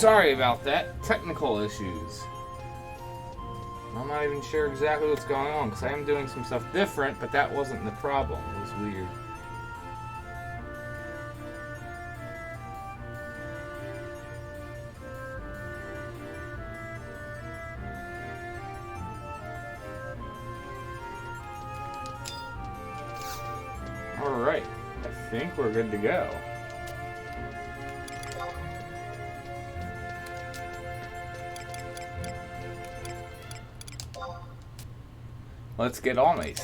sorry about that. Technical issues. I'm not even sure exactly what's going on because I am doing some stuff different, but that wasn't the problem. It was weird. Alright, I think we're good to go. Let's get Almace.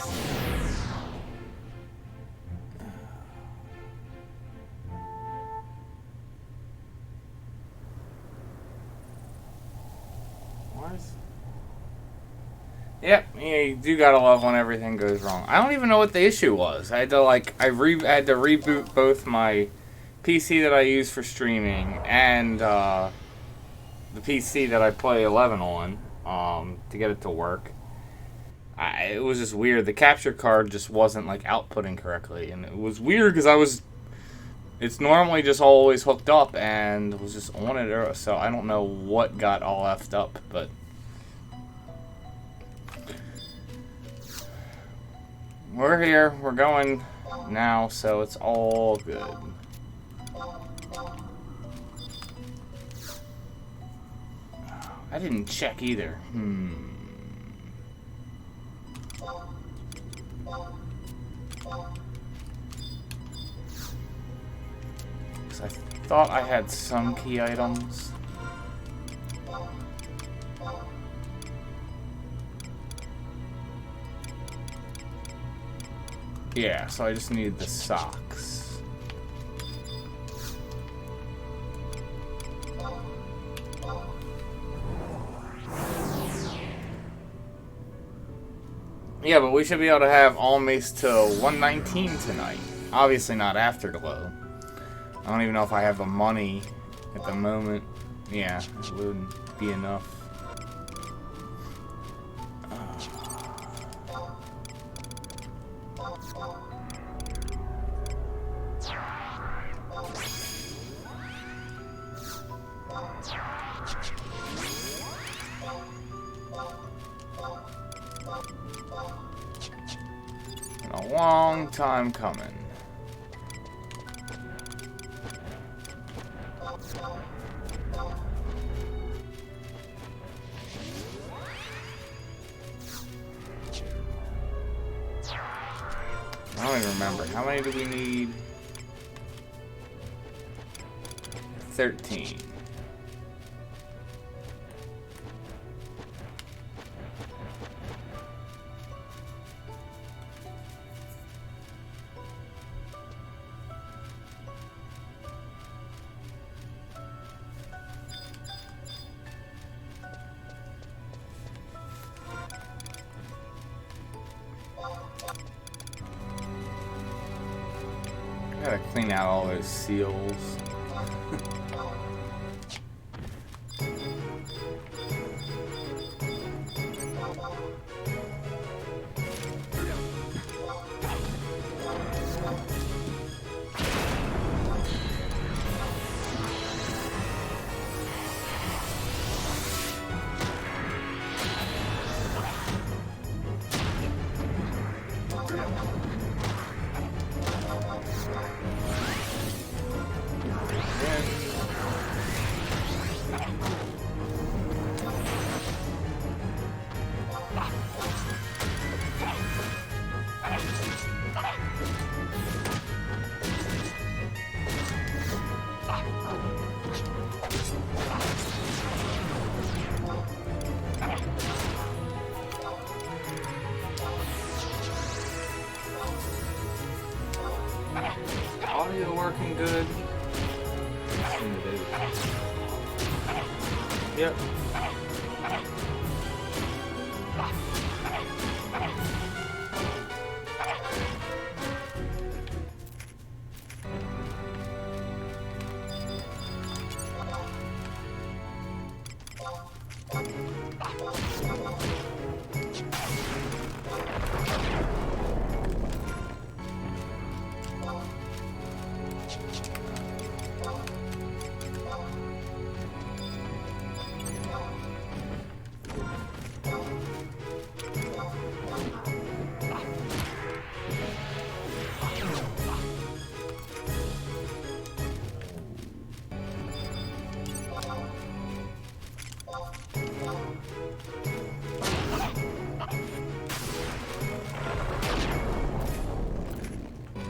Yep, yeah, you do gotta love when everything goes wrong. I don't even know what the issue was. I had to I had to reboot both my PC that I use for streaming and the PC that I play 11 on to get it to work. It was just weird. The capture card just wasn't like outputting correctly, and it was weird because it's normally just always hooked up and was just on it, so I don't know what got all effed up, but we're here, we're going now, so it's all good. I didn't check either. I thought I had some key items. Yeah, so I just needed the socks. Yeah, but we should be able to have Almace to 119 tonight. Obviously not Afterglow. I don't even know if I have the money at the moment. Yeah, it wouldn't be enough. Been a long time coming. I don't even remember. How many do we need? 13. Gotta clean out all those seals. Audio working good. Yep.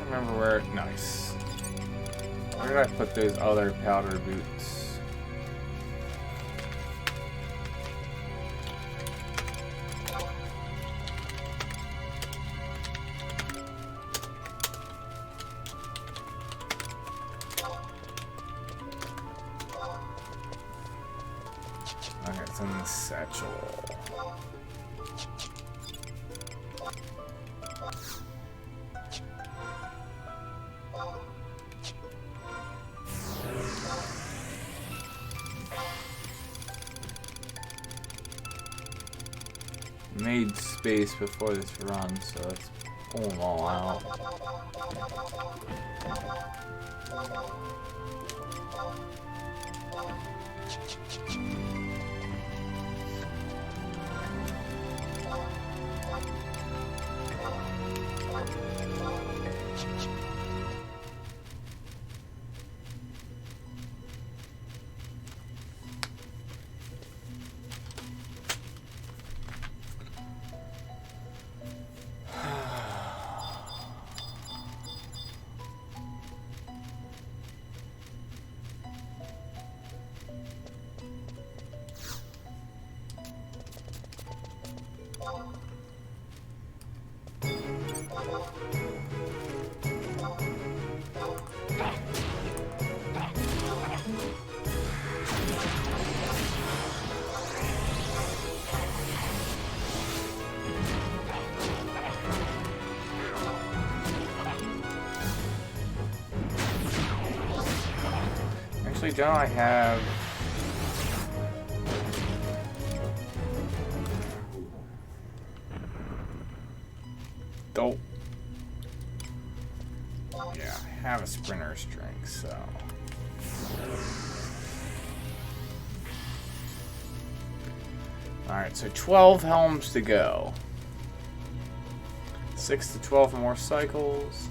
Remember where? Nice. Where did I put those other powder boots? Okay, it's in the satchel. Made space before this run, so let's pull them all out. Actually, don't I have... Dope. Yeah, I have a sprinter's drink, so... Alright, so 12 helms to go. 6 to 12 more cycles.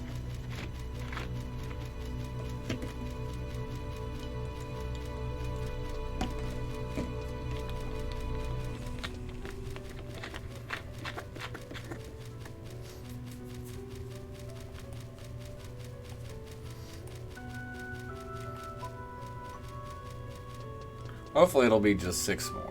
Hopefully it'll be just 6 more.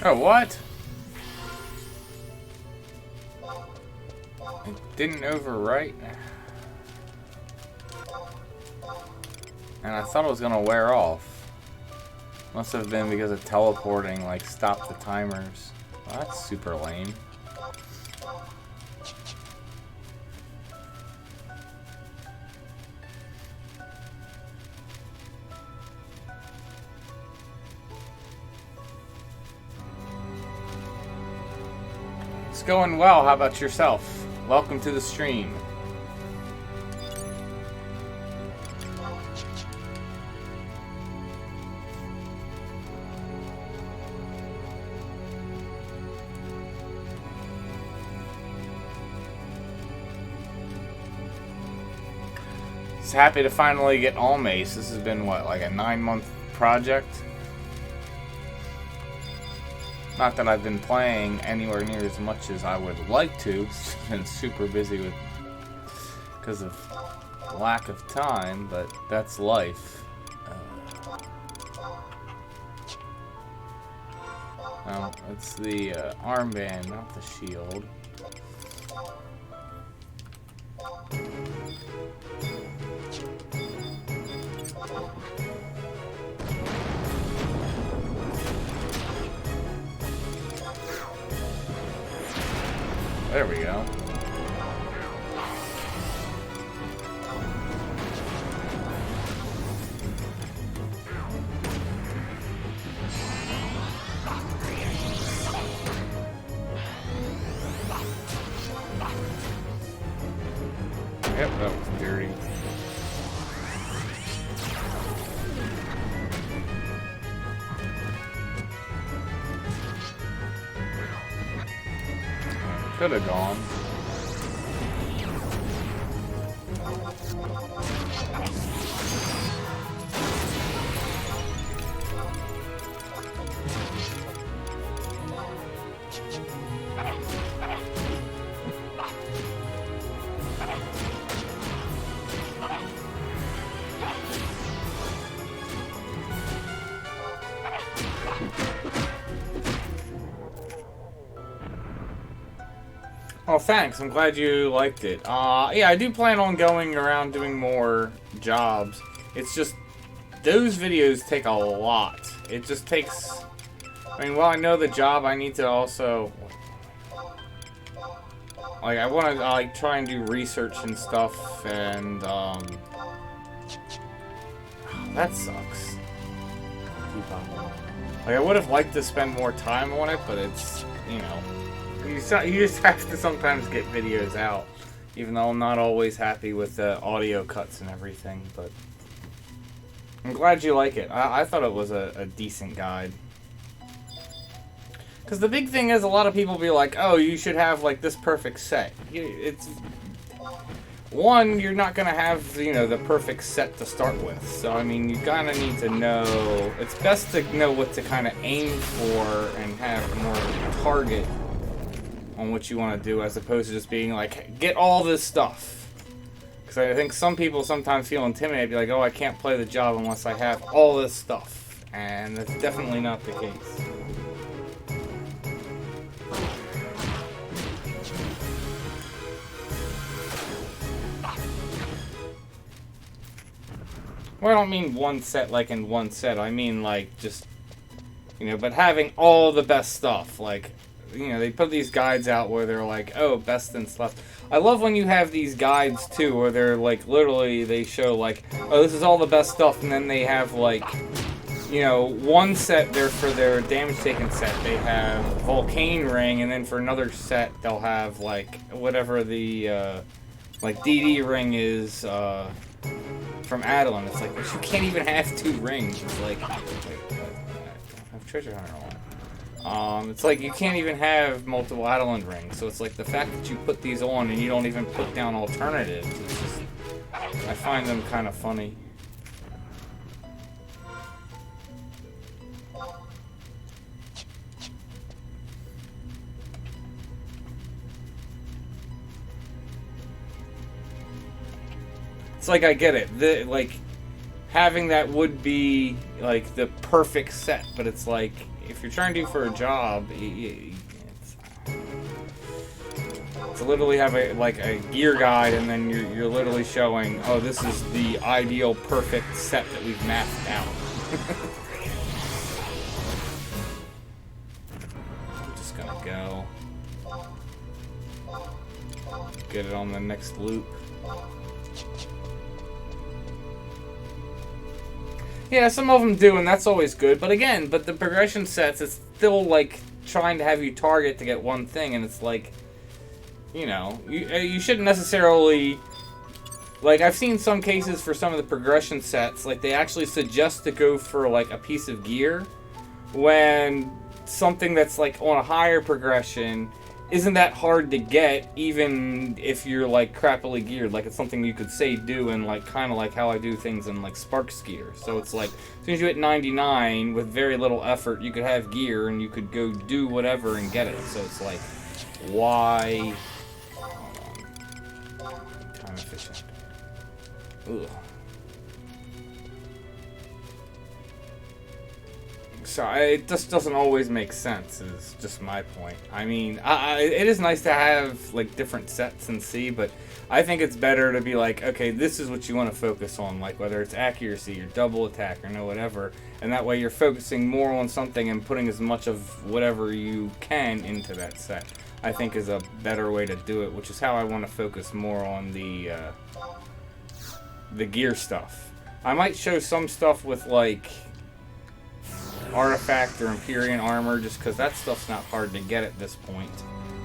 Oh, what? It didn't overwrite. And I thought it was gonna wear off. Must have been because of teleporting, like, stopped the timers. Well, that's super lame. It's going well. How about yourself? Welcome to the stream. Just happy to finally get Almace. This has been, what, like a 9-month project? Not that I've been playing anywhere near as much as I would like to. Been super busy with because of lack of time, but that's life. Oh, it's the armband, not the shield. There we go. dirty. Could have gone. Oh, thanks. I'm glad you liked it. Yeah, I do plan on going around doing more jobs. It's just, those videos take a lot. It just takes, I mean, well, I know the job, I need to also, like, I want to, like, try and do research and stuff, and, that sucks. Like, I would have liked to spend more time on it, but it's, you know, you just have to sometimes get videos out, even though I'm not always happy with the audio cuts and everything, but I'm glad you like it. I thought it was a decent guide. Because the big thing is, a lot of people be like, oh, you should have, like, this perfect set. It's, one, you're not going to have, you know, the perfect set to start with. So, I mean, you kind of need to know, it's best to know what to kind of aim for and have more target on what you want to do, as opposed to just being like, get all this stuff. Because I think some people sometimes feel intimidated, be like, oh, I can't play the job unless I have all this stuff. And that's definitely not the case. Well, I don't mean one set like in one set. I mean like just, you know, but having all the best stuff. Like, you know, they put these guides out where they're like, oh, best and stuff. I love when you have these guides too, where they're like, literally, they show like, oh, this is all the best stuff, and then they have like, you know, one set there for their damage taken set, they have Volcane Ring, and then for another set, they'll have like whatever the like DD ring is from Adeline. It's like, but you can't even have two rings. It's like, wait, I have treasure hunter on. It's like you can't even have multiple Adeline rings, so it's like the fact that you put these on and you don't even put down alternatives, it's just, I find them kind of funny. It's like, I get it, like, having that would be, like, the perfect set, but it's like, if you're trying to do for a job, it's to literally have a gear guide, and then you're literally showing, oh, this is the ideal perfect set that we've mapped out. I'm just gonna go get it on the next loop. Yeah, some of them do, and that's always good. But again, the progression sets, it's still like trying to have you target to get one thing, and it's like, you know, you shouldn't necessarily, like, I've seen some cases for some of the progression sets, like they actually suggest to go for like a piece of gear when something that's like on a higher progression isn't that hard to get, even if you're like crappily geared. Like, it's something you could say do, and like kind of like how I do things in like Sparks gear. So it's like, as soon as you hit 99 with very little effort, you could have gear and you could go do whatever and get it. So it's like, why? Hold on. Time efficient. Ugh. So it just doesn't always make sense, is just my point. I mean, it is nice to have like different sets and see, but I think it's better to be like, okay, this is what you want to focus on, like whether it's accuracy or double attack or no whatever, and that way you're focusing more on something and putting as much of whatever you can into that set. I think is a better way to do it, which is how I want to focus more on the gear stuff. I might show some stuff with like artifact or empyrean armor, just because that stuff's not hard to get at this point.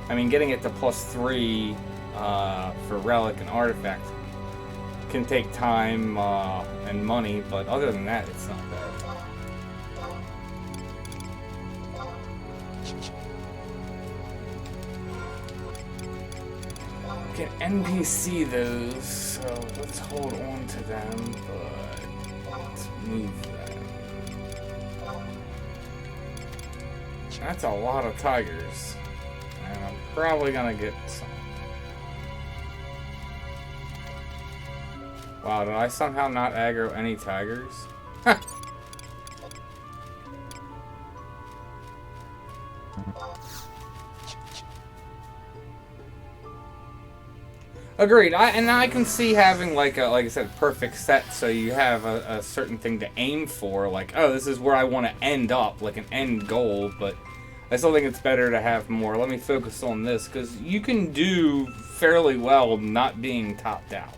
I mean, getting it to +3 for relic and artifact can take time and money, but other than that, it's not bad. Can NPC those, so let's hold on to them, but let's move them. That's a lot of tigers, and I'm probably gonna get some. Wow, did I somehow not aggro any tigers? Huh. Agreed. I can see having like I said, perfect set, so you have a certain thing to aim for. Like, oh, this is where I want to end up, like an end goal. But I still think it's better to have more. Let me focus on this, because you can do fairly well not being topped out.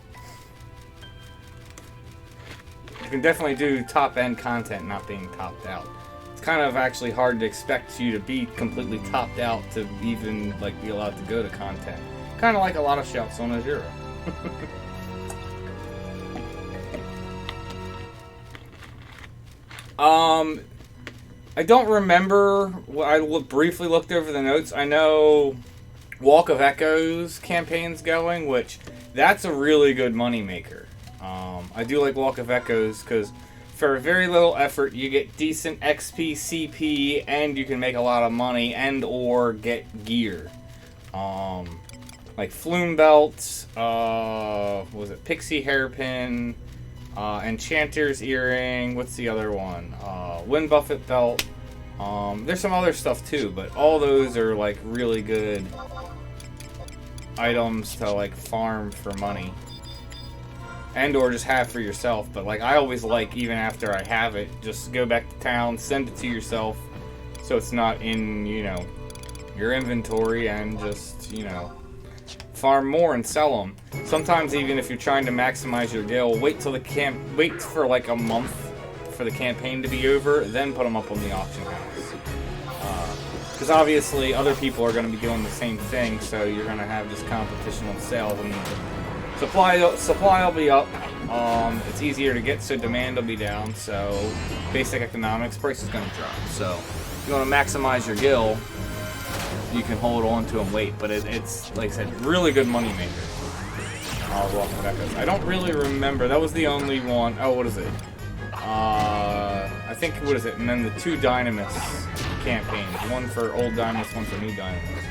You can definitely do top-end content not being topped out. It's kind of actually hard to expect you to be completely topped out to even like be allowed to go to content. Kind of like a lot of shouts on Asura. I don't remember. I briefly looked over the notes. I know Walk of Echoes campaign's going, which that's a really good moneymaker. I do like Walk of Echoes because for very little effort you get decent XP, CP, and you can make a lot of money and or get gear. Like Flume Belt, what was it, Pixie Hairpin, Enchanter's Earring, what's the other one? Wind Buffet Belt. There's some other stuff too, but all those are like really good items to like farm for money. And or just have for yourself, but like I always like, even after I have it, just go back to town, send it to yourself, so it's not in, you know, your inventory, and just, you know, farm more and sell them. Sometimes even if you're trying to maximize your guild, wait for like a month for the campaign to be over, then put them up on the auction house. Because obviously other people are going to be doing the same thing, so you're going to have this competition on sales, and supply will be up. It's easier to get, so demand will be down. So basic economics, price is going to drop. So if you want to maximize your guild, you can hold on to and wait. But it's like I said, really good money maker. I don't really remember. That was the only one. Oh, what is it? I think, what is it? And then the 2 Dynamis campaigns. One for old Dynamis, one for new Dynamis.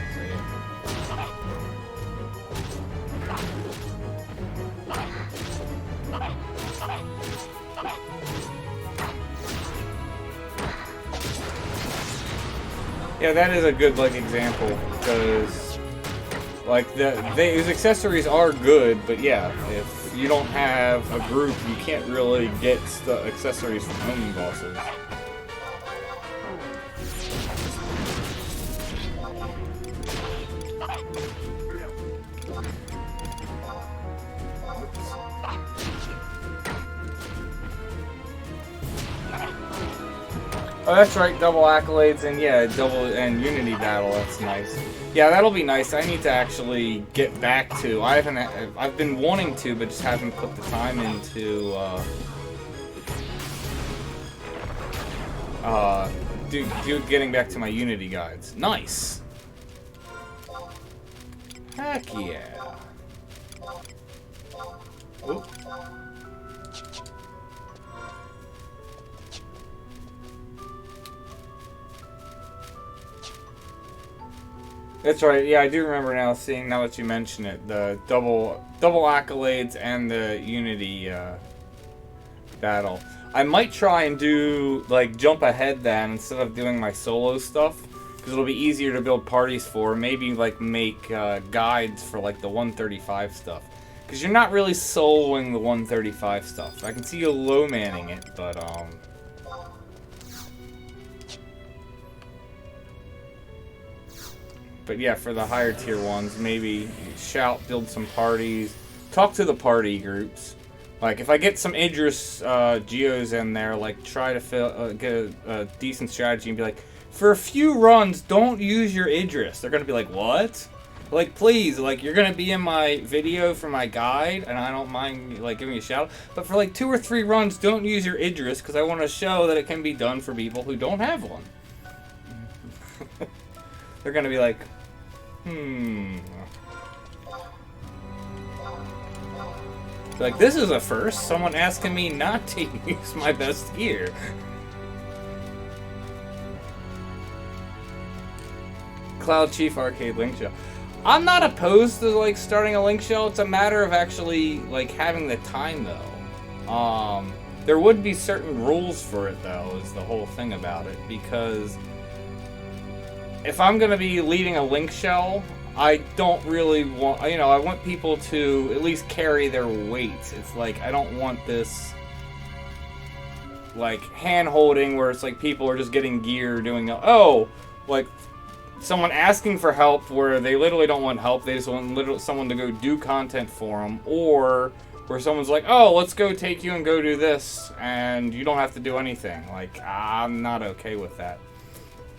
Yeah, that is a good like example, because like these accessories are good, but yeah, if you don't have a group, you can't really get the accessories from home bosses. Oh, that's right, double accolades, and yeah, double and Unity battle. That's nice. Yeah, that'll be nice. I need to actually get back to. I've been wanting to, but just haven't put the time into getting back to my Unity guides. Nice. Heck yeah. Oop. That's right. Yeah, I do remember now. Seeing now that you mention it, the double accolades and the Unity battle. I might try and do like jump ahead then instead of doing my solo stuff, because it'll be easier to build parties for. Maybe like make guides for like the 135 stuff, because you're not really soloing the 135 stuff. I can see you low manning it, but But yeah, for the higher tier ones, maybe shout, build some parties, talk to the party groups. Like if I get some Idris geos in there, like try to get a decent strategy and be like, for a few runs, don't use your Idris. They're gonna be like, what? Like, please, like, you're gonna be in my video for my guide, and I don't mind, like, giving you a shout. But for, like, 2 or 3 runs, don't use your Idris, because I want to show that it can be done for people who don't have one. They're gonna be like, Like, this is a first. Someone asking me not to use my best gear. cloudchief arcade Linkshell. I'm not opposed to, like, starting a Linkshell. It's a matter of actually, like, having the time, though. There would be certain rules for it, though, is the whole thing about it. Because if I'm going to be leading a Linkshell, I don't really want, you know, I want people to at least carry their weight. It's like, I don't want this, like, hand-holding where it's like people are just getting gear doing, like, someone asking for help where they literally don't want help, they just want someone to go do content for them, or where someone's like, oh, let's go take you and go do this, and you don't have to do anything. Like, I'm not okay with that.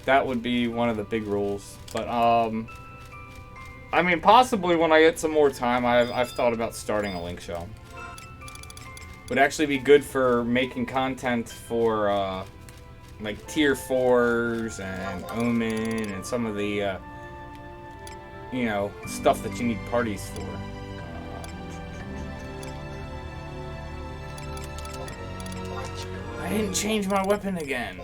That would be one of the big rules. But, I mean, possibly when I get some more time, I've thought about starting a Linkshell. Would actually be good for making content for, like tier 4s and Omen and some of the, you know, stuff that you need parties for. I didn't change my weapon again.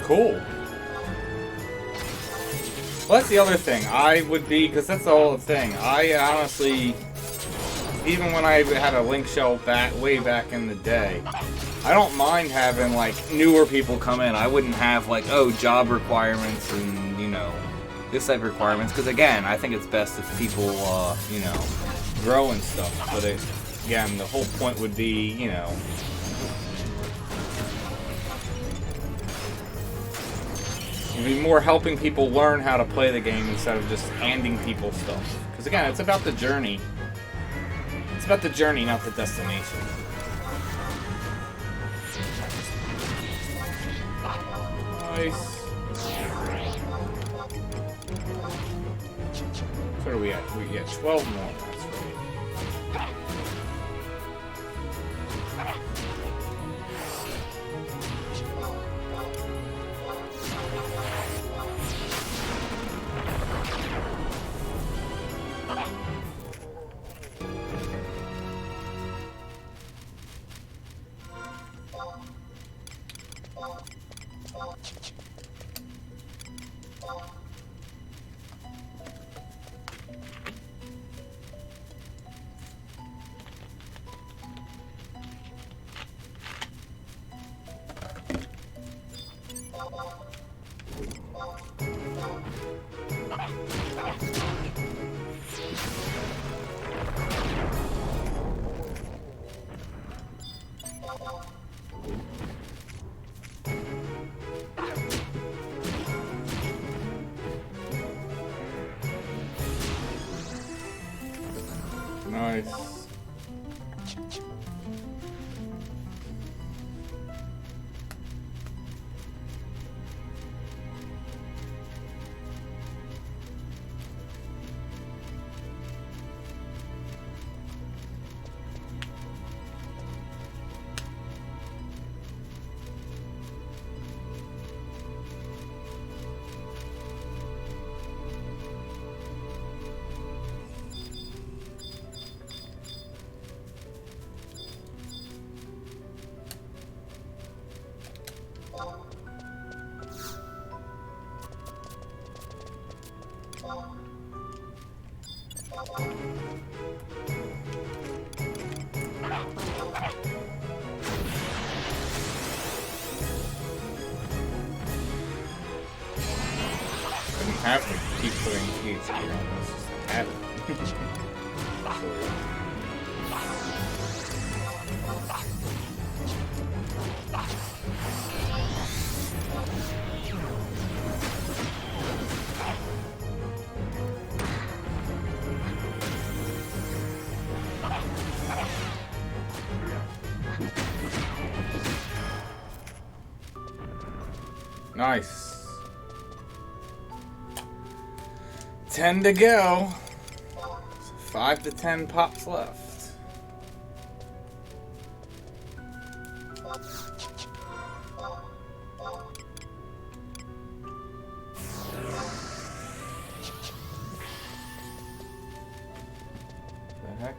Cool. Well, that's the other thing. I would be, because that's the whole thing. I honestly, even when I had a Linkshell way back in the day, I don't mind having, like, newer people come in. I wouldn't have, like, oh, job requirements and, you know, this type of requirements. Because, again, I think it's best if people, you know, grow and stuff. But, again, the whole point would be, you know, it'd be more helping people learn how to play the game instead of just handing people stuff. Because, again, it's about the journey. It's about the journey, not the destination. Nice. What are we at? We get 12 more. That's right. Nice. Have to keep putting THC on this. Have it. Nice. 10 to go. 5 to 10 pops left. The heck?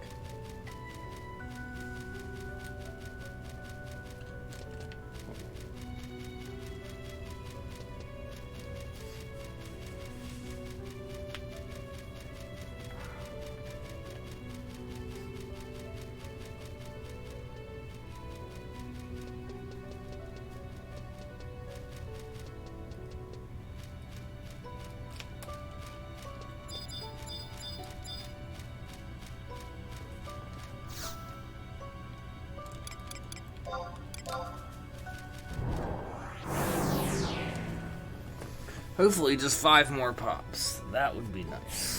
Hopefully just 5 more pops. That would be nice.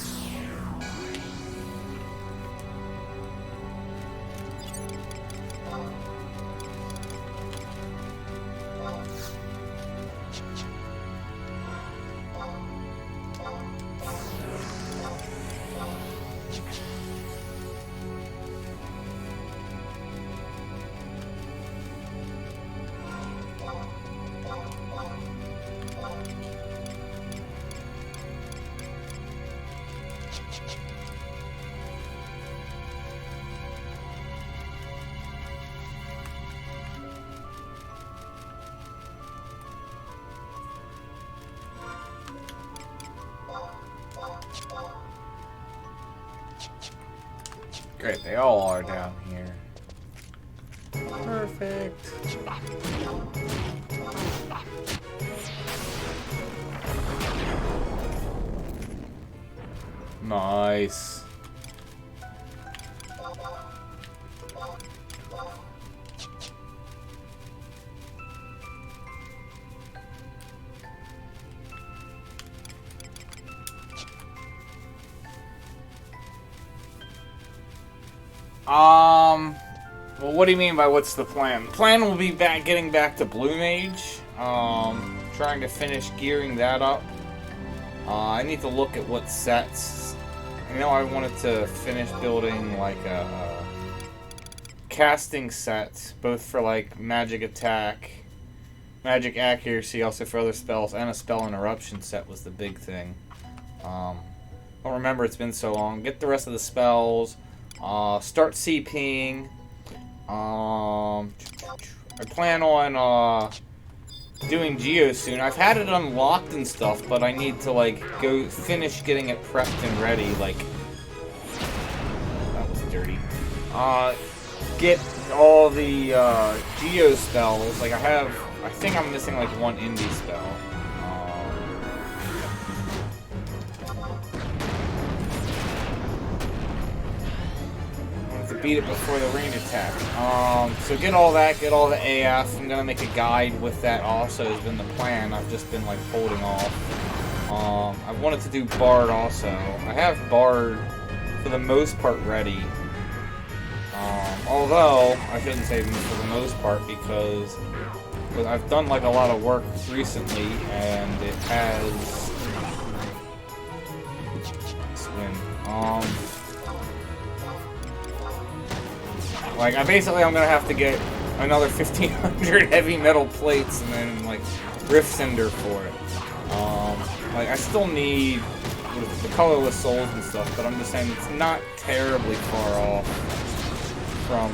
Great, they all are down here. Perfect. Nice. Well, what do you mean by what's the plan? The plan will be getting back to Blue Mage. Trying to finish gearing that up. I need to look at what sets. I know I wanted to finish building like a casting set, both for like magic attack, magic accuracy, also for other spells, and a spell interruption set was the big thing. I don't remember, it's been so long. Get the rest of the spells. Start CPing. I plan on doing Geo soon. I've had it unlocked and stuff, but I need to like go finish getting it prepped and ready. Like that was dirty. Get all the Geo spells. Like I think I'm missing like one indie spell. Beat it before the rain attack. So get all that, get all the AF. I'm gonna make a guide with that also, has been the plan. I've just been like holding off. I wanted to do Bard also. I have Bard for the most part ready. Although, I shouldn't say for the most part because I've done like a lot of work recently and it has like, I'm gonna have to get another 1,500 heavy metal plates and then, like, Rift Cinder for it. Like, I still need the colorless souls and stuff, but I'm just saying it's not terribly far off from,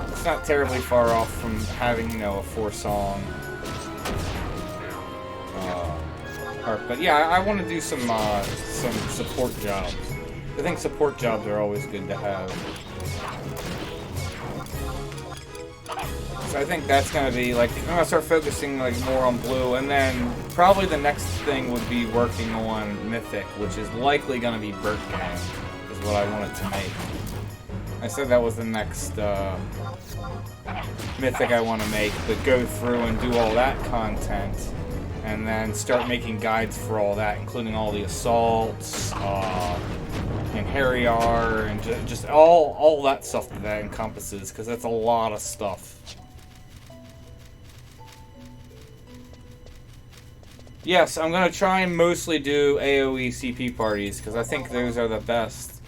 it's not terribly far off from having, you know, a 4-song But yeah, I want to do some support jobs. I think support jobs are always good to have. So I think that's gonna be like I'm gonna start focusing like more on blue, and then probably the next thing would be working on Mythic, which is likely gonna be Burt Gang, is what I wanted to make. I said that was the next Mythic I want to make, but go through and do all that content, and then start making guides for all that, including all the assaults, and Harryar, and just all that stuff that encompasses, because that's a lot of stuff. Yes, I'm going to try and mostly do AoE CP parties, because I think those are the best.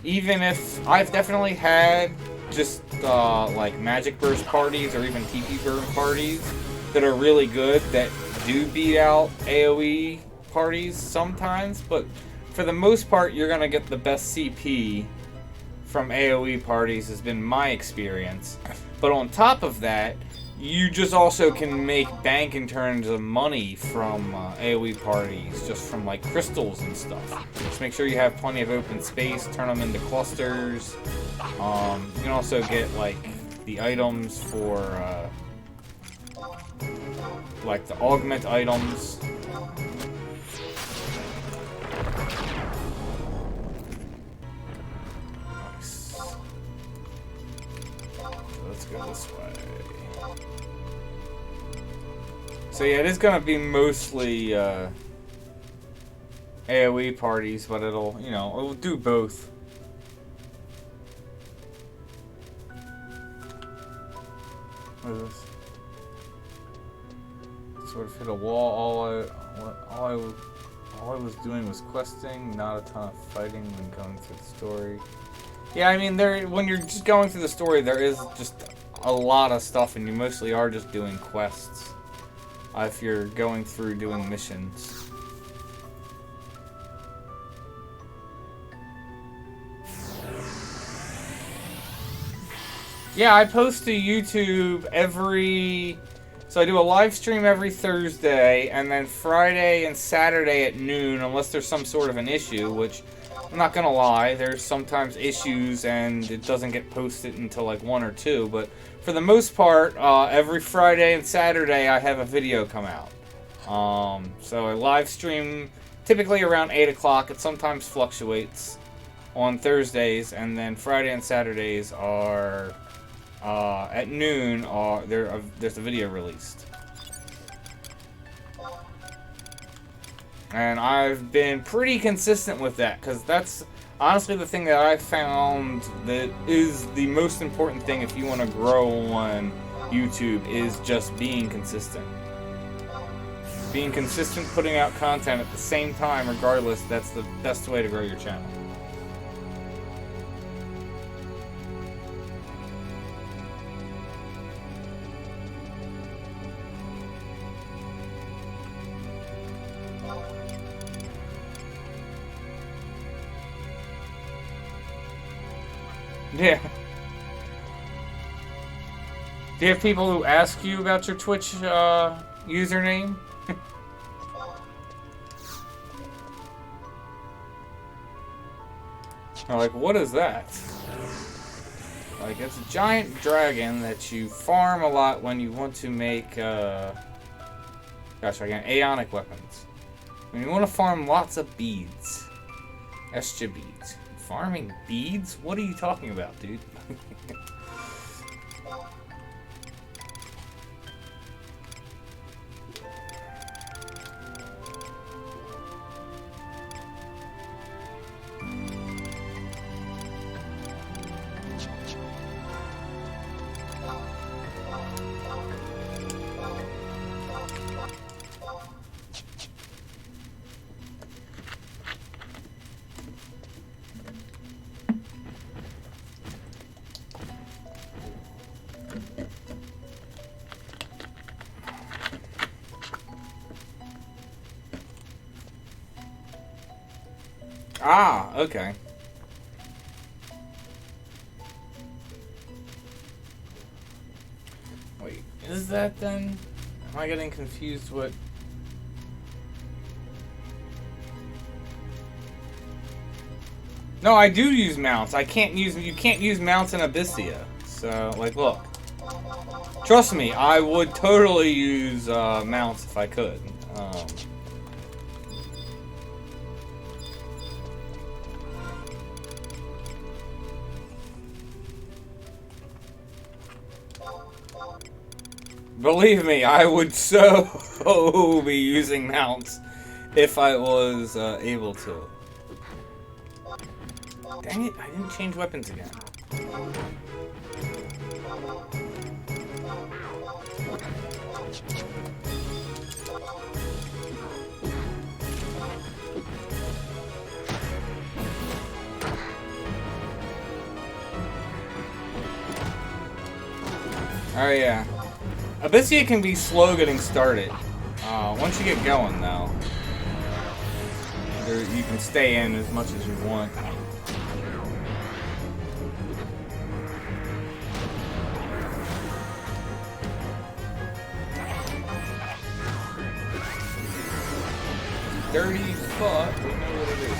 Even if I've definitely had just like magic burst parties or even TP burn parties that are really good that do beat out AoE parties sometimes, but for the most part you're going to get the best CP from AoE parties, has been my experience. But on top of that, you just also can make bank in terms of money from AoE parties, just from like crystals and stuff. Just make sure you have plenty of open space, turn them into clusters. You can also get like the items for like the augment items. Nice. So let's go this way. So yeah, it is gonna be mostly AoE parties, but it'll, you know, it'll do both. What is this? Sort of hit a wall. All I was doing was questing, not a ton of fighting when going through the story. Yeah, I mean, when you're just going through the story, there is just a lot of stuff, and you mostly are just doing quests. If you're going through doing missions. Yeah, I post to YouTube so I do a live stream every Thursday, and then Friday and Saturday at noon, unless there's some sort of an issue, which, I'm not gonna lie, there's sometimes issues and it doesn't get posted until like 1 or 2, but for the most part, every Friday and Saturday I have a video come out. So I live stream typically around 8 o'clock. It sometimes fluctuates on Thursdays, and then Friday and Saturdays are at noon. There's a video released. And I've been pretty consistent with that, because that's honestly the thing that I found that is the most important thing if you want to grow on YouTube, is just being consistent. Being consistent, putting out content at the same time, regardless, that's the best way to grow your channel. Yeah. Do you have people who ask you about your Twitch username? They're like, what is that? Like, it's a giant dragon that you farm a lot when you want to make, gosh, again, Aeonic weapons. When you want to farm lots of beads. Estia beads. Farming beads? What are you talking about, dude? Ah, okay. Wait, is that then? Am I getting confused what? No, I do use mounts. You can't use mounts in Abyssea. So, like, look. Trust me, I would totally use mounts if I could. Believe me, I would so be using mounts if I was able to. Dang it, I didn't change weapons again. Oh yeah. Abyssea can be slow getting started. Once you get going, though, you can stay in as much as you want. Dirty fuck. We know what it is.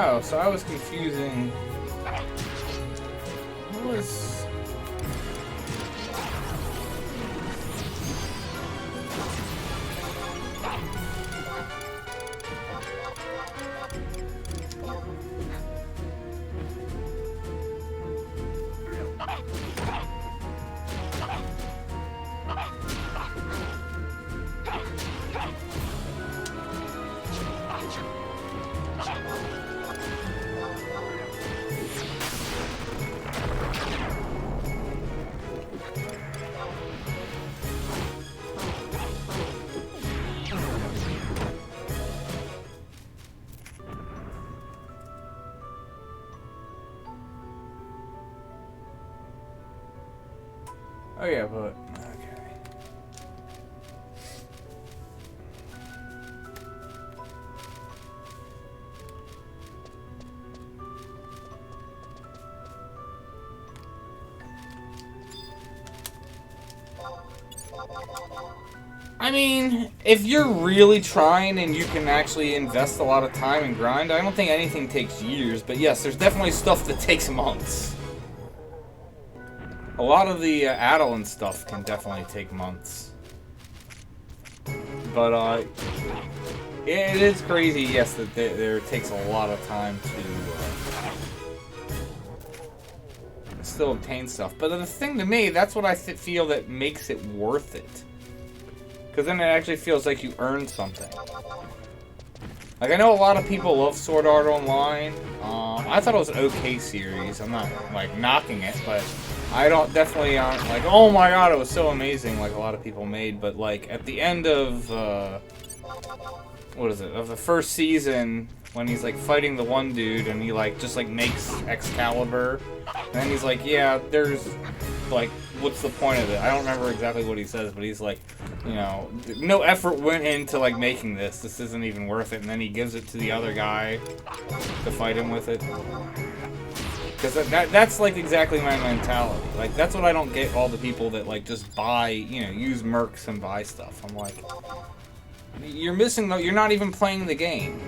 Oh, so I was confusing. What was... Oh yeah, but okay. I mean, if you're really trying and you can actually invest a lot of time and grind, I don't think anything takes years, but yes, there's definitely stuff that takes months. A lot of the Adelan stuff can definitely take months. But, it is crazy, yes, that there takes a lot of time to still obtain stuff. But the thing to me, that's what I feel that makes it worth it. Because then it actually feels like you earned something. Like, I know a lot of people love Sword Art Online. I thought it was an okay series. I'm not, like, knocking it, but I don't definitely aren't like, oh my god, it was so amazing, like a lot of people made. But, like, at the end of, what is it, of the first season, when he's, like, fighting the one dude, and he, like, just, like, makes Excalibur, and then he's like, yeah, there's, like, what's the point of it? I don't remember exactly what he says, but he's like, you know, no effort went into, like, making this. This isn't even worth it. And then he gives it to the other guy to fight him with it. Because that's, like, exactly my mentality. Like, that's what I don't get all the people that, like, just buy, you know, use mercs and buy stuff. I'm like, you're missing, you're not even playing the game.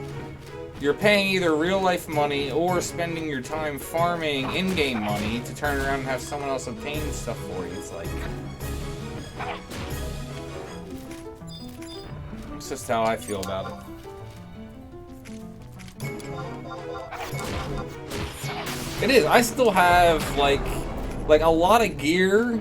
You're paying either real-life money or spending your time farming in-game money to turn around and have someone else obtain stuff for you. It's like... It's just how I feel about it. It is. I still have, like a lot of gear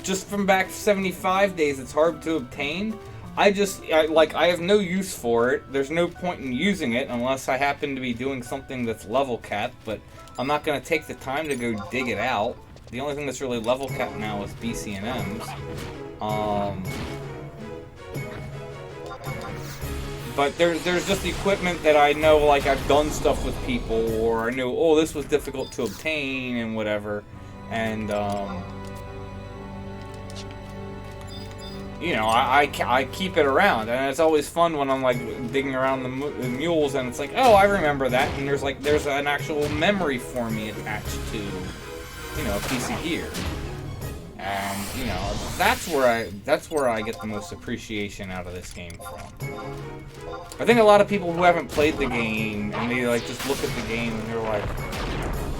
just from back 75 days. It's hard to obtain. I have no use for it. There's no point in using it unless I happen to be doing something that's level capped, but I'm not going to take the time to go dig it out. The only thing that's really level capped now is BC and M's. But there's just equipment that I know, like, I've done stuff with people, or I know, oh, this was difficult to obtain and whatever, and you know, I keep it around, and it's always fun when I'm like digging around the mules, and it's like, oh, I remember that, and there's an actual memory for me attached to, you know, a piece of gear, and you know, that's where I get the most appreciation out of this game from. I think a lot of people who haven't played the game and they like just look at the game and they're like,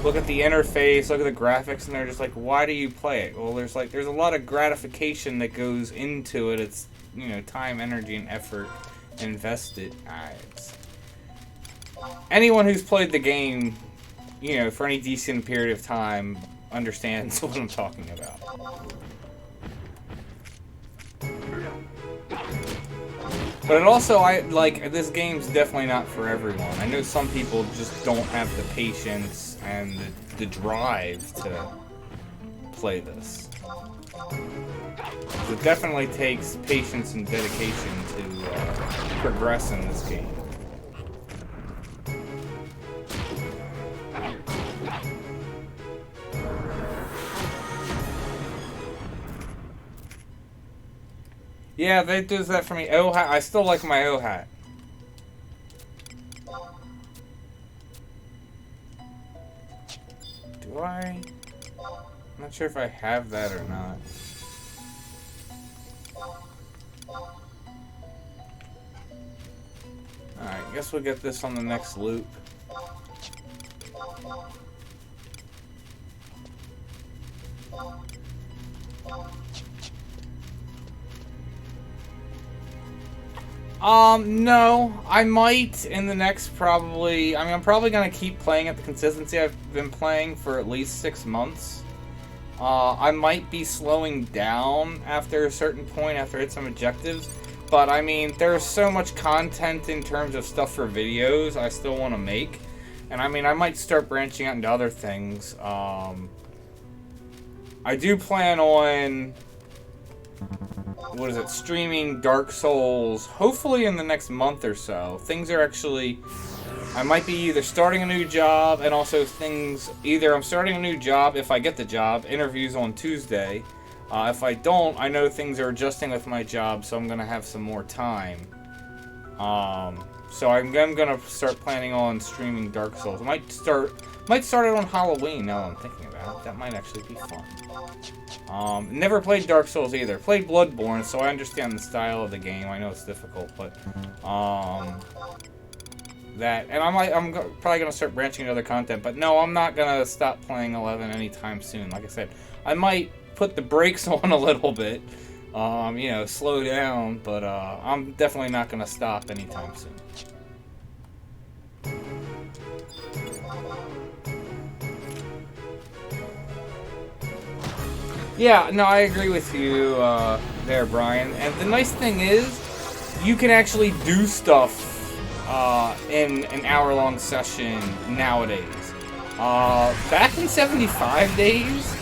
look at the interface, look at the graphics, and they're just like, why do you play it? Well, there's a lot of gratification that goes into it. It's, you know, time, energy, and effort invested. Anyone who's played the game, you know, for any decent period of time understands what I'm talking about. But it also, this game's definitely not for everyone. I know some people just don't have the patience and the drive to play this. It definitely takes patience and dedication to progress in this game. Yeah, that does that for me. Oh, I still like my O hat. Do I? I'm not sure if I have that or not. Alright, guess we'll get this on the next loop. No. I might in the next probably... I mean, I'm probably going to keep playing at the consistency I've been playing for at least 6 months. I might be slowing down after a certain point, after I hit some objectives. But, I mean, there's so much content in terms of stuff for videos I still want to make. And, I mean, I might start branching out into other things. I do plan on... what is it, streaming Dark Souls, hopefully in the next month or so. Things are actually, I might be either starting a new job, and also either I'm starting a new job if I get the job, interviews on Tuesday. If I don't, I know things are adjusting with my job, so I'm going to have some more time. So I'm going to start planning on streaming Dark Souls. I might start it on Halloween, now I'm thinking about it. That might actually be fun. Never played Dark Souls either. Played Bloodborne, so I understand the style of the game. I know it's difficult, but that, and I'm probably gonna start branching into other content. But no, I'm not gonna stop playing 11 anytime soon. Like I said, I might put the brakes on a little bit, you know, slow down. But I'm definitely not gonna stop anytime soon. Yeah, no, I agree with you there, Brian. And the nice thing is, you can actually do stuff in an hour-long session nowadays. Back in 75 days,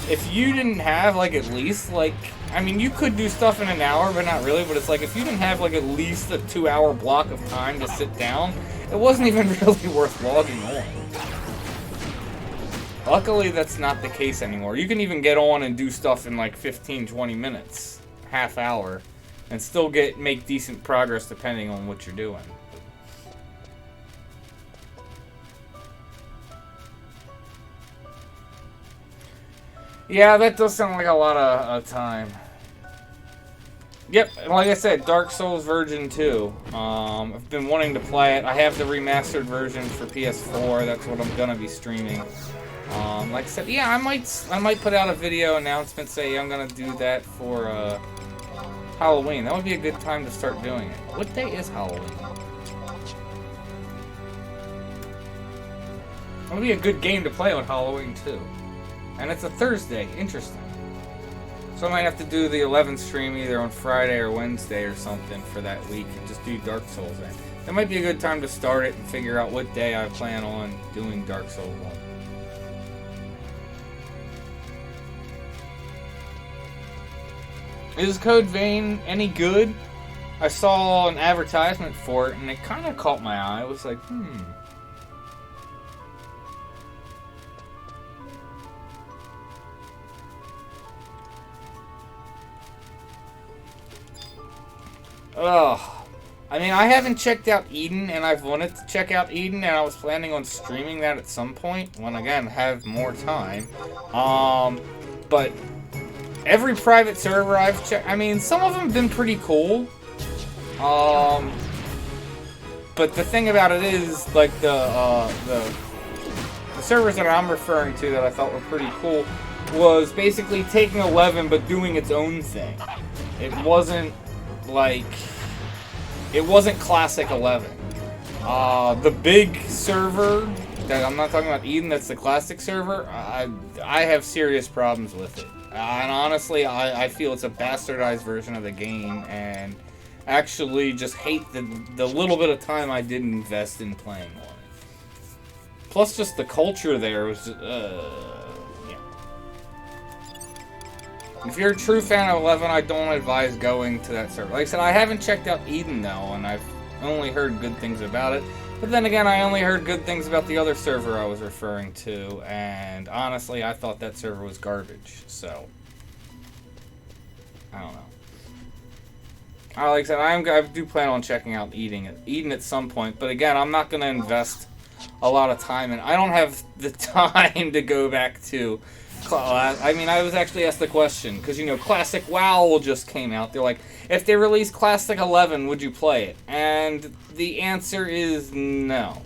if you didn't have, like, at least, like... I mean, you could do stuff in an hour, but not really. But it's like, if you didn't have, like, at least a 2-hour block of time to sit down, it wasn't even really worth logging on. Luckily, that's not the case anymore. You can even get on and do stuff in like 15-20 minutes, half hour, and still make decent progress depending on what you're doing. Yeah, that does sound like a lot of time. Yep, like I said, Dark Souls version 2. I've been wanting to play it. I have the remastered version for PS4. That's what I'm gonna be streaming. Like I said, yeah, I might put out a video announcement, say I'm gonna do that for Halloween. That would be a good time to start doing it. What day is Halloween? That would be a good game to play on Halloween too. And it's a Thursday. Interesting. So I might have to do the 11th stream either on Friday or Wednesday or something for that week and just do Dark Souls then. That might be a good time to start it and figure out what day I plan on doing Dark Souls 1. Is Code Vein any good? I saw an advertisement for it and it kind of caught my eye. I was like, ugh. I mean, I haven't checked out Eden, and I've wanted to check out Eden, and I was planning on streaming that at some point, when, again, have more time. But every private server I've checked, I mean, some of them have been pretty cool. But the thing about it is, like, the servers that I'm referring to that I thought were pretty cool was basically taking 11 but doing its own thing. It wasn't, like... It wasn't classic 11. The big server, that I'm not talking about Eden, that's the classic server, I have serious problems with it. And honestly, I feel it's a bastardized version of the game, and actually just hate the little bit of time I did invest in playing on it. Plus just the culture there was just, yeah. If you're a true fan of 11, I don't advise going to that server. Like I said, I haven't checked out Eden, though, and I've only heard good things about it. But then again, I only heard good things about the other server I was referring to, and honestly, I thought that server was garbage, so... I don't know. Like I said, I do plan on checking out Eden at some point, but again, I'm not going to invest a lot of time in. I don't have the time to go back to... I mean, I was actually asked the question, because, you know, Classic WoW just came out. They're like, if they release Classic 11, would you play it? And the answer is no.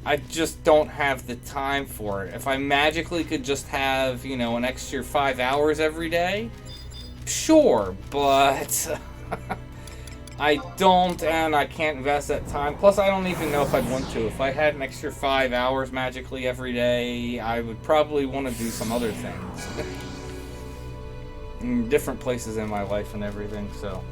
I just don't have the time for it. If I magically could just have, you know, an extra 5 hours every day, sure, but I don't, and I can't invest that time. Plus, I don't even know if I'd want to. If I had an extra 5 hours magically every day, I would probably want to do some other things. In different places in my life and everything, so...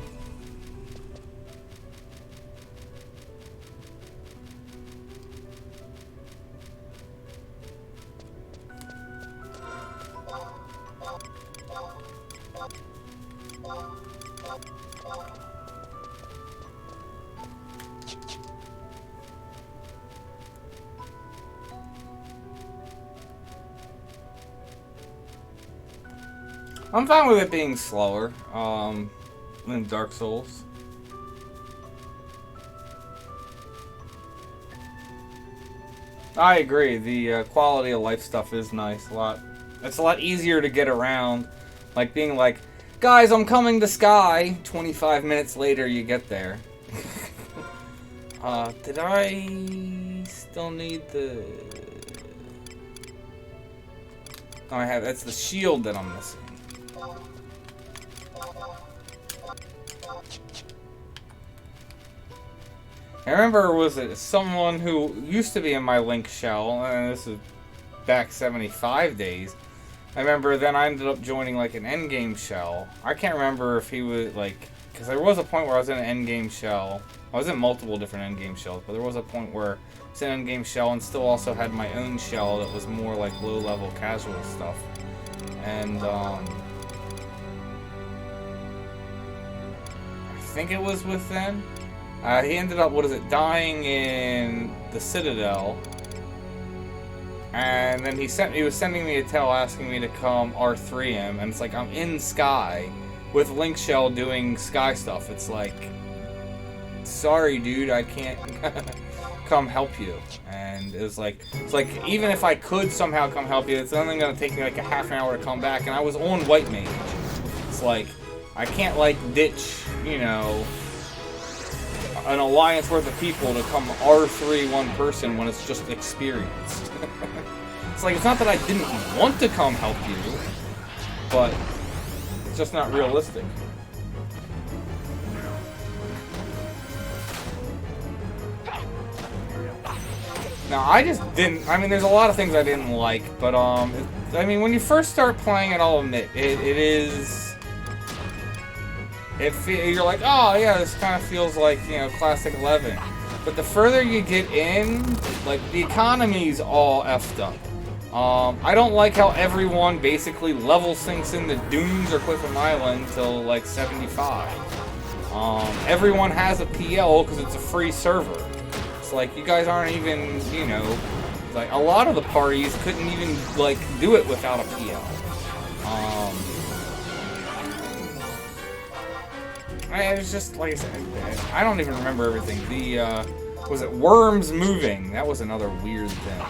I'm fine with it being slower, than Dark Souls. I agree, the quality of life stuff is nice, it's a lot easier to get around, like being like, guys, I'm coming to Sky, 25 minutes later you get there. Did I still need the... Oh, I have, that's the shield that I'm missing. I remember, was it someone who used to be in my Linkshell, and this is back 75 days. I remember then I ended up joining like an endgame shell. I can't remember if he was like, because there was a point where I was in an endgame shell. I was in multiple different endgame shells, but there was a point where I was in an endgame shell and still also had my own shell that was more like low-level casual stuff. And I think it was with them. He ended up, dying in the Citadel. And then he was sending me a tell asking me to come R3 him. And it's like, I'm in Sky with Linkshell doing Sky stuff. It's like, sorry dude, I can't come help you. And it's like, even if I could somehow come help you, it's only going to take me like a half an hour to come back. And I was on White Mage. It's like, I can't like ditch, you know, an alliance worth of people to come R3 one person when it's just experience. It's like, it's not that I didn't want to come help you, but it's just not realistic. Now, I just didn't, I mean, there's a lot of things I didn't like, but, I mean, when you first start playing it, I'll admit, it is... you're like, oh yeah, this kind of feels like, you know, Classic 11. But the further you get in, like, the economy's all effed up. I don't like how everyone basically level sinks into Dunes or Clifford Island till, like, 75. Everyone has a PL because it's a free server. It's like, you guys aren't even, you know, like, a lot of the parties couldn't even, like, do it without a PL. It was just, like I said, I don't even remember everything. The, was it worms moving? That was another weird thing.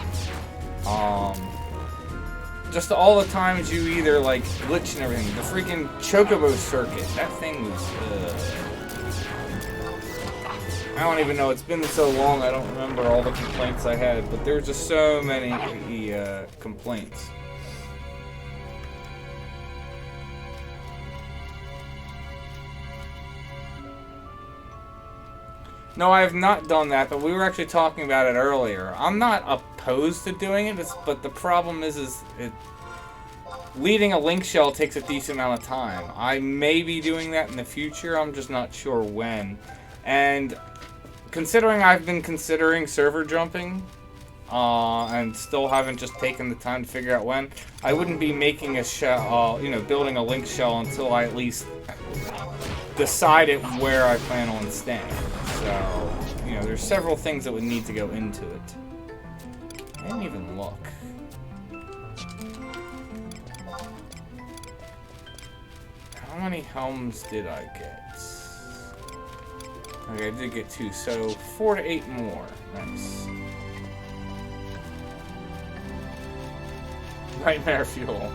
Just all the times you either, like, glitch and everything. The freaking chocobo circuit. That thing was, I don't even know. It's been so long, I don't remember all the complaints I had. But there were just so many, complaints. No, I have not done that, but we were actually talking about it earlier. I'm not opposed to doing it, but the problem is leading a Linkshell takes a decent amount of time. I may be doing that in the future, I'm just not sure when. And considering I've been considering server jumping, and still haven't just taken the time to figure out when, I wouldn't be making a shell, building a Linkshell until I at least decided where I plan on staying. So, there's several things that would need to go into it. I didn't even look. How many helms did I get? Okay, I did get 2, so 4 to 8 more. Nice. Nightmare fuel.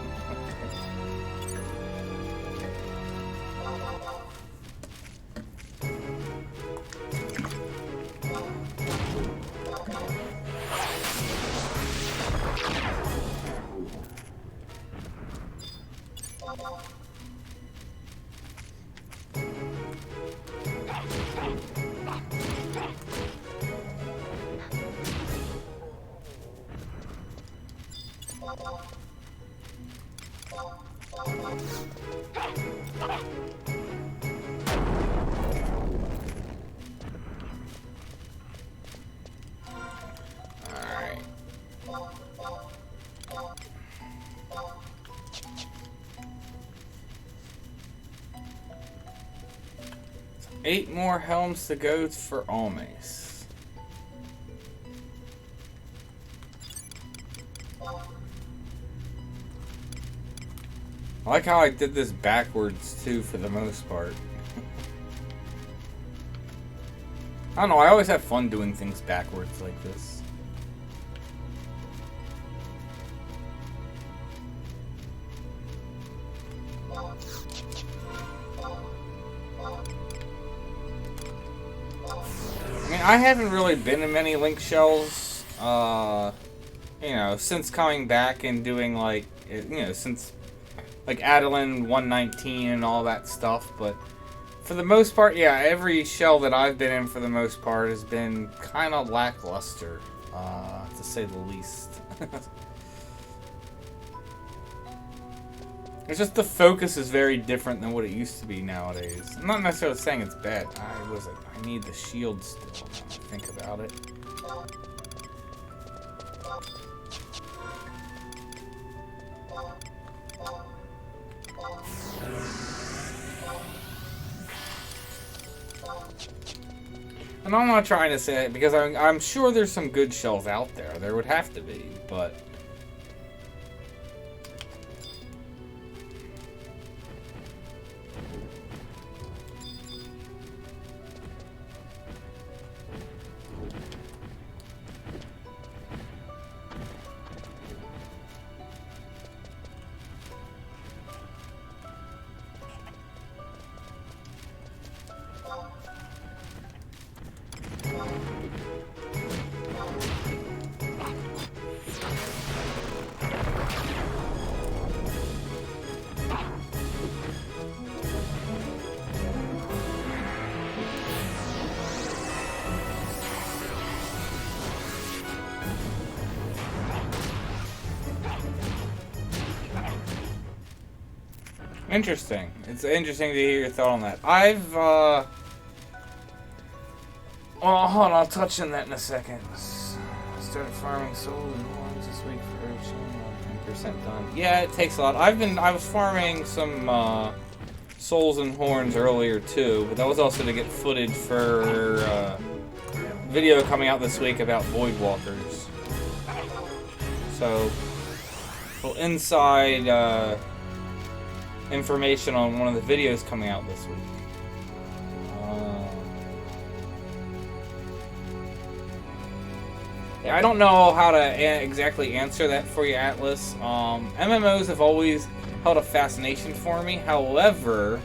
Eight more helms to go for Almace. I like how I did this backwards too for the most part. I don't know, I always have fun doing things backwards like this. I haven't really been in many Linkshells, since coming back and doing, like, since, like, Adeline 119 and all that stuff, but for the most part, yeah, every shell that I've been in for the most part has been kind of lackluster, to say the least. It's just the focus is very different than what it used to be nowadays. I'm not necessarily saying it's bad. I need the shield still, now that I think about it. And I'm not trying to say it because I'm sure there's some good shells out there. There would have to be, but interesting. It's interesting to hear your thought on that. Well, hold on, I'll touch on that in a second. Started farming souls and horns this week for 10% done. Yeah, it takes a lot. I was farming some souls and horns earlier too, but that was also to get footage for video coming out this week about Voidwalkers. So, well, inside information on one of the videos coming out this week. I don't know how to exactly answer that for you, Atlas. MMOs have always held a fascination for me. However,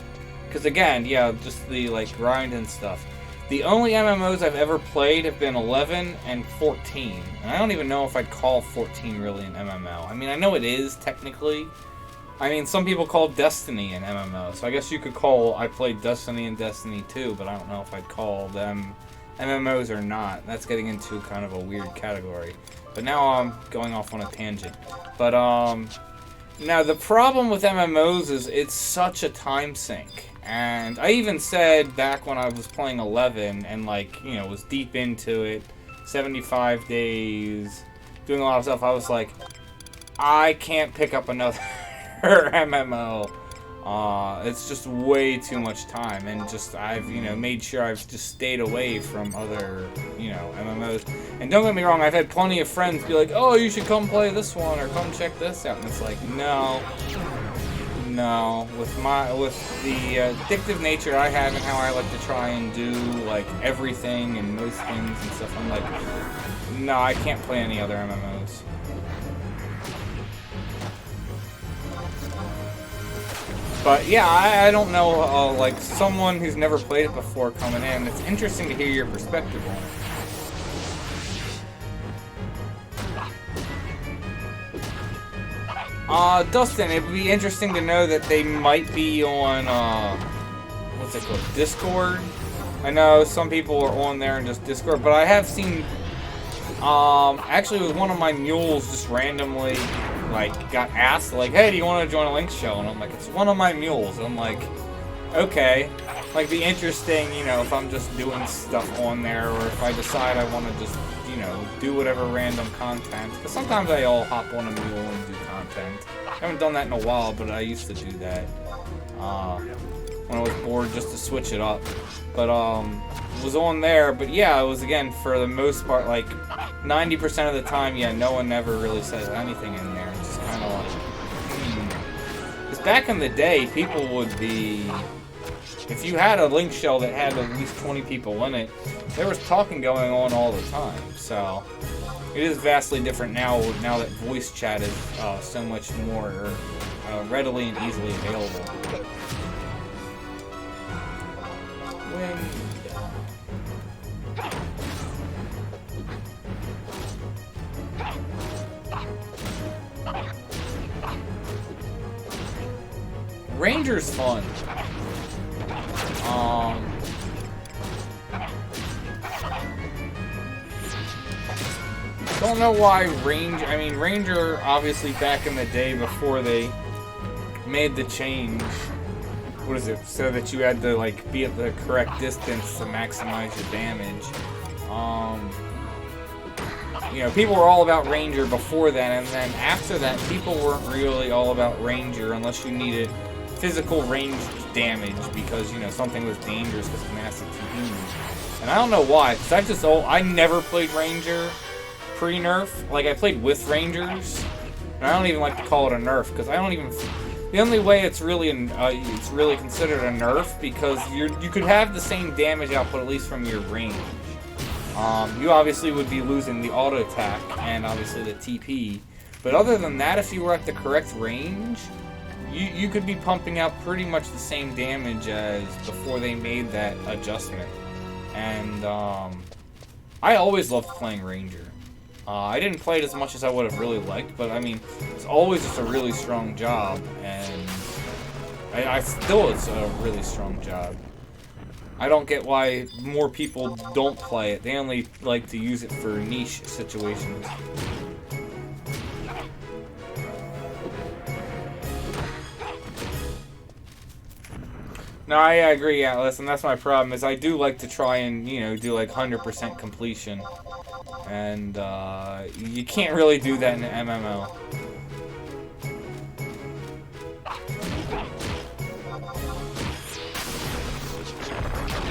because again, yeah, just the like grind and stuff. The only MMOs I've ever played have been 11 and 14. And I don't even know if I'd call 14 really an MMO. I mean, I know it is, technically. I mean, some people call Destiny an MMO. So I guess you could call... I played Destiny and Destiny 2, but I don't know if I'd call them MMOs or not. That's getting into kind of a weird category. But now I'm going off on a tangent. But, now the problem with MMOs is it's such a time sink. And I even said back when I was playing 11 and, like, you know, was deep into it, 75 days, doing a lot of stuff, I was like, I can't pick up another MMO. It's just way too much time, and just, I've, you know, made sure I've just stayed away from other, you know, MMOs. And don't get me wrong, I've had plenty of friends be like, oh, you should come play this one, or come check this out, and it's like, no, with the addictive nature I have and how I like to try and do, like, everything and most things and stuff, I'm like, no, I can't play any other MMOs. But yeah, I don't know, like, someone who's never played it before coming in, it's interesting to hear your perspective on it. Dustin, it'd be interesting to know that they might be on, what's it called, Discord? I know some people are on there and just Discord, but I have seen, actually with one of my mules just randomly, like, got asked, like, hey, do you want to join a Linkshell? And I'm like, it's one of my mules. And I'm like, okay. Like, be interesting, you know, if I'm just doing stuff on there, or if I decide I want to just, you know, do whatever random content. Because sometimes I'll hop on a mule and do content. I haven't done that in a while, but I used to do that. When I was bored, just to switch it up. But, was on there, but yeah, it was, again, for the most part, like, 90% of the time, yeah, no one ever really says anything in there. It's just kind of like, Because back in the day, people would be... If you had a Linkshell that had at least 20 people in it, there was talking going on all the time. So, it is vastly different now that voice chat is so much more readily and easily available. Ranger's fun. Don't know why Ranger obviously back in the day before they made the change, what is it, so that you had to, like, be at the correct distance to maximize your damage. You know, people were all about Ranger before that, and then after that, people weren't really all about Ranger unless you needed physical range damage because, you know, something was dangerous because of massive TP. And I don't know why, because I never played Ranger pre-nerf. Like, I played with Rangers, and I don't even like to call it a nerf, because I don't even... The only way it's really considered a nerf, because you could have the same damage output, at least from your range. You obviously would be losing the auto attack, and obviously the TP. But other than that, if you were at the correct range, you could be pumping out pretty much the same damage as before they made that adjustment. And, I always loved playing Ranger. I didn't play it as much as I would have really liked, but I mean, it's always just a really strong job, and it's a really strong job. I don't get why more people don't play it. They only like to use it for niche situations. No, I agree, Atlas, and that's my problem, is I do like to try and, you know, do like 100% completion. And, you can't really do that in an MMO.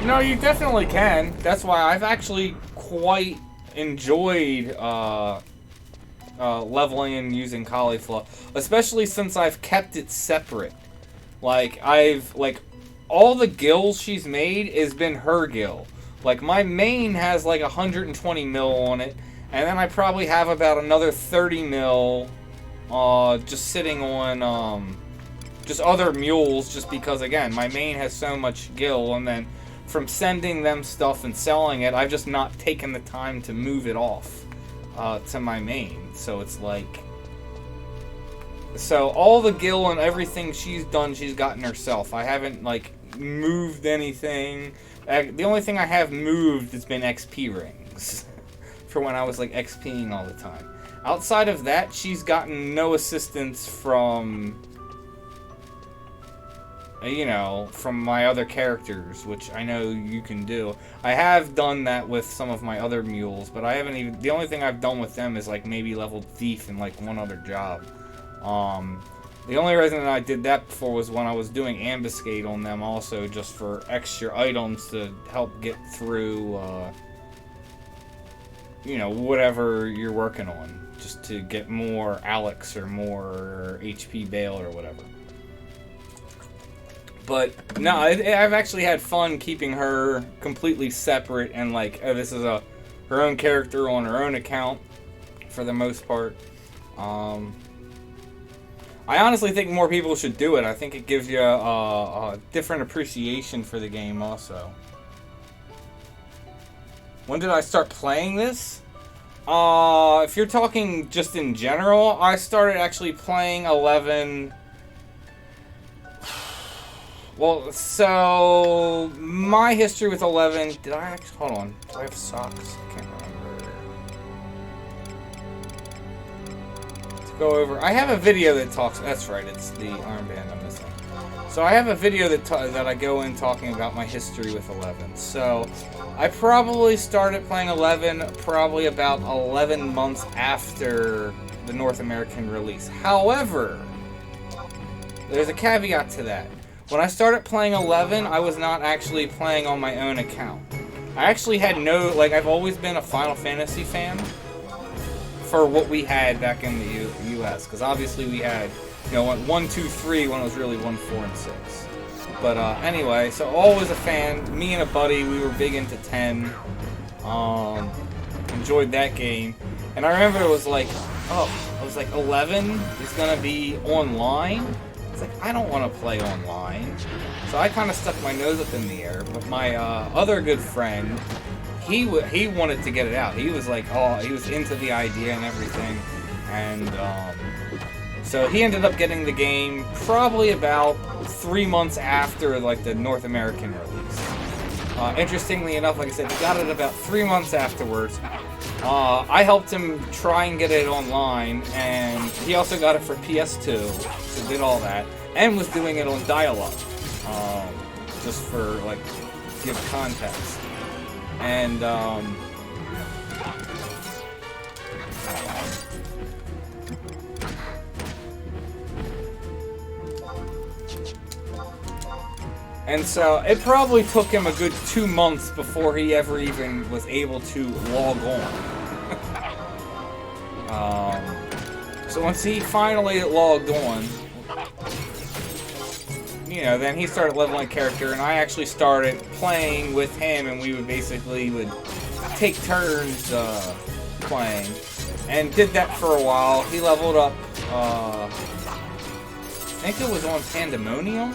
No, you definitely can. That's why I've actually quite enjoyed, leveling and using Caulifla. Especially since I've kept it separate. Like, all the gills she's made has been her gill. Like, my main has like 120 mil on it, And then I probably have about another 30 mil just sitting on just other mules, just because, again, my main has so much gil, and then from sending them stuff and selling it, I've just not taken the time to move it off to my main. So it's like... So all the gil and everything she's done, she's gotten herself. I haven't, like, moved anything. The only thing I have moved has been XP rings. For when I was, like, XPing all the time. Outside of that, she's gotten no assistance from... You know, from my other characters, which I know you can do. I have done that with some of my other mules, but I haven't even... The only thing I've done with them is, like, maybe leveled thief and, like, one other job. The only reason that I did that before was when I was doing ambuscade on them also, just for extra items to help get through, you know, whatever you're working on. Just to get more Alex or more HP Bale or whatever. But, no, I've actually had fun keeping her completely separate and, like, this is her own character on her own account, for the most part. I honestly think more people should do it. I think it gives you a different appreciation for the game also. When did I start playing this? If you're talking just in general, I started actually playing 11... Well, so... My history with 11... Did I actually... Hold on. Do I have socks? I can't remember. Go over. I have a video that talks. That's right. It's the armband I'm missing. So I have a video that I go in talking about my history with 11. So I probably started playing 11 probably about 11 months after the North American release. However, there's a caveat to that. When I started playing 11, I was not actually playing on my own account. I actually had no, like, I've always been a Final Fantasy fan. For what we had back in the U.S. Because obviously we had, you know, 1, 2, 3 when it was really 1, 4, and 6. But anyway, so always a fan. Me and a buddy, we were big into 10. Enjoyed that game. And I remember it was like, oh, I was like, 11 is going to be online? It's like, I don't want to play online. So I kind of stuck my nose up in the air. But my other good friend... He wanted to get it out. He was like, oh, he was into the idea and everything, and so he ended up getting the game probably about 3 months after, like, the North American release. Interestingly enough, like I said, he got it about 3 months afterwards. I helped him try and get it online, and he also got it for PS2, so did all that, and was doing it on dial-up, just for, like, give context. And, and so it probably took him a good 2 months before he ever even was able to log on. So once he finally logged on, you know, then he started leveling character, and I actually started playing with him, and we would take turns playing, and did that for a while. He leveled up, I think it was on Pandemonium,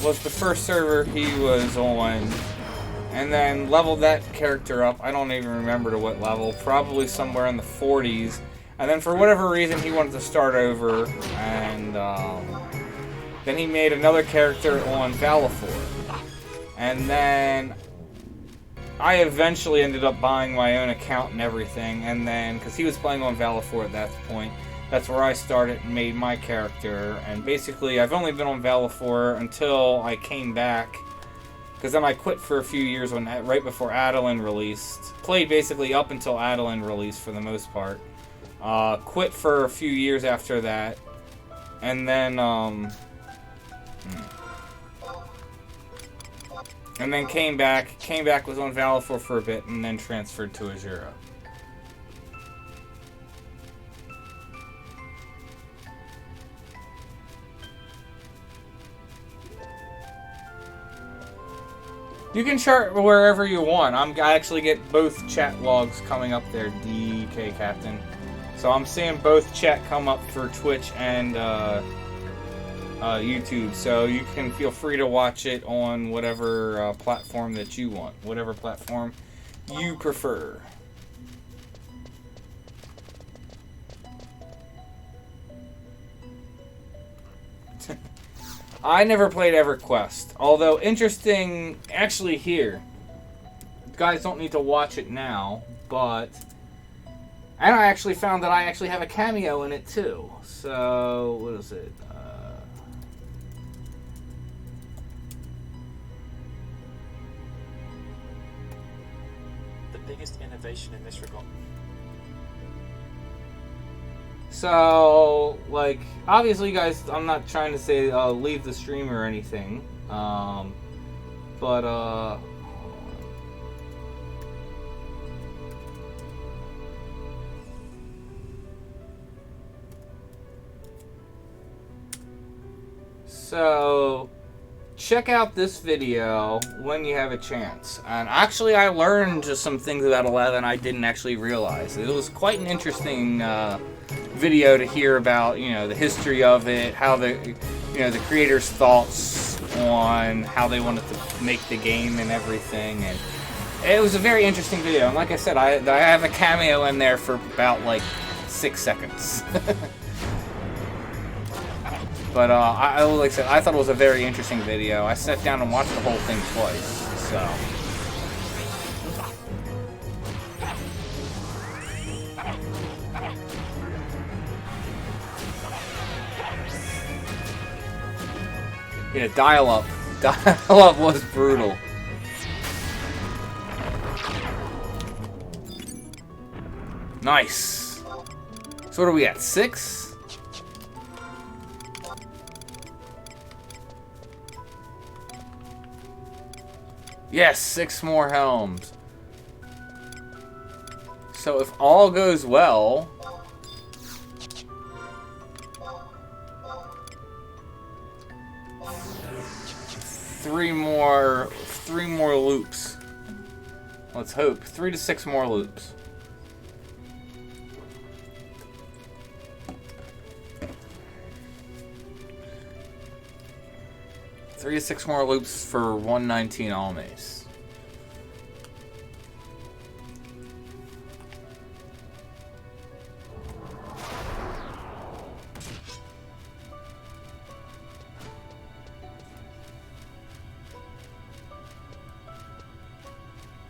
was the first server he was on, and then leveled that character up. I don't even remember to what level, probably somewhere in the 40s. And then for whatever reason, he wanted to start over, and then he made another character on Valifor. And then I eventually ended up buying my own account and everything, and then, because he was playing on Valifor at that point, that's where I started and made my character. And basically, I've only been on Valifor until I came back, because then I quit for a few years right before Adeline released. Played basically up until Adeline released for the most part. Quit for a few years after that, and then, came back, was on Valifor for a bit, and then transferred to Asura. You can chart wherever you want. I actually get both chat logs coming up there, DK Captain. So I'm seeing both chat come up for Twitch and YouTube. So you can feel free to watch it on whatever platform that you want. Whatever platform you prefer. I never played EverQuest, although interesting, actually here, you guys don't need to watch it now, but, and I actually found that I actually have a cameo in it too, so, what is it, the biggest innovation in this regard. So, like, obviously, guys, I'm not trying to say leave the stream or anything, but, so, check out this video when you have a chance. And actually, I learned just some things about 11 I didn't actually realize. It was quite an interesting video to hear about, you know, the history of it, how the, you know, the creators' thoughts on how they wanted to make the game and everything. And it was a very interesting video. And like I said, I have a cameo in there for about like 6 seconds. But like I said, I thought it was a very interesting video. I sat down and watched the whole thing twice, so. Yeah, dial-up. Dial-up was brutal. Nice. So what are we at, 6? Yes, 6 more helms. So if all goes well, three more loops. Let's hope 3 to 6 more loops. Three to 6 more loops for 119 Almace.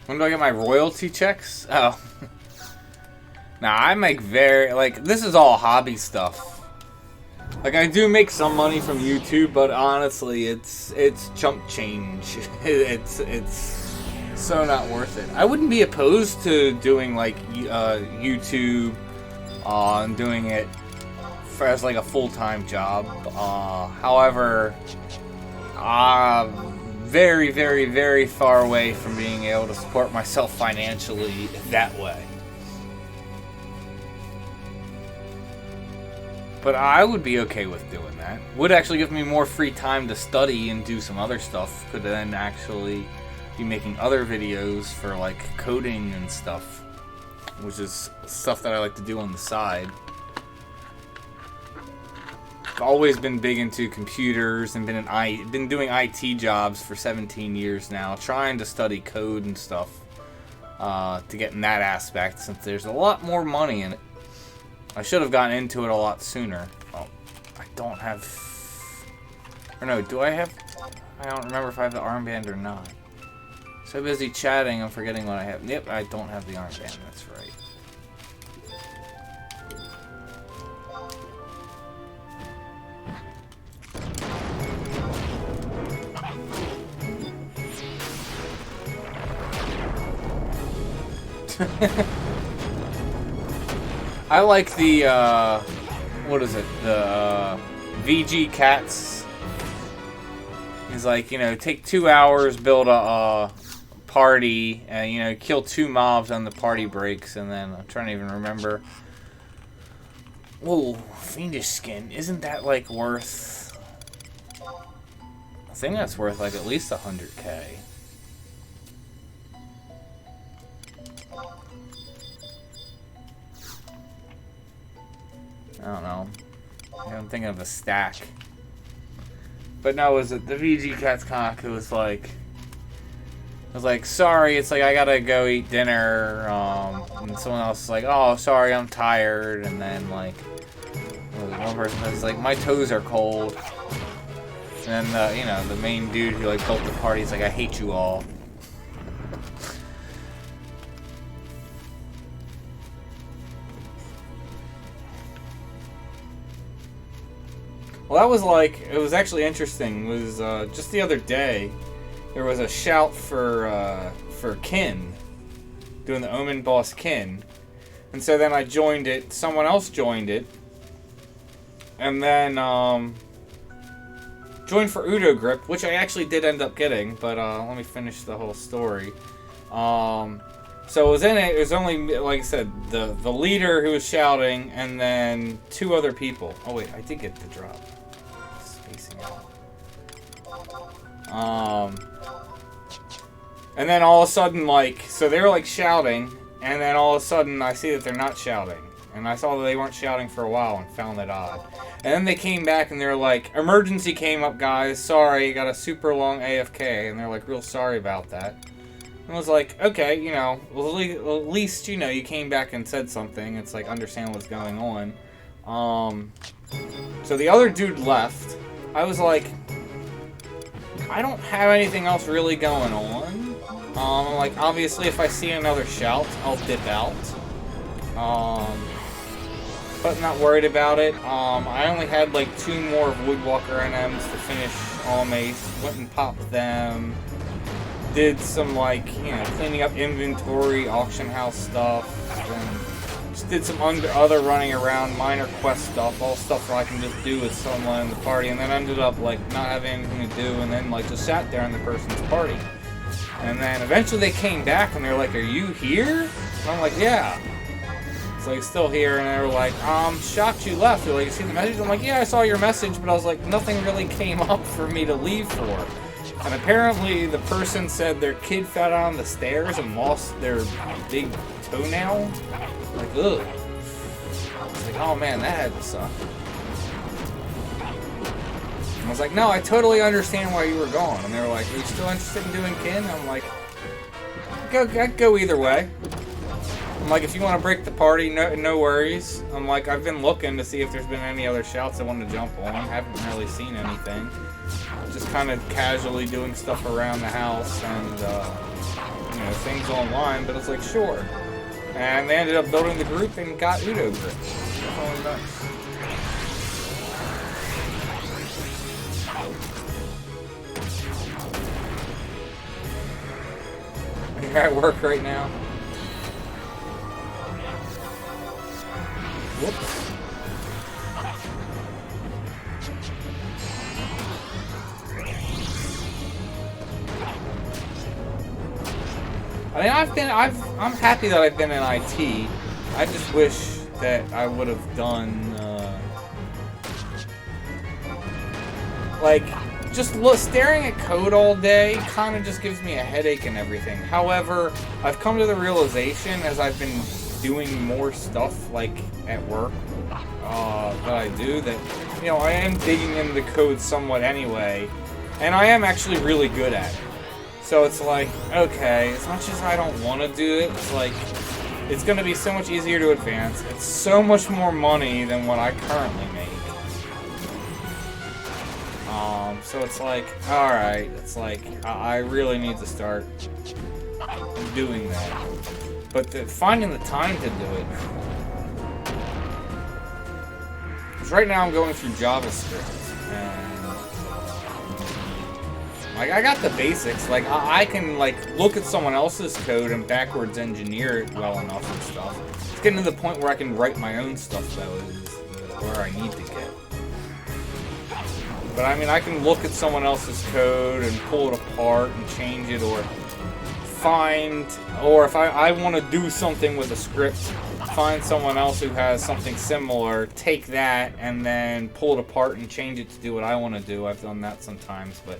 When do I get my royalty checks? Oh. Now I make this is all hobby stuff. Like, I do make some money from YouTube, but honestly, it's chump change. It's so not worth it. I wouldn't be opposed to doing, like, YouTube, and doing it as, like, a full-time job. However, very, very, very far away from being able to support myself financially that way. But I would be okay with doing that. Would actually give me more free time to study and do some other stuff. Could then actually be making other videos for like coding and stuff, which is stuff that I like to do on the side. I've always been big into computers and been doing IT jobs for 17 years now, trying to study code and stuff to get in that aspect, since there's a lot more money in it. I should have gotten into it a lot sooner. Oh, I don't have... Or no, do I have... I don't remember if I have the armband or not. So busy chatting, I'm forgetting what I have. Yep, I don't have the armband, that's right. I like the, what is it, the VG Cats. He's like, you know, take 2 hours, build a party, and, you know, kill 2 mobs on the party breaks, and then, I'm trying to even remember. Whoa, Fiendish Skin, isn't that, like, worth, I think that's worth, like, at least 100k. I don't know. I'm thinking of a stack. But no, it was the VG Cat's Cock who was like, I was like, sorry, it's like I gotta go eat dinner. And someone else was like, oh, sorry, I'm tired. And then like, one person was like, my toes are cold. And then you know, the main dude who like built the party is like, I hate you all. Well, that was like, it was actually interesting. It was just the other day, there was a shout for Kin, doing the Omen boss Kin. And so then I joined it, someone else joined it, and then joined for Udo Grip, which I actually did end up getting, but let me finish the whole story. So it was in it, it was only, like I said, the leader who was shouting, and then 2 other people. Oh wait, I did get the drop. Spacing out. And then all of a sudden, like, so they were like shouting, and then all of a sudden I see that they're not shouting. And I saw that they weren't shouting for a while and found that odd. And then they came back and they're like, emergency came up, guys, sorry, got a super long AFK. And they're like, real sorry about that. And I was like, okay, you know, well, at least, you know, you came back and said something. It's like, understand what's going on. So the other dude left. I was like, I don't have anything else really going on. Like, obviously, if I see another shout, I'll dip out. But not worried about it. I only had like 2 more of Woodwalker NMs to finish Almace. Went and popped them. Did some like, you know, cleaning up inventory, auction house stuff. And just did some other running around, minor quest stuff, all stuff that I can just do with someone in the party. And then ended up like not having anything to do, and then like just sat there in the person's party. And then eventually they came back and they're like, "Are you here?" And I'm like, "Yeah." It's like, still here, and they were like, shocked you left. They're like, you see the message? I'm like, yeah, I saw your message, but I was like, nothing really came up for me to leave for. And apparently the person said their kid fell down the stairs and lost their big toenail. Like, ugh. I was like, oh man, that had to suck. And I was like, no, I totally understand why you were gone. And they were like, are you still interested in doing kin? I'm like, go either way. I'm like, if you want to break the party, no worries. I'm like, I've been looking to see if there's been any other shouts I want to jump on. Haven't really seen anything. Just kind of casually doing stuff around the house and, you know, things online. But it's like, sure. And they ended up building the group and got Udo Grip. That's all it does. You're at work right now? Whoops. I mean, I'm happy that I've been in IT. I just wish that I would have done, like, just staring at code all day kind of just gives me a headache and everything. However, I've come to the realization as I've been doing more stuff like at work that I do that, you know, I am digging into the code somewhat anyway, and I am actually really good at it. So it's like, okay, as much as I don't want to do it, it's like, it's going to be so much easier to advance. It's so much more money than what I currently make. So it's like, alright, it's like, I really need to start doing that. But finding the time to do it. Because right now I'm going through JavaScript, and like, I got the basics. Like, I can like look at someone else's code and backwards engineer it well enough and stuff. It's getting to the point where I can write my own stuff though, is where I need to get. But I mean, I can look at someone else's code and pull it apart and change it, or find, or if I want to do something with a script, find someone else who has something similar, take that, and then pull it apart and change it to do what I want to do. I've done that sometimes, but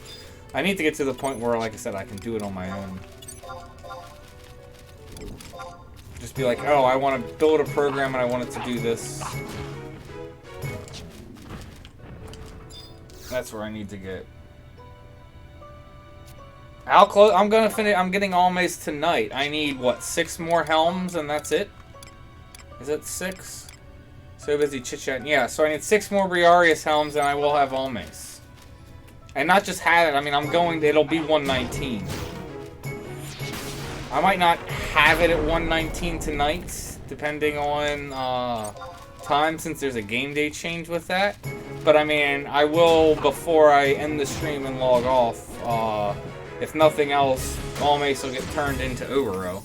I need to get to the point where, like I said, I can do it on my own. Just be like, oh, I want to build a program and I want it to do this. That's where I need to get. How close? I'm gonna finish. I'm getting Almace tonight. I need what? 6 more helms, and that's it. Is it 6? So busy chit-chatting. Yeah, so I need 6 more briareus helms, and I will have Almace. And not just have it. I mean, I'm going. It'll be 119. I might not have it at 119 tonight, depending on time, since there's a game day change with that. But I mean, I will before I end the stream and log off. If nothing else, Almace will get turned into Overrow.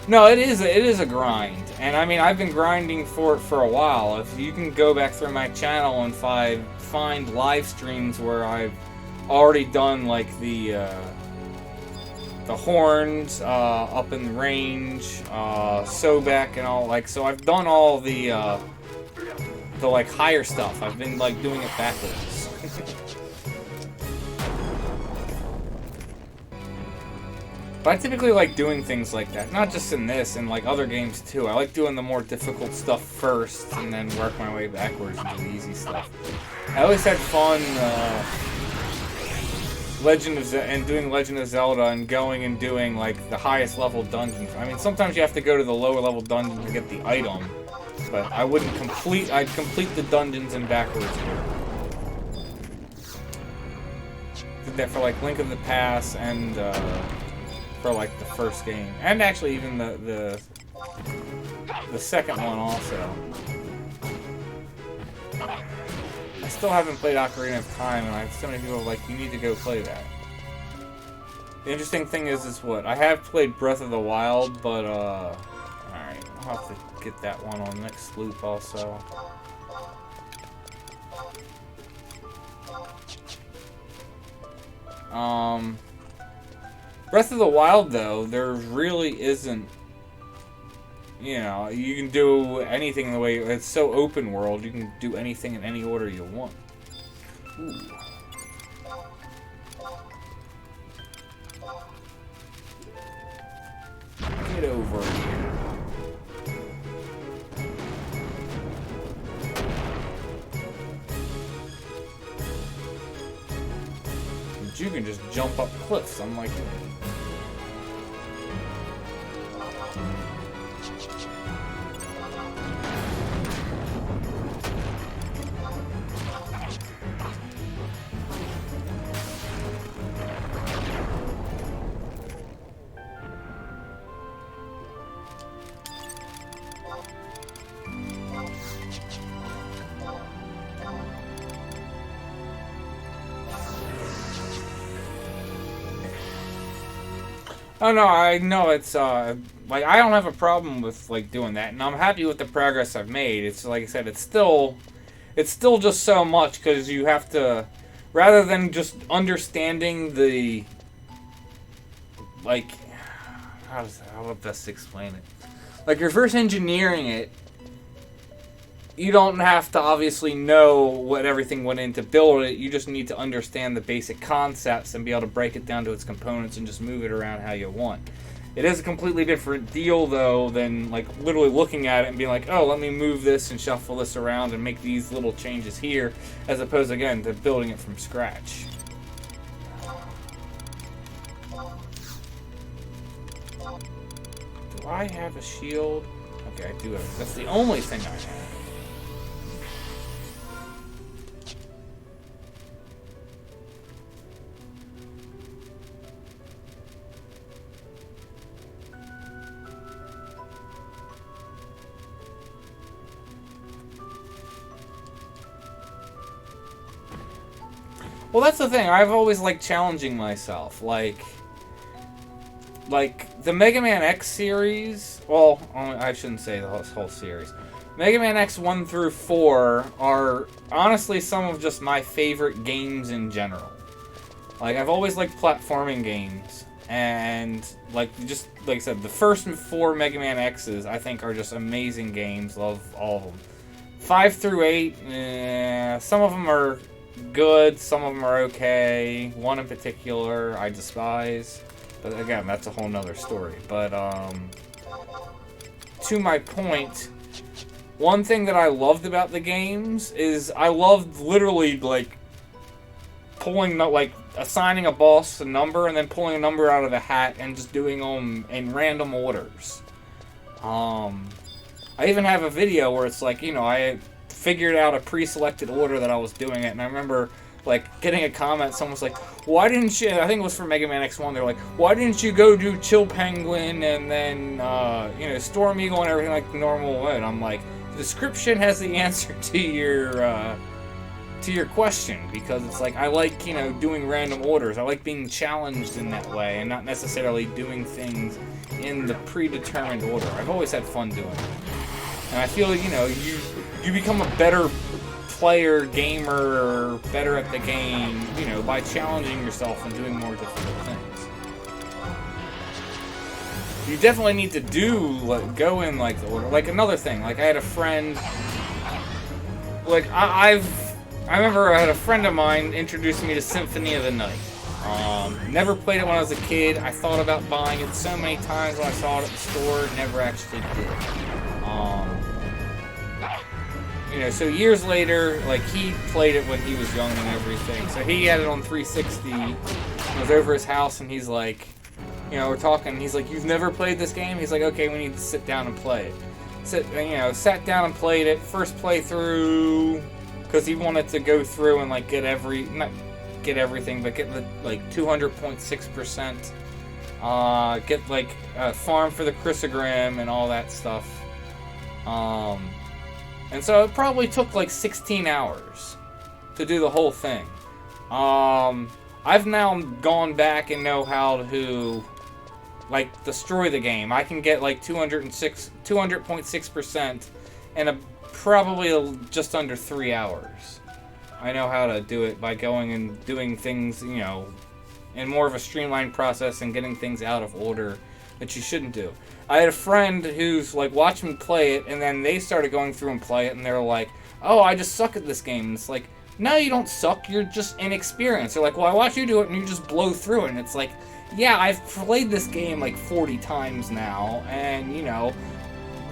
No, it is a grind, and I mean I've been grinding for it for a while. If you can go back through my channel and find live streams where I've already done like the horns up in range, Sobek and all, like, so I've done all the like higher stuff. I've been like doing it backwards. But I typically like doing things like that, not just in this, in like other games too. I like doing the more difficult stuff first and then work my way backwards into the easy stuff. I always had fun doing Legend of Zelda and going and doing like the highest level dungeons. I mean, sometimes you have to go to the lower level dungeon to get the item, but I'd complete the dungeons in backwards here. Did that for like Link of the Past and for like the first game, and actually even the second one also. I still haven't played Ocarina of Time, and I have so many people like, you need to go play that. The interesting thing is what? I have played Breath of the Wild, but alright, I'll have to get that one on next loop also. Breath of the Wild, though, there really isn't, you know, you can do anything in the way, it's so open world, you can do anything in any order you want. Ooh. Get over here. But you can just jump up cliffs, unlike me. Oh no, I know it's like I don't have a problem with like doing that, and I'm happy with the progress I've made. It's like I said, it's still just so much because you have to, rather than just understanding the, like, how do I best explain it? Like reverse engineering it. You don't have to obviously know what everything went into build it. You just need to understand the basic concepts and be able to break it down to its components and just move it around how you want. It is a completely different deal, though, than like literally looking at it and being like, oh, let me move this and shuffle this around and make these little changes here, as opposed, again, to building it from scratch. Do I have a shield? Okay, I do have. That's the only thing I have. Well, that's the thing. I've always liked challenging myself. Like the Mega Man X series. Well, I shouldn't say the whole series. Mega Man X 1 through 4 are honestly some of just my favorite games in general. Like, I've always liked platforming games. And, like, just like I said, the first 4 Mega Man X's, I think, are just amazing games. Love all of them. 5 through 8, some of them are good, some of them are okay. One in particular I despise, but again, that's a whole nother story. But to my point, one thing that I loved about the games is I loved literally, like, pulling, like, assigning a boss a number and then pulling a number out of the hat and just doing them in random orders. I even have a video where it's like, you know, I figured out a pre-selected order that I was doing it, and I remember, like, getting a comment, someone's like, why didn't you, I think it was for Mega Man X1, they're like, why didn't you go do Chill Penguin and then, you know, Storm Eagle and everything like the normal way? And I'm like, the description has the answer to your question, because it's like, I like, you know, doing random orders. I like being challenged in that way, and not necessarily doing things in the predetermined order. I've always had fun doing it. And I feel, you know, you become a better player, gamer, better at the game, you know, by challenging yourself and doing more difficult things. You definitely need to go in, like, the order. Like, another thing, like, I had a friend, like, I remember I had a friend of mine introduce me to Symphony of the Night. Never played it when I was a kid. I thought about buying it so many times when I saw it at the store, never actually did. You know, so years later, like, he played it when he was young and everything. So he had it on 360. I was over his house, and he's like, you know, we're talking. He's like, "You've never played this game?" He's like, "Okay, we need to sit down and play it." Sat down and played it. First playthrough, because he wanted to go through and, like, get not get everything, but get the, like, 200.6%. Get, like, a farm for the chrysogram and all that stuff. And so it probably took like 16 hours to do the whole thing. I've now gone back and know how to, like, destroy the game. I can get like 200.6% in probably just under 3 hours. I know how to do it by going and doing things, you know, in more of a streamlined process and getting things out of order that you shouldn't do. I had a friend who's like, watched me play it, and then they started going through and play it, and they're like, "Oh, I just suck at this game." And it's like, no, you don't suck, you're just inexperienced. They're like, "Well, I watch you do it and you just blow through it." And it's like, yeah, I've played this game like 40 times now, and, you know,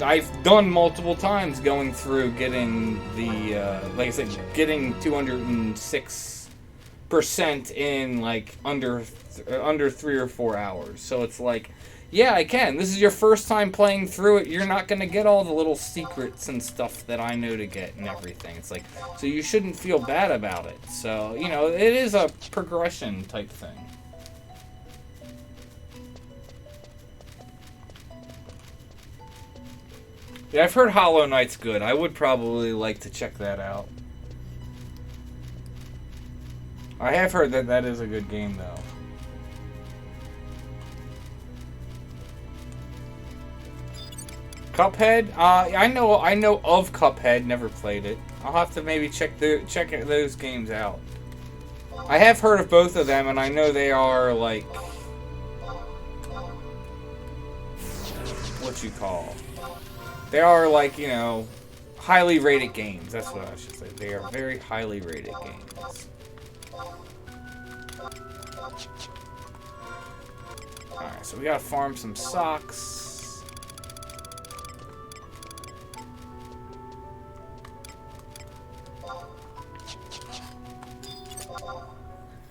I've done multiple times going through getting the, like I said, getting 206% in like under 3 or 4 hours. So it's like, yeah, I can. This is your first time playing through it. You're not going to get all the little secrets and stuff that I know to get and everything. It's like, so you shouldn't feel bad about it. So, you know, it is a progression type thing. Yeah, I've heard Hollow Knight's good. I would probably like to check that out. I have heard that that is a good game, though. Cuphead? I know of Cuphead. Never played it. I'll have to maybe check those games out. I have heard of both of them, and I know they are like, what you call? They are like, you know, highly rated games. That's what I should say. They are very highly rated games. Alright, so we gotta farm some socks.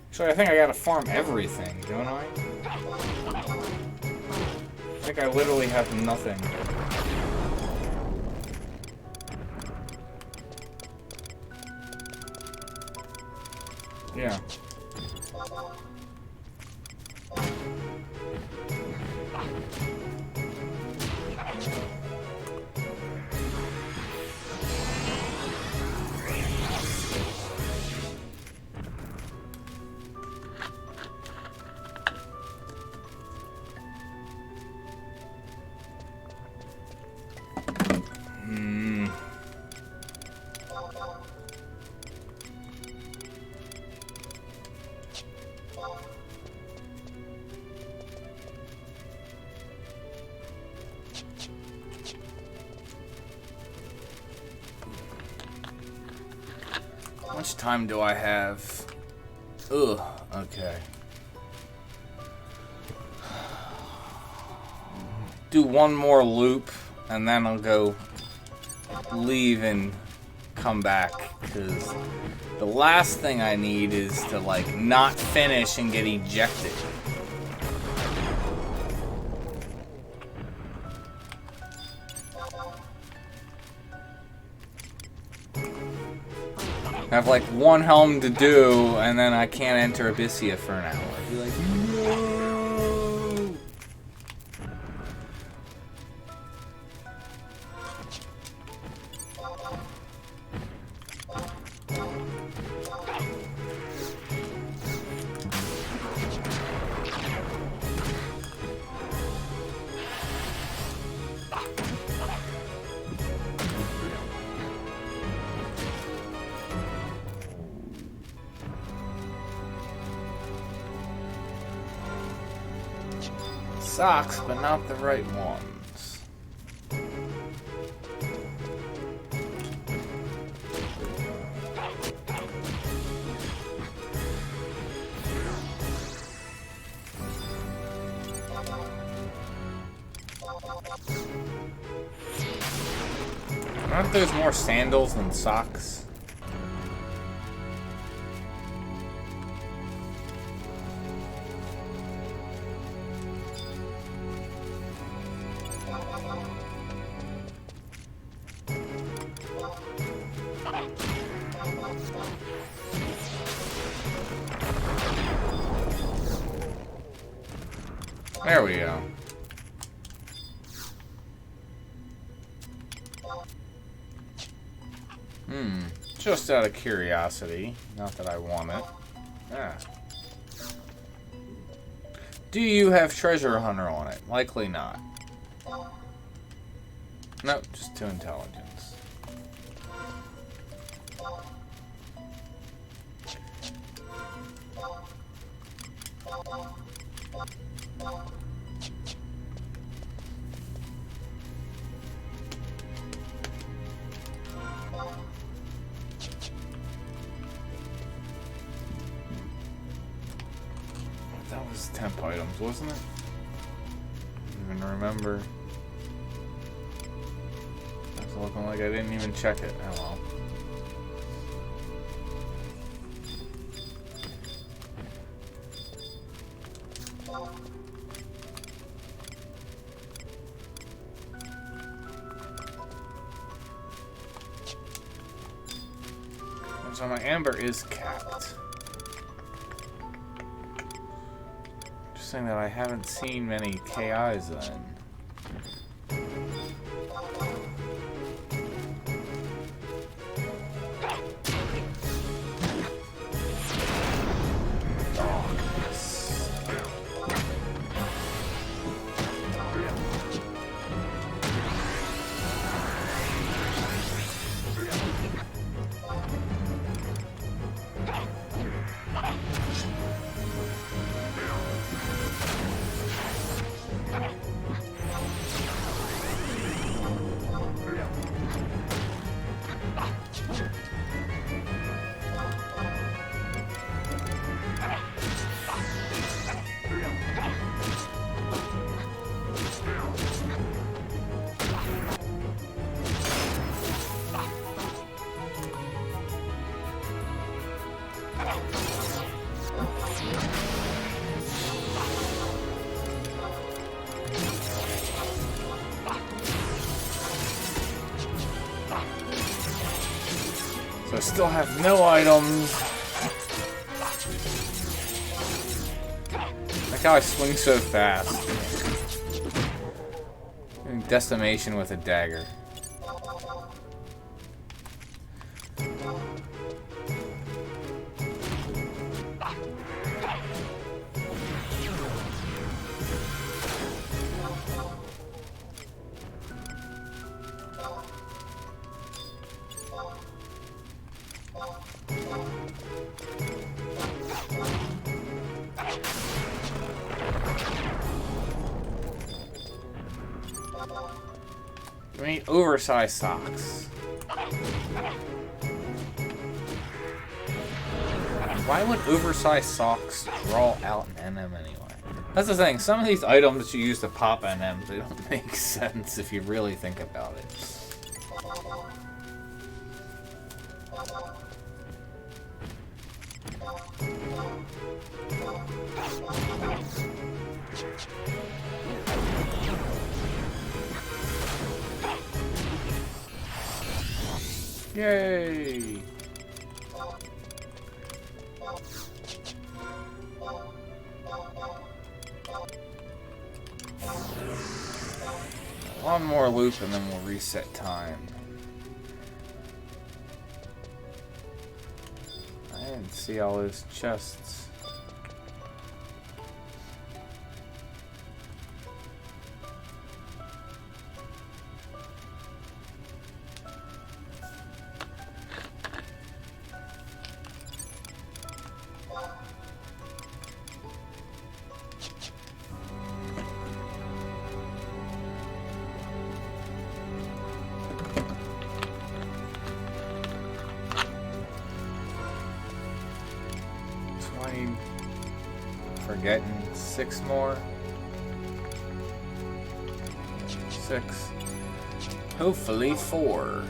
Actually, I think I gotta farm everything, don't I? I think I literally have nothing. Yeah. How much time do I have? Ugh, okay. Do one more loop, and then I'll go leave and come back, because the last thing I need is to, like, not finish and get ejected. I have like one helm to do, and then I can't enter Abyssea for an hour. I'd be like, no! Socks, but not the right ones. Aren't those more sandals than socks? There we go. Just out of curiosity. Not that I want it. Ah. Do you have Treasure Hunter on it? Likely not. Nope, just 2 intelligence. That was temp items, wasn't it? I don't even remember. It's looking like I didn't even check it. Oh well. So my amber is capped. Just saying that I haven't seen many KIs then. So I still have no items. Like how I swing so fast. Doing decimation with a dagger. I mean, oversized socks. Why would oversized socks draw out an NM anyway? That's the thing. Some of these items you use to pop NMs, they don't make sense if you really think about it. Yay! One more loop and then we'll reset time. I didn't see all those chests. Forgetting 6 more. 6. Hopefully 4.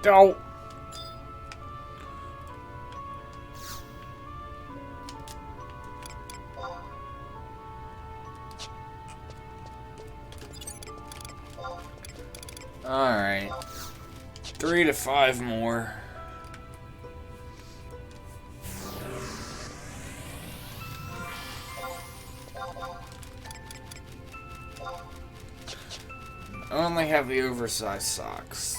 Don't. All right. 3 to 5 more. I only have the oversized socks.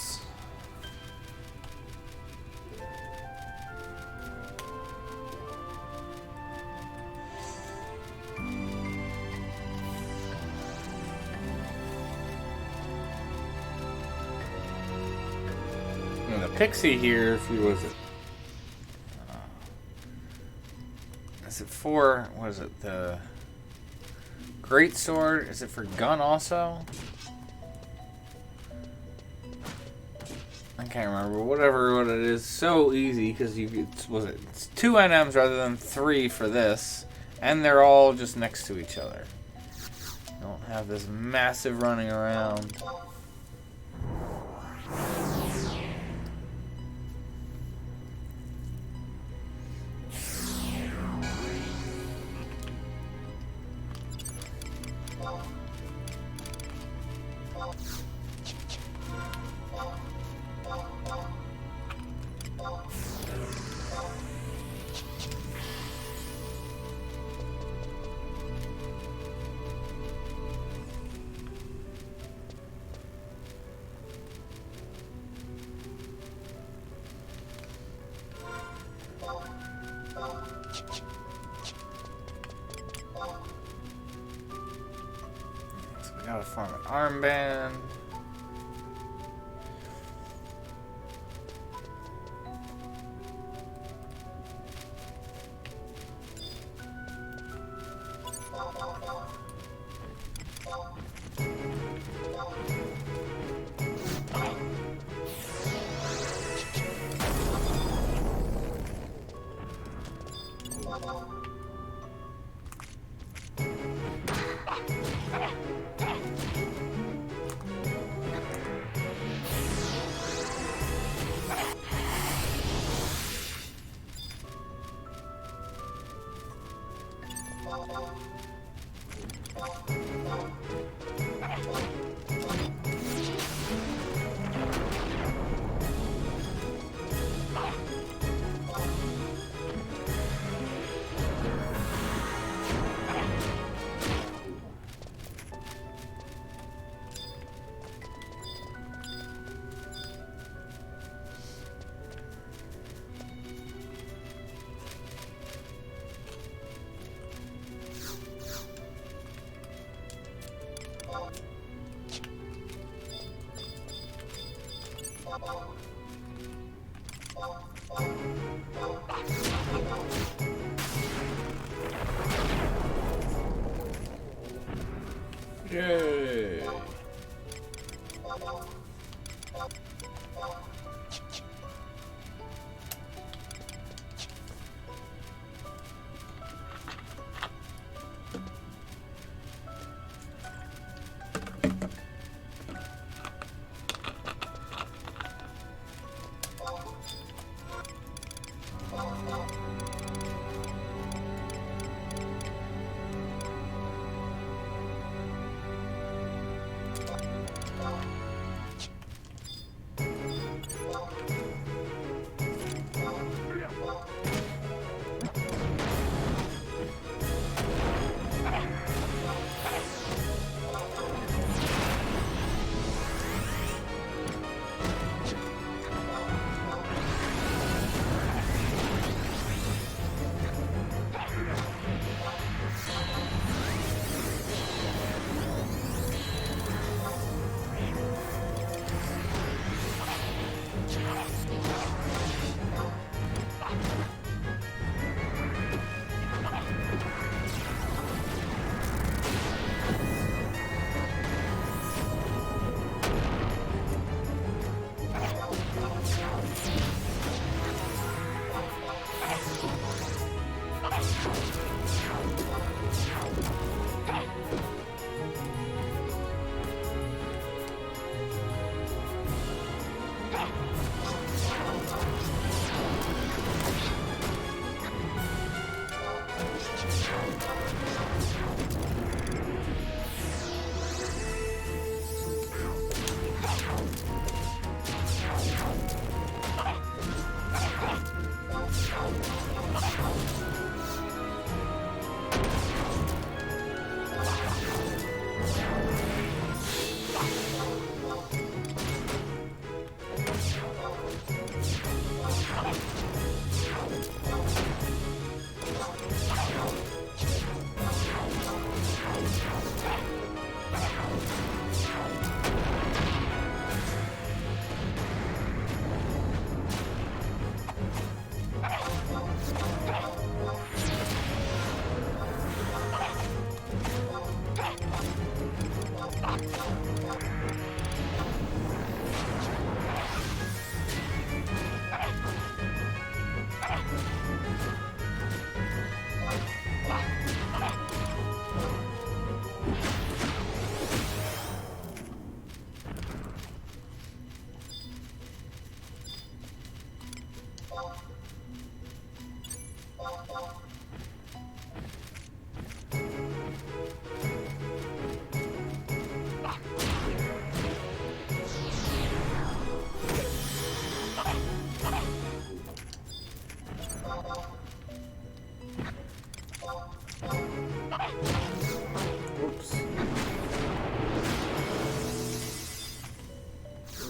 Pixie here, if he was it. Is it for, what is it, the Great Sword? Is it for gun also? I can't remember. Whatever what it is. So easy because you get, was it? It's 2 NMs rather than 3 for this, and they're all just next to each other. You don't have this massive running around. Gotta form an armband. Yay!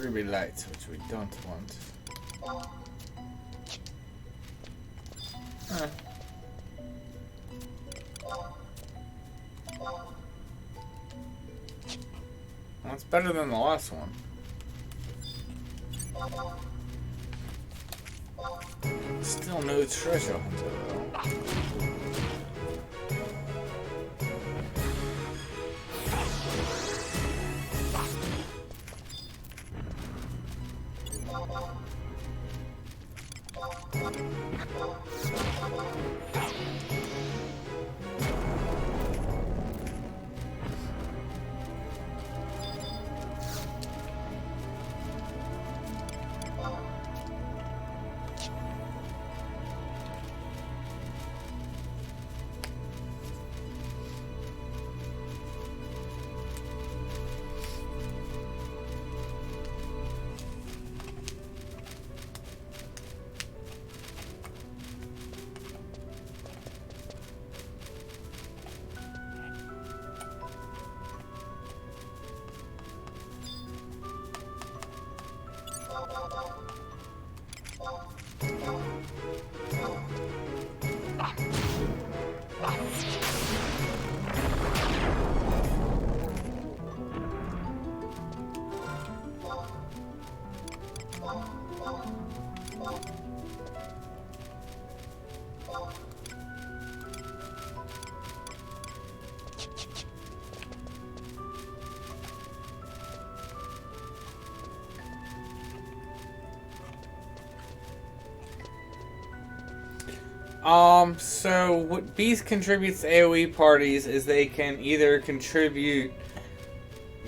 Ruby lights, which we don't want. That's better than the last one. Still no treasure hunter though. So what Beast contributes to AoE parties is they can either contribute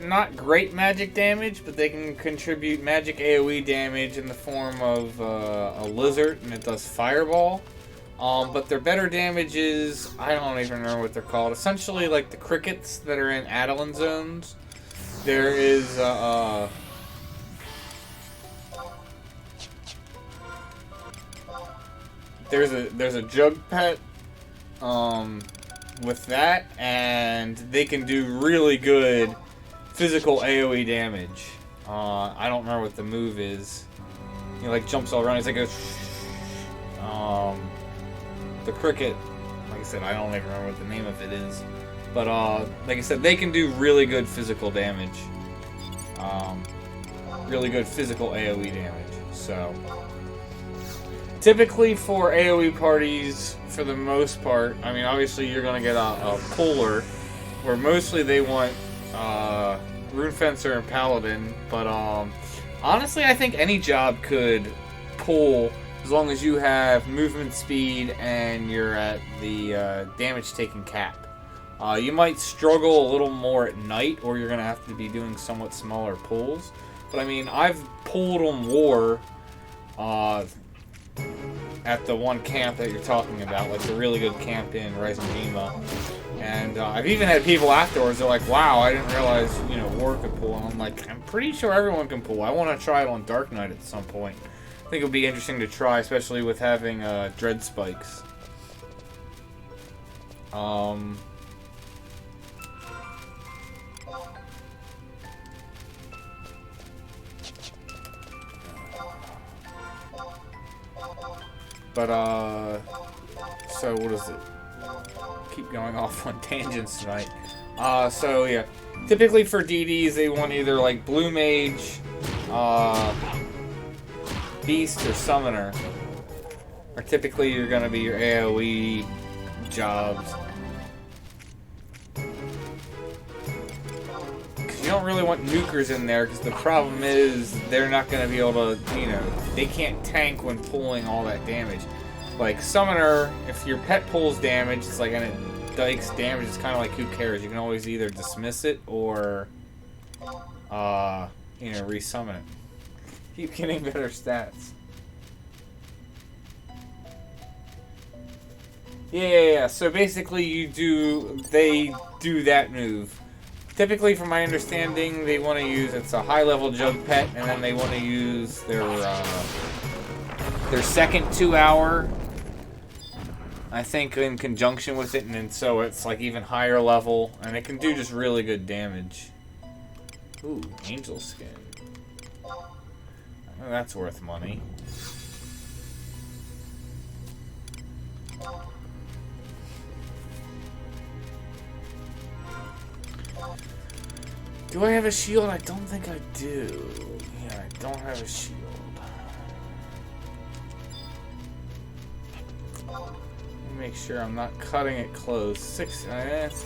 not great magic damage, but they can contribute magic AoE damage in the form of a lizard, and it does fireball. But their better damage is, I don't even remember what they're called. Essentially, like the crickets that are in Adeline zones. There is there's a jug pet with that, and they can do really good physical AoE damage. I don't remember what the move is. He like jumps all around. He's like a the cricket. Like I said, I don't even remember what the name of it is. But like I said, they can do really good physical damage. Really good physical AoE damage. So typically for AoE parties, for the most part, I mean, obviously you're gonna get a puller, where mostly they want Rune Fencer and Paladin, but honestly, I think any job could pull as long as you have movement speed and you're at the damage taken cap. You might struggle a little more at night, or you're gonna have to be doing somewhat smaller pulls. But I mean, I've pulled on war at the one camp that you're talking about, like the really good camp in Rising Jima. And I've even had people afterwards, they're like, wow, I didn't realize, you know, war could pull. And I'm like, I'm pretty sure everyone can pull. I want to try it on Dark Knight at some point. I think it would be interesting to try, especially with having dread spikes. But, so what is it? Keep going off on tangents tonight. So yeah, typically for DDs they want either like Blue Mage, Beast, or Summoner. Or typically you're gonna be your AoE jobs. Because you don't really want nukers in there, because the problem is they're not gonna be able to, you know, they can't tank when pulling all that damage. Like Summoner, if your pet pulls damage, it's like, and it dikes damage, it's kind of like, who cares? You can always either dismiss it or, you know, resummon it. Keep getting better stats. Yeah. So basically, they do that move. Typically, from my understanding, they want to use, it's a high-level jug pet, and then they want to use their second 2-hour, I think, in conjunction with it, and then so it's like even higher level, and it can do just really good damage. Ooh, angel skin. Oh, that's worth money. Do I have a shield? I don't think I do. Yeah, I don't have a shield. Make sure I'm not cutting it close. 16 minutes.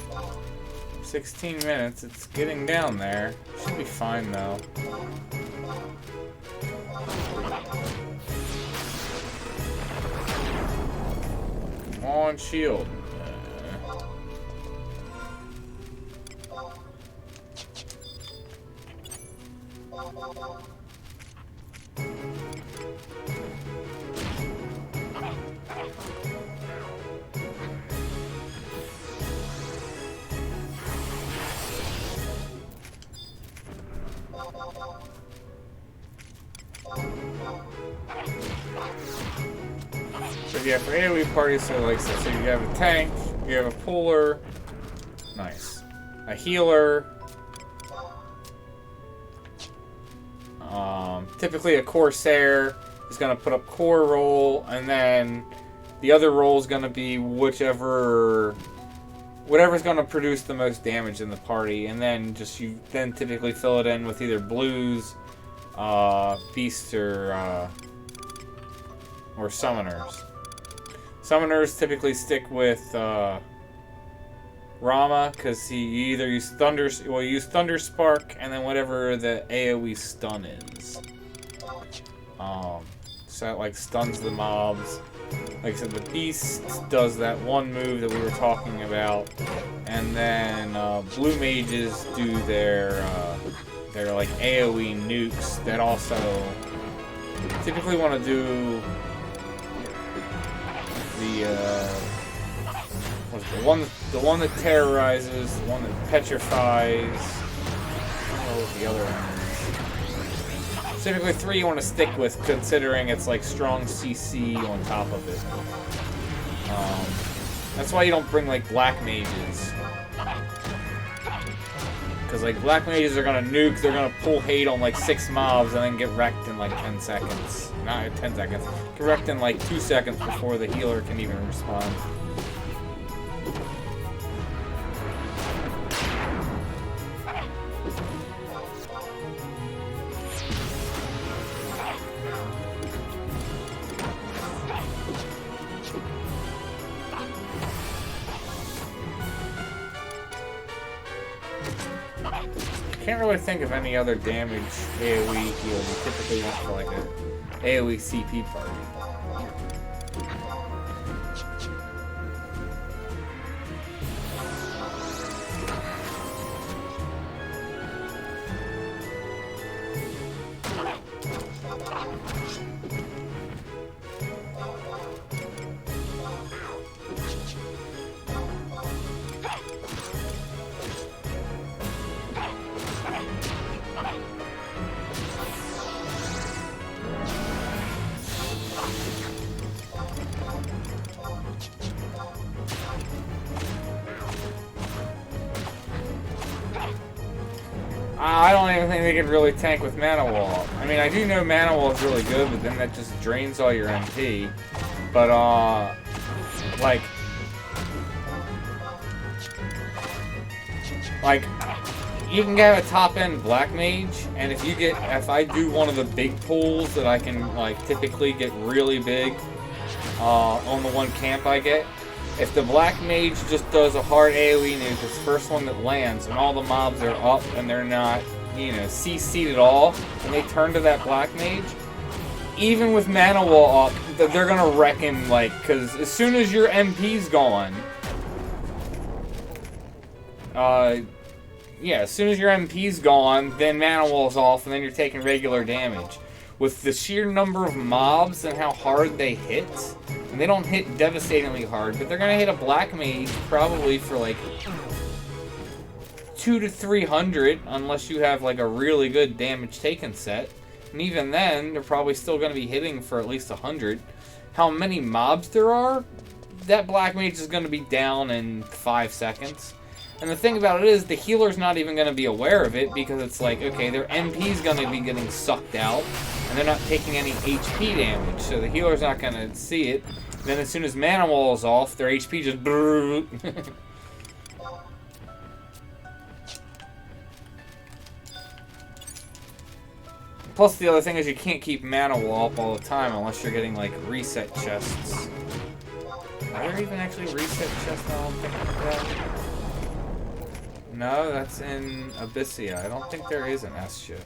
It's getting down there. Should be fine though. Come on, shield. So yeah, for AoE parties, so like so you have a tank, you have a puller, nice, a healer, typically a corsair is going to put up core roll, and then the other roll is going to be whatever's going to produce the most damage in the party, and then you typically fill it in with either blues, beasts, or summoners. Summoners typically stick with Rama, because you either use Thunder Spark, and then whatever the AoE stun is. so that like stuns the mobs. Like I said, the beast does that one move that we were talking about, and then blue mages do their like AoE nukes that also typically want to do the one that terrorizes, the one that petrifies. I don't know what the other one is. Typically 3 you want to stick with, considering it's like strong CC on top of it. That's why you don't bring like black mages. Because like black mages are gonna nuke, they're gonna pull hate on like 6 mobs and then get wrecked in like 10 seconds. Not 10 seconds. Get wrecked in like 2 seconds before the healer can even respond. Can't really think of any other damage AoE heal. We typically went for like a AoE CP party. I don't even think they can really tank with Mana Wall. I mean, I do know Mana Wall is really good, but then that just drains all your MP. But, like, you can get a top-end Black Mage, and if I do one of the big pulls that I can, like, typically get really big, on the one camp I get, if the Black Mage just does a hard AoE nuke, it's the first one that lands, and all the mobs are up and they're not, you know, CC'd at all, and they turn to that Black Mage, even with Mana Wall up, they're gonna wreck him, like, because as soon as your MP's gone, as soon as your MP's gone, then Mana Wall's off, and then you're taking regular damage. With the sheer number of mobs and how hard they hit, and they don't hit devastatingly hard, but they're gonna hit a Black Mage probably for like 200 to 300, unless you have like a really good damage taken set. And even then, they're probably still gonna be hitting for at least 100. How many mobs there are, that Black Mage is gonna be down in 5 seconds. And the thing about it is, the healer's not even going to be aware of it, because it's like, okay, their MP's going to be getting sucked out, and they're not taking any HP damage, so the healer's not going to see it. And then as soon as Mana Wall is off, their HP just brrrr. Plus, the other thing is you can't keep Mana Wall up all the time unless you're getting, like, reset chests. Are there even actually reset chests? I don't think like that. No, that's in Abyssea. I don't think there is an Asura.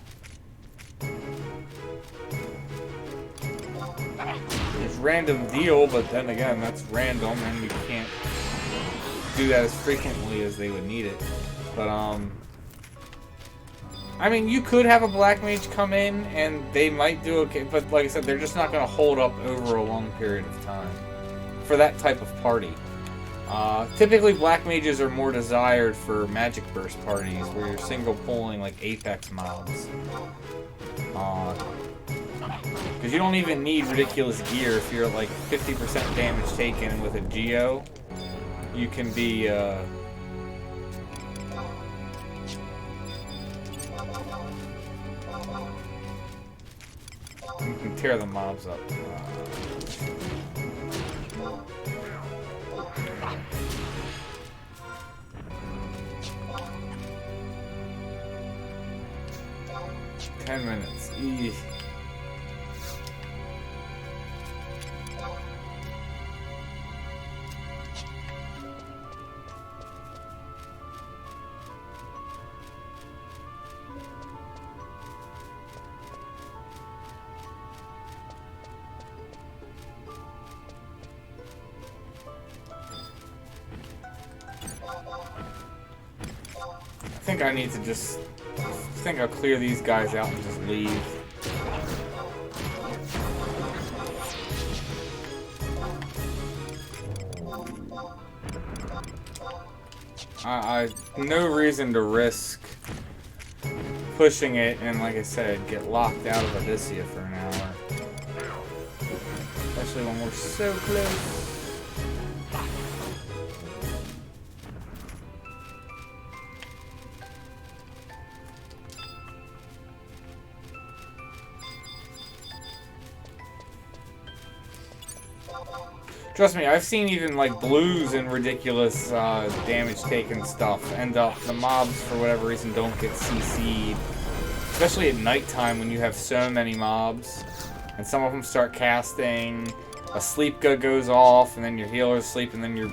It's random deal, but then again, that's random, and you can't do that as frequently as they would need it. But, I mean, you could have a Black Mage come in, and they might do okay, but like I said, they're just not going to hold up over a long period of time for that type of party. Typically, Black Mages are more desired for Magic Burst parties, where you're single pulling like Apex mobs. Because you don't even need ridiculous gear if you're at like 50% damage taken with a Geo. You can be, you can tear the mobs up. 10 minutes. Eesh. think I need to just... I think I'll clear these guys out and just leave. I no reason to risk pushing it and, like I said, get locked out of Abyssea for an hour. Especially when we're so close. Trust me, I've seen even like blues and ridiculous damage taken stuff end up, the mobs for whatever reason don't get CC'd. Especially at nighttime when you have so many mobs. And some of them start casting, a sleep goes off, and then your healers sleep, and then you're...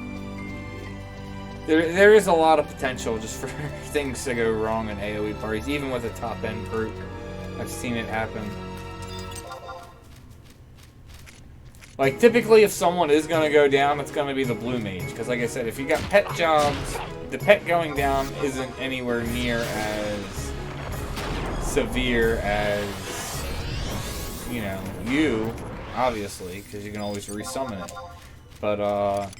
There is a lot of potential just for things to go wrong in AoE parties, even with a top-end group. I've seen it happen. Like, typically, if someone is going to go down, it's going to be the blue mage. Because, like I said, if you got pet jobs, the pet going down isn't anywhere near as severe as, you know, you, obviously, because you can always resummon it. But,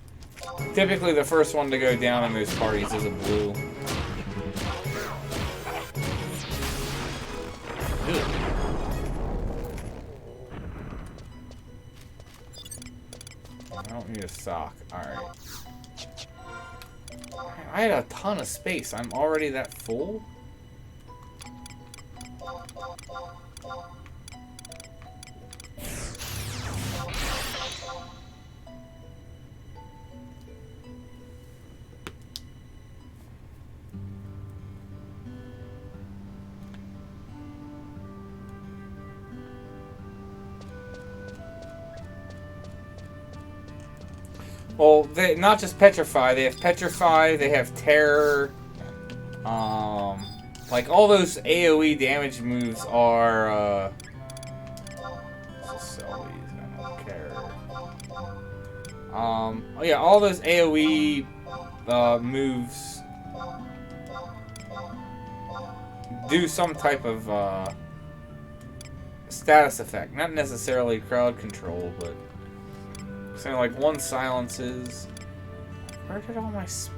typically, the first one to go down in those parties is a blue. Ew. I don't need a sock. Alright. I had a ton of space. I'm already that full? Well, they not just petrify. They have petrify. They have terror. Like all those AOE damage moves are. Let's just sell these. I don't care. Oh yeah, all those AOE moves do some type of status effect. Not necessarily crowd control, but. So like one silences. Where did all my actually,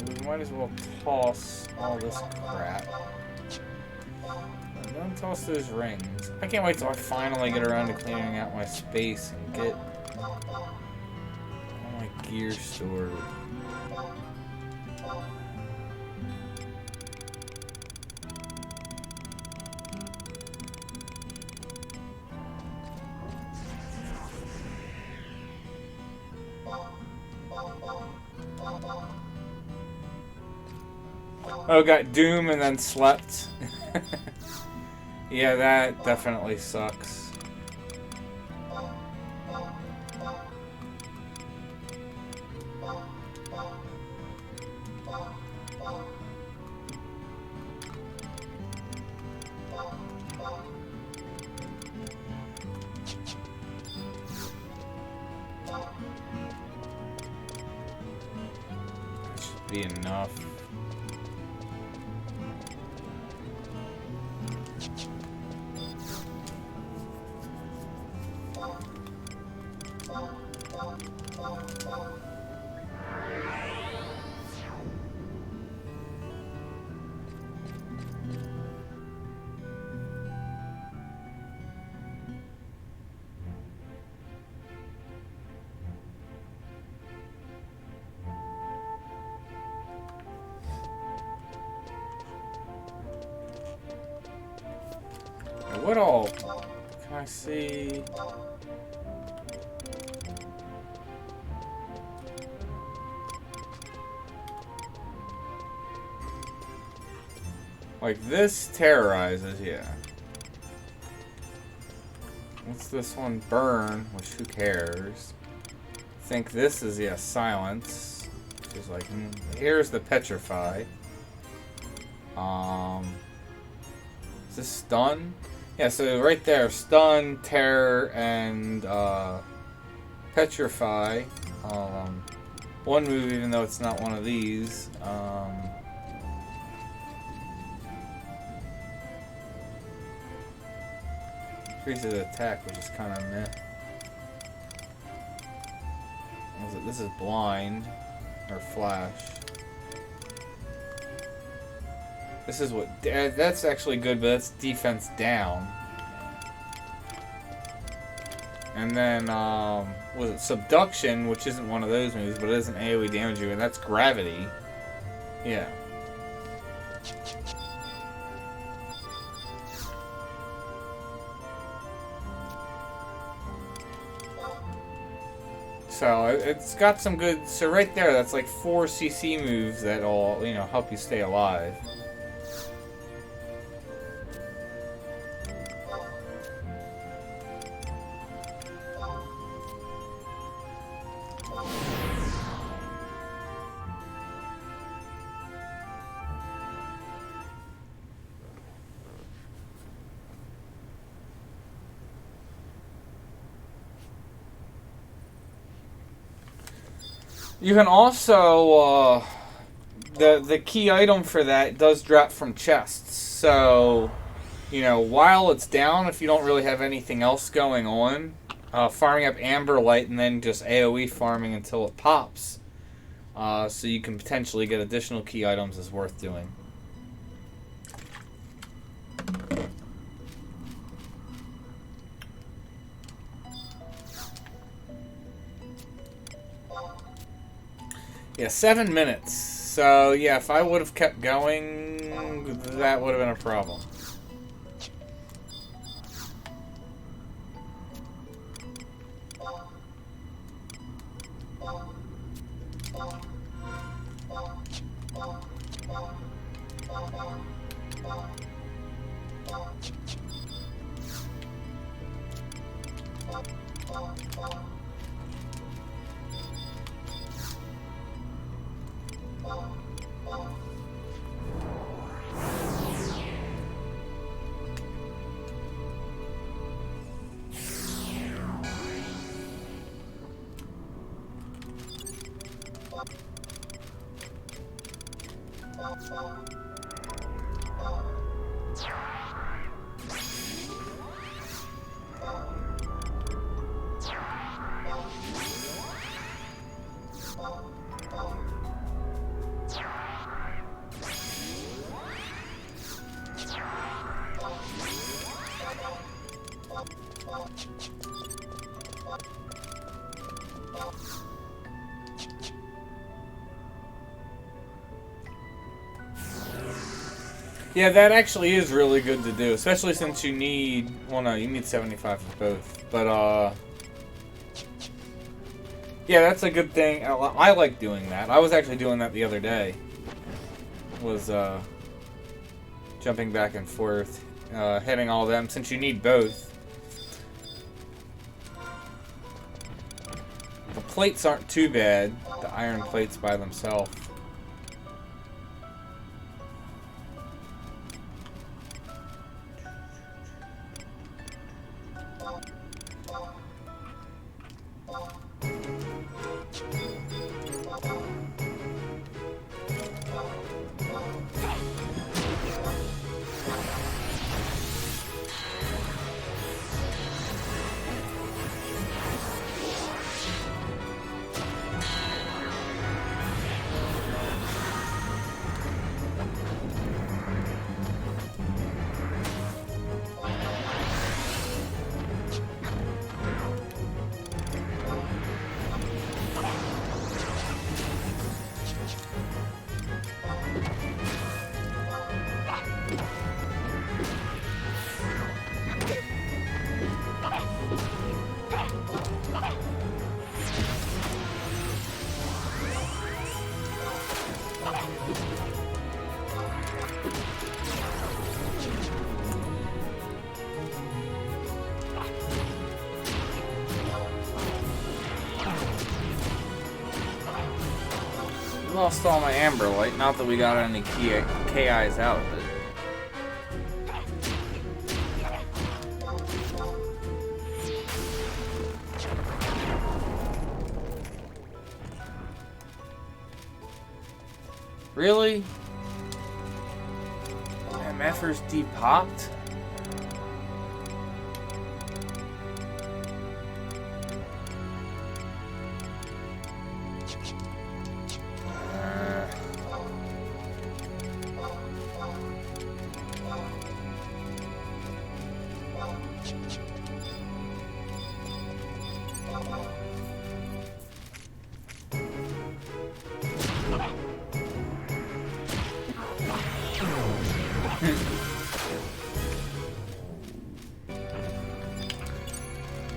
we might as well toss all this crap. And then toss those rings. I can't wait till I finally get around to clearing out my space and get all my gear stored. Oh, got Doom and then slept. Yeah, that definitely sucks. That should be enough. What all can I see? Like this terrorizes, yeah. What's this one? Burn, which who cares? I think this is, yeah, silence. Which is like, here's the petrify. Is this stun? Yeah, so right there, stun, terror, and Petrify. One move, even though it's not one of these. Increases attack, which is kind of meh. This is blind or flash. This is what that's actually good, but that's defense down. And then was it subduction, which isn't one of those moves, but it is an AoE damage move, and that's gravity. Yeah. So it's got some good. So right there, that's like 4 CC moves that all help you stay alive. You can also, the key item for that does drop from chests. So, while it's down, if you don't really have anything else going on, farming up Amber Light and then just AoE farming until it pops, so you can potentially get additional key items is worth doing. Yeah, 7 minutes. So, yeah, if I would have kept going, that would have been a problem. Yeah, that actually is really good to do, especially since you need, well no, you need 75 for both, but yeah, that's a good thing. I like doing that. I was actually doing that the other day, was jumping back and forth, hitting all of them, since you need both. The plates aren't too bad, the iron plates by themselves. Lost all my Amber Light, not that we got any KIs out of it. Really? MFers depopped?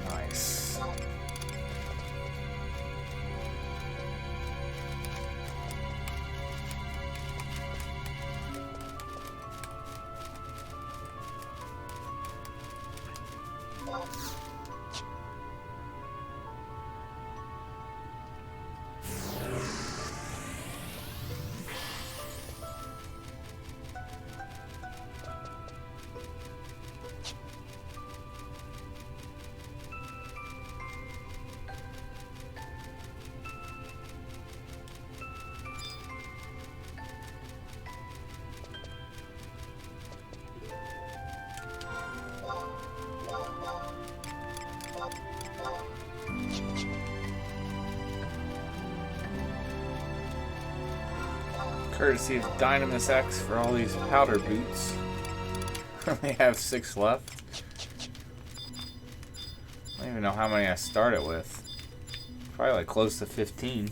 Nice. Courtesy of Dynamis X for all these powder boots. They have 6 left. I don't even know how many I started with. Probably like close to 15.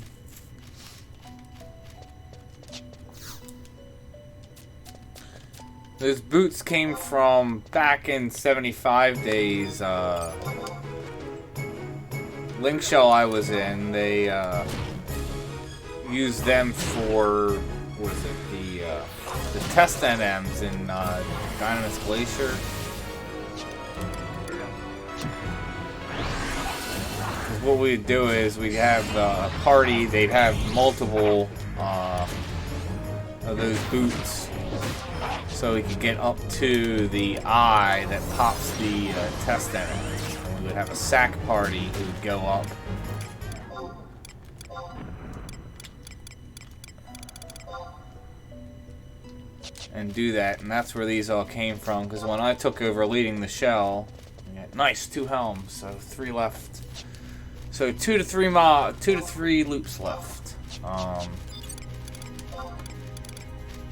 Those boots came from back in 75 days. Linkshell I was in, they used them for, what is it, the test NMs in Dynamis Glacier. What we'd do is we'd have a party, they'd have multiple of those boots, so we could get up to the eye that pops the test NMs. And we would have a sack party who would go up. And do that, and that's where these all came from. Because when I took over leading the shell, we got nice 2 helms, so 3 left. So 2 to 3 loops left.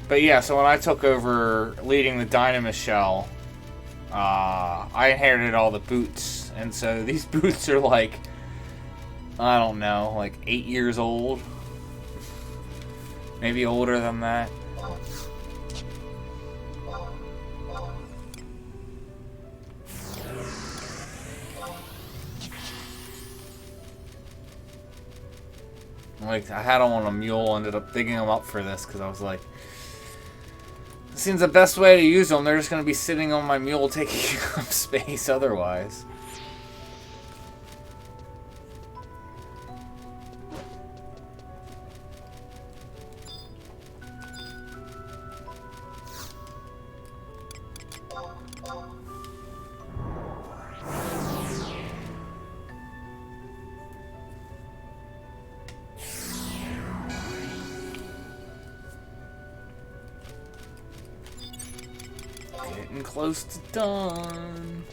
But yeah, so when I took over leading the Dynamis shell, I inherited all the boots, and so these boots are like, I don't know, like 8 years old, maybe older than that. Like, I had them on a mule, ended up digging them up for this because I was like, it seems the best way to use them. They're just going to be sitting on my mule taking up space otherwise. Getting close to done.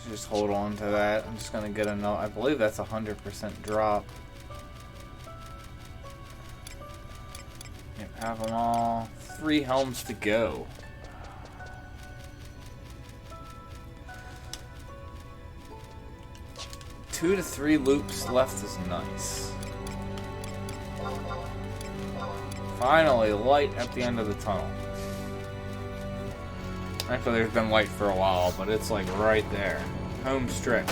Just hold on to that. I'm just gonna get a note. I believe that's 100% drop. Yep, have them all. 3 helms to go. Two to 3 loops left is nice. Finally, light at the end of the tunnel. Actually, there's been light for a while, but it's like right there. Home stretch.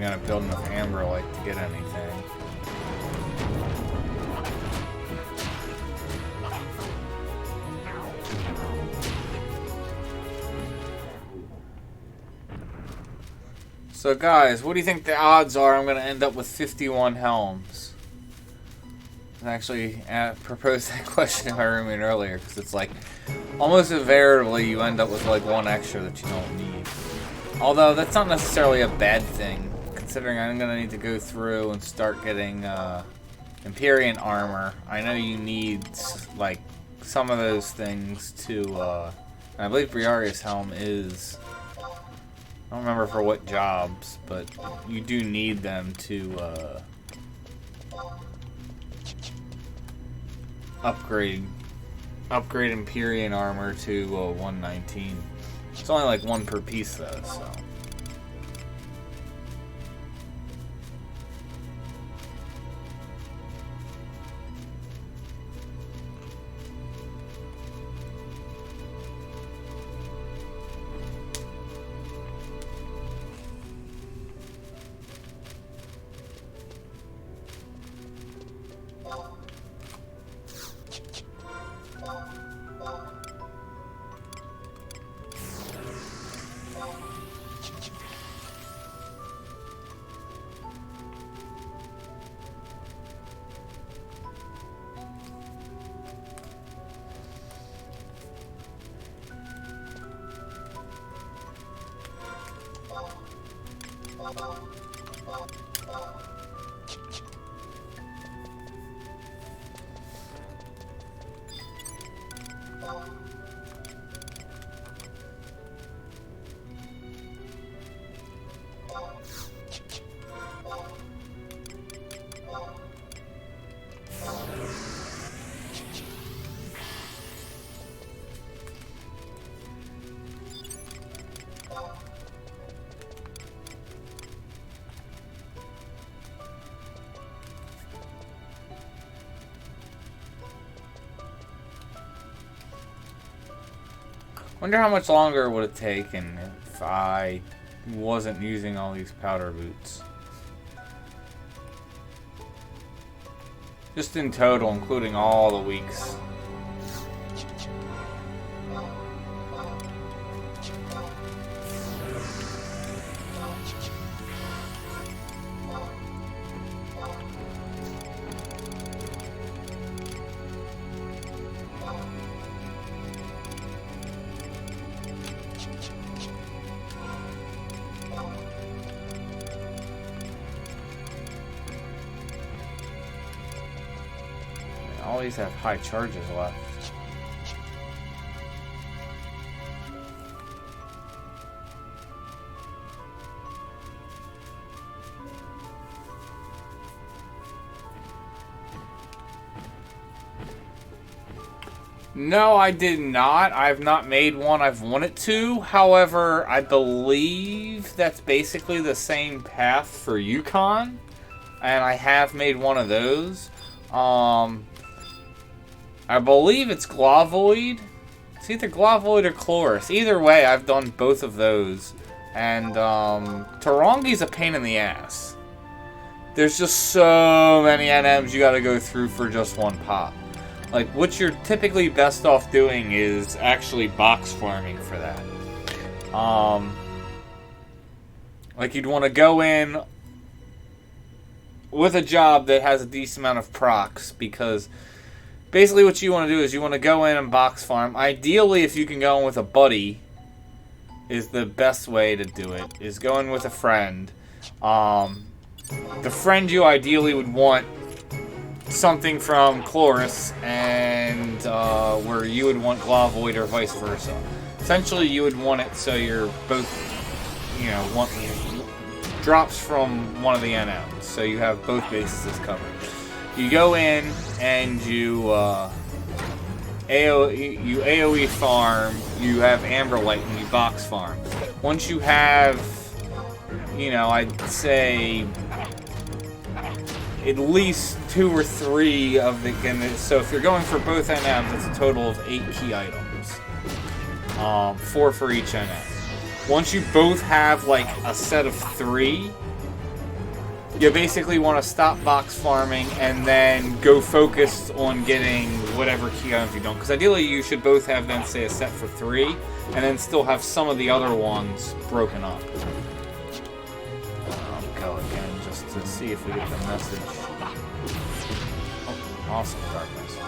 gonna build enough amberlight to get anything. So guys, what do you think the odds are I'm gonna end up with 51 helms? I actually proposed that question to my roommate earlier, because it's like, almost invariably you end up with like one extra that you don't need. Although, that's not necessarily a bad thing, considering I'm gonna need to go through and start getting empyrean armor. I know you need, like, some of those things to, and I believe briareus helm is, I don't remember for what jobs, but you do need them to, upgrade empyrean armor to 119. It's only like one per piece though, so. Wonder how much longer it would have taken if I wasn't using all these powder boots. Just in total, including all the weeks. All these have high charges left. No, I did not. I've not made one. I've wanted to. However, I believe that's basically the same path for Yukon. And I have made one of those. I believe it's Glavoid. It's either Glavoid or Chloris. Either way, I've done both of those. And, Tarongi's a pain in the ass. There's just so many NMs you gotta go through for just one pop. Like, what you're typically best off doing is actually box farming for that. Like, you'd want to go in with a job that has a decent amount of procs, because basically what you want to do is you want to go in and box farm. Ideally, if you can go in with a buddy, is the best way to do it, is go in with a friend. The friend you ideally would want something from Chloris, and where you would want Glavoid or vice versa. Essentially, you would want it so you're both, you know, want drops from one of the NMs, so you have both bases covered. You go in and you AoE farm, you have Amberlight, and you box farm. Once you have, you know, I'd say at least 2 or 3 of the, so if you're going for both NMs, it's a total of 8 key items. 4 for each NM. Once you both have like a set of 3, you basically want to stop box farming and then go focused on getting whatever key items you don't. Because ideally you should both have then say a set for 3 and then still have some of the other ones broken up. I'll go again just to see if we get the message. Oh, awesome darkness.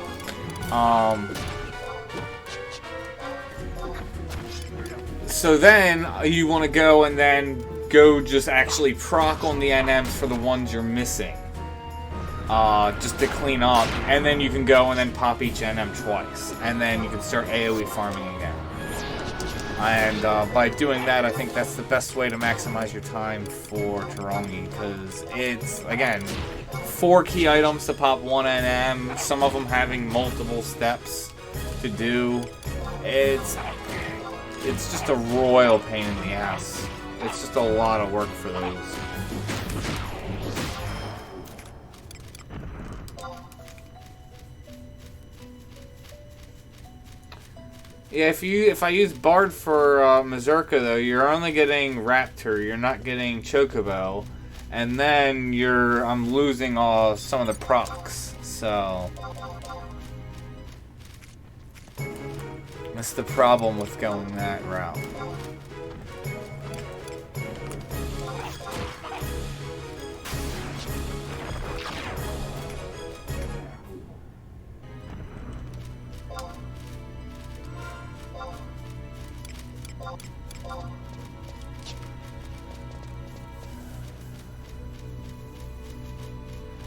So then you want to go and then go just actually proc on the NMs for the ones you're missing. Just to clean up. And then you can go and then pop each NM twice. And then you can start AoE farming again. And by doing that, I think that's the best way to maximize your time for Tarongi. Because it's, again, 4 key items to pop 1 NM. Some of them having multiple steps to do. It's just a royal pain in the ass. It's just a lot of work for those. Yeah, if I use Bard for Mazurka though, you're only getting Raptor, you're not getting Chocobo, and then I'm losing some of the procs. So that's the problem with going that route.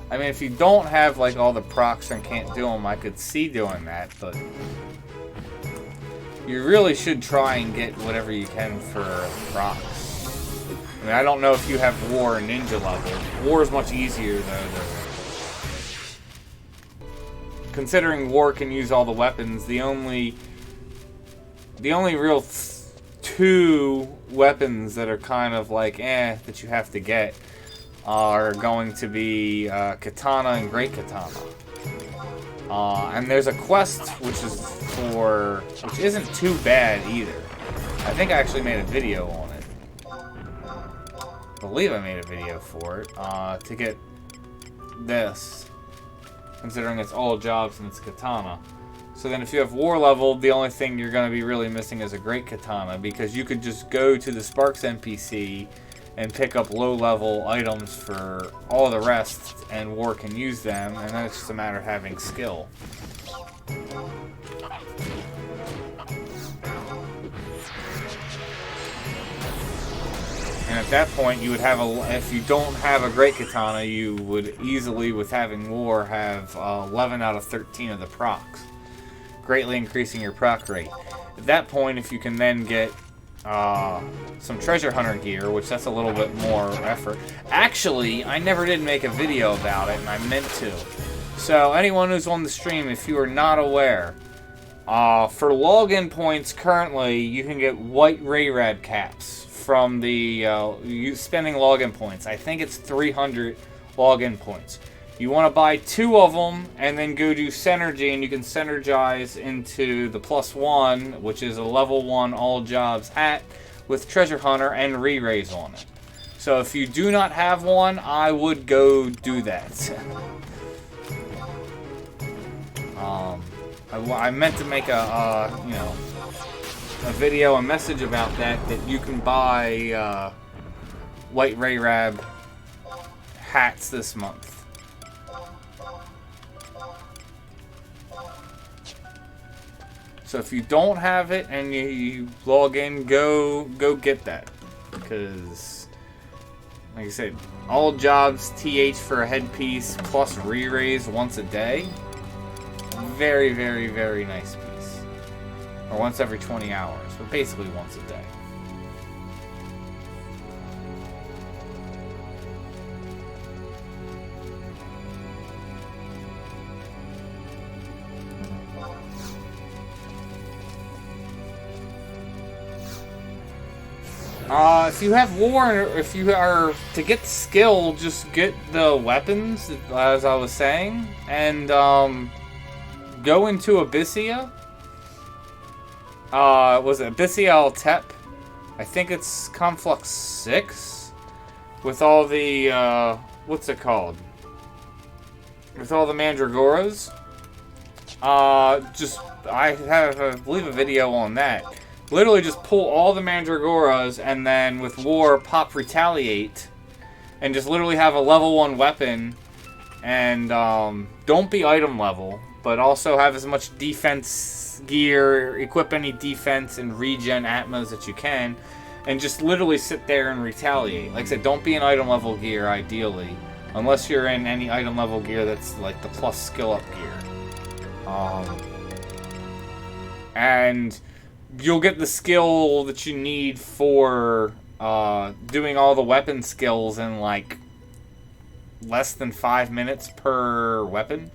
I mean, if you don't have like all the procs and can't do them, I could see doing that, but you really should try and get whatever you can for procs. I mean, I don't know if you have War or Ninja level. War is much easier though. Considering War can use all the weapons, the only real 2 weapons that are kind of like that you have to get are going to be Katana and Great Katana. And there's a quest which isn't too bad either. I think I actually made a video on it. I believe I made a video for it to get this, considering it's all jobs and it's Katana. So then if you have War level, the only thing you're going to be really missing is a Great Katana, because you could just go to the Sparks NPC and pick up low-level items for all the rest, and War can use them, and then it's just a matter of having skill. And at that point, you would have if you don't have a Great Katana, you would easily, with having War, have 11 out of 13 of the procs, greatly increasing your proc rate. At that point, if you can then get some treasure hunter gear, which that's a little bit more effort. Actually, I never did make a video about it, and I meant to. So anyone who's on the stream, if you are not aware, for login points currently, you can get white Rayrad caps from the spending login points. I think it's 300 login points. You want to buy 2 of them and then go do Synergy, and you can synergize into the +1, which is a level 1 all jobs hat with Treasure Hunter and re-raise on it. So if you do not have one, I would go do that. I meant to make a video, a message about that you can buy White Rayrab hats this month. So if you don't have it and you log in, go get that, because, like I said, all jobs TH for a headpiece plus re-raise once a day. Very, very, very nice piece. Or once every 20 hours, but basically once a day. If you have War, if you are to get skill, just get the weapons, as I was saying, and go into Abyssea. Was it Abyssea Altep? I think it's Conflux 6, with all the what's it called? With all the mandragoras. I have, I believe, a video on that. Literally just pull all the mandragoras and then with war pop retaliate. And just literally have a level 1 weapon. And don't be item level. But also have as much defense gear, equip any defense and regen atmos that you can. And just literally sit there and retaliate. Like I said, don't be in item level gear, ideally. Unless you're in any item level gear that's like the plus skill up gear. And you'll get the skill that you need for doing all the weapon skills in like less than 5 minutes per weapon.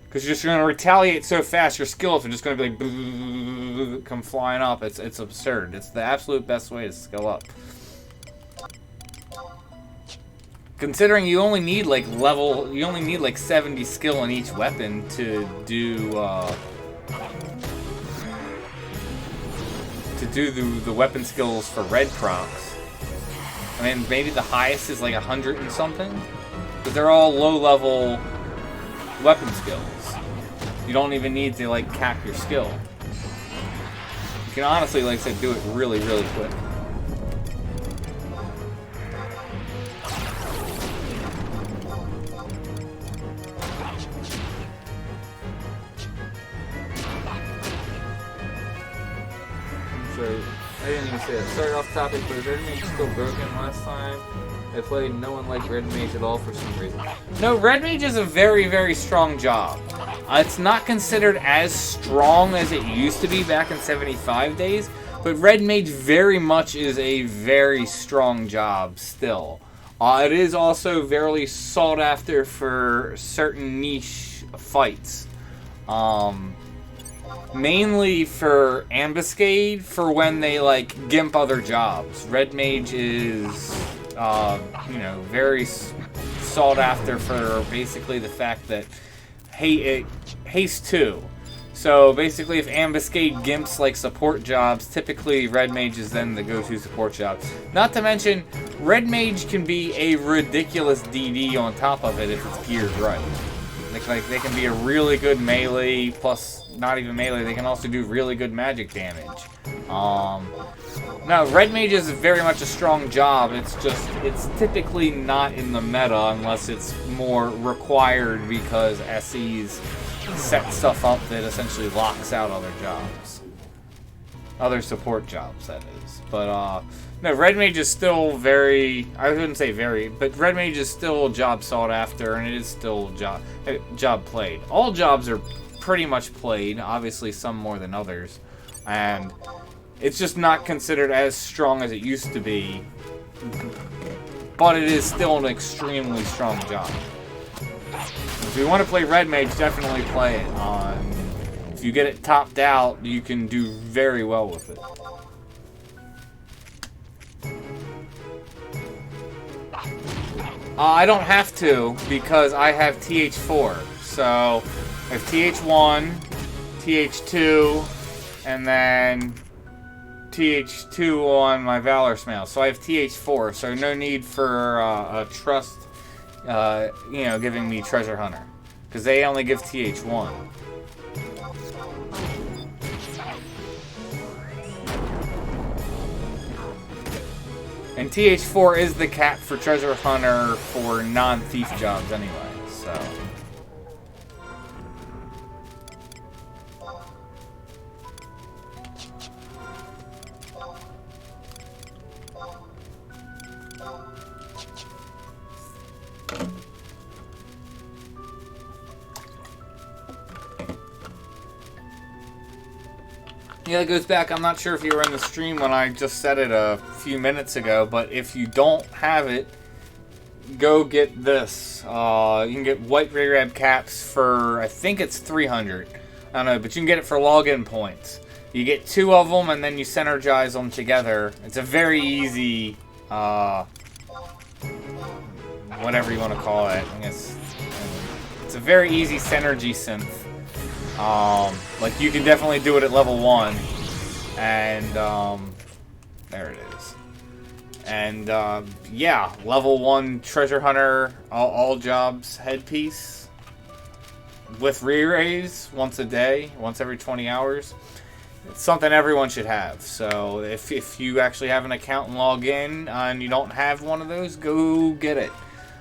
Because you're just going to retaliate so fast, your skills are just going to be like come flying up. It's absurd. It's the absolute best way to skill up. Considering you only need like 70 skill in each weapon to do the weapon skills for red procs. I mean, maybe the highest is like 100 and something, but they're all low level weapon skills. You don't even need to like cap your skill. You can honestly, like I said, do it really, really quick. So, I didn't even say that. Started off topic, but is Red Mage still broken last time I played? No one liked Red Mage at all for some reason. No, Red Mage is a very, very strong job. It's not considered as strong as it used to be back in 75 days, but Red Mage very much is a very strong job still. It is also very sought after for certain niche fights. Mainly for ambuscade, for when they like gimp other jobs. Red Mage is, you know, very sought after for basically the fact that haste 2. So basically, if ambuscade gimps like support jobs, typically Red Mage is then the go-to support job. Not to mention, Red Mage can be a ridiculous DD on top of it if it's geared right. Like they can be a really good melee, plus not even melee, they can also do really good magic damage. No, Red Mage is very much a strong job. It's just, it's typically not in the meta unless it's more required because SEs set stuff up that essentially locks out other jobs. Other support jobs, that is. But, no, Red Mage is still very, I wouldn't say very, but Red Mage is still job sought after, and it is still job played. All jobs are pretty much played, obviously some more than others, and it's just not considered as strong as it used to be, but it is still an extremely strong job. If you want to play Red Mage, definitely play it. If you get it topped out, you can do very well with it. I don't have to, because I have TH4. So, I have TH1, TH2, and then TH2 on my Valor Smell. So I have TH4, so no need for a trust, you know, giving me Treasure Hunter. Because they only give TH1. And TH4 is the cap for Treasure Hunter for non-thief jobs anyway, so. Yeah, that goes back. I'm not sure if you were in the stream when I just said it a few minutes ago, but if you don't have it, go get this. You can get white briarab caps for, I think it's 300. I don't know, but you can get it for login points. You get 2 of them, and then you synergize them together. It's a very easy, whatever you want to call it. I guess it's a very easy synergy synth. Like you can definitely do it at level 1, and there it is. And yeah, level 1 treasure hunter, all jobs headpiece with re-raise once a day, once every 20 hours. It's something everyone should have. So if you actually have an account and log in and you don't have one of those, go get it.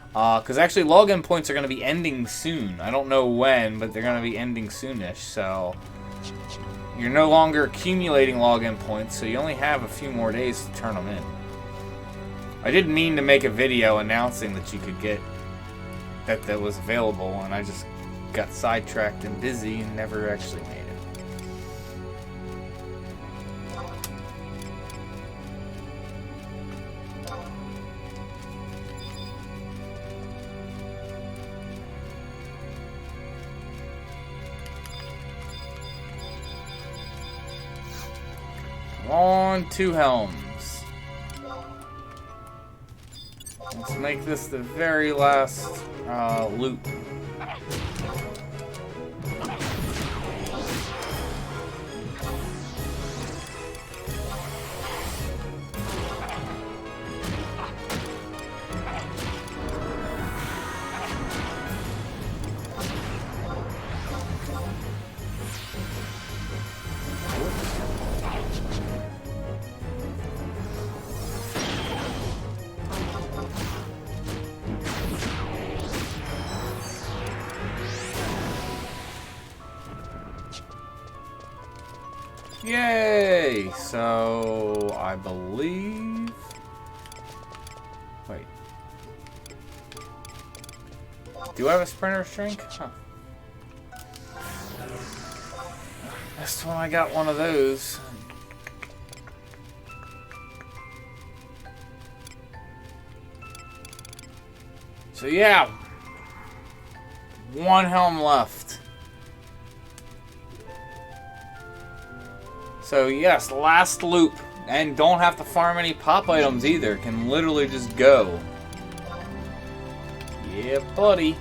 Because actually login points are going to be ending soon. I don't know when, but they're going to be ending soonish. So you're no longer accumulating login points, so you only have a few more days to turn them in. I did mean to make a video announcing that you could get that was available, and I just got sidetracked and busy and never actually made it. Come on, 2 helms. Let's make this the very last loop. Yay! So, I believe... Wait. Do I have a sprinter's drink? Huh. Last time I got one of those. So yeah. 1 helm left. So yes, last loop, and don't have to farm any pop items either. Can literally just go. Yeah, buddy.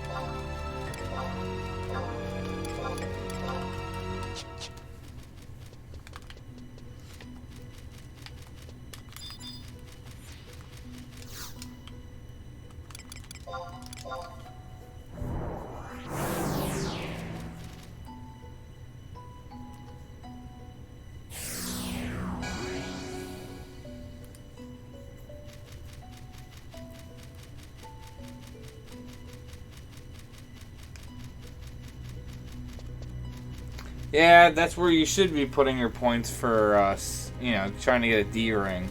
Yeah, that's where you should be putting your points for, you know, trying to get a D ring.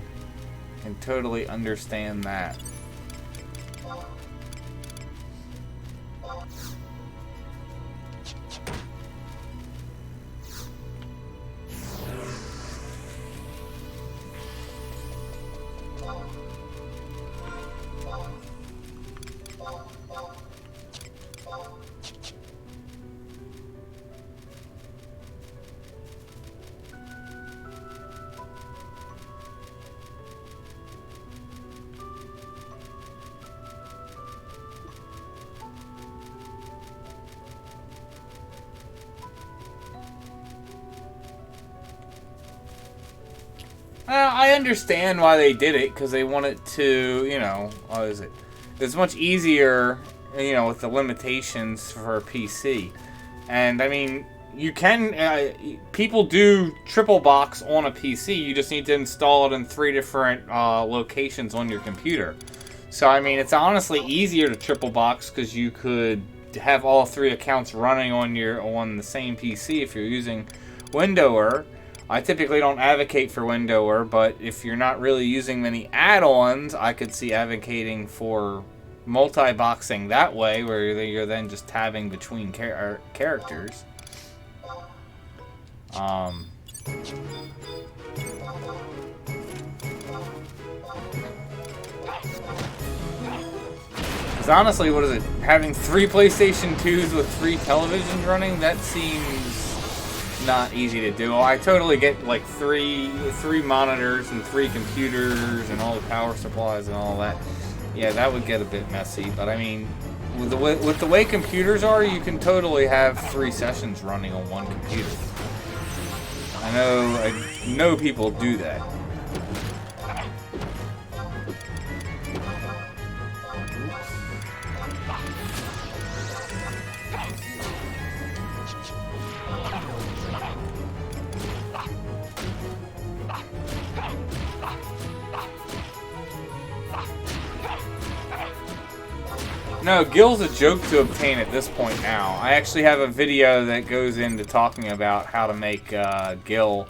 Can totally understand that. I understand why they did it, because they wanted to, you know, what is it? It's much easier, you know, with the limitations for a PC. And, I mean, you can, people do triple box on a PC, you just need to install it in 3 different locations on your computer. So, I mean, it's honestly easier to triple box, because you could have all 3 accounts running on the same PC if you're using Windower. I typically don't advocate for Windower, but if you're not really using many add-ons, I could see advocating for multi-boxing that way, where you're then just tabbing between characters. Because honestly, what is it? Having 3 PlayStation 2s with 3 televisions running, that seems not easy to do. I totally get like three monitors and 3 computers and all the power supplies and all that. Yeah, that would get a bit messy. But I mean, with the way computers are, you can totally have 3 sessions running on 1 computer. I know people do that. No, Gil's a joke to obtain at this point now. I actually have a video that goes into talking about how to make Gil,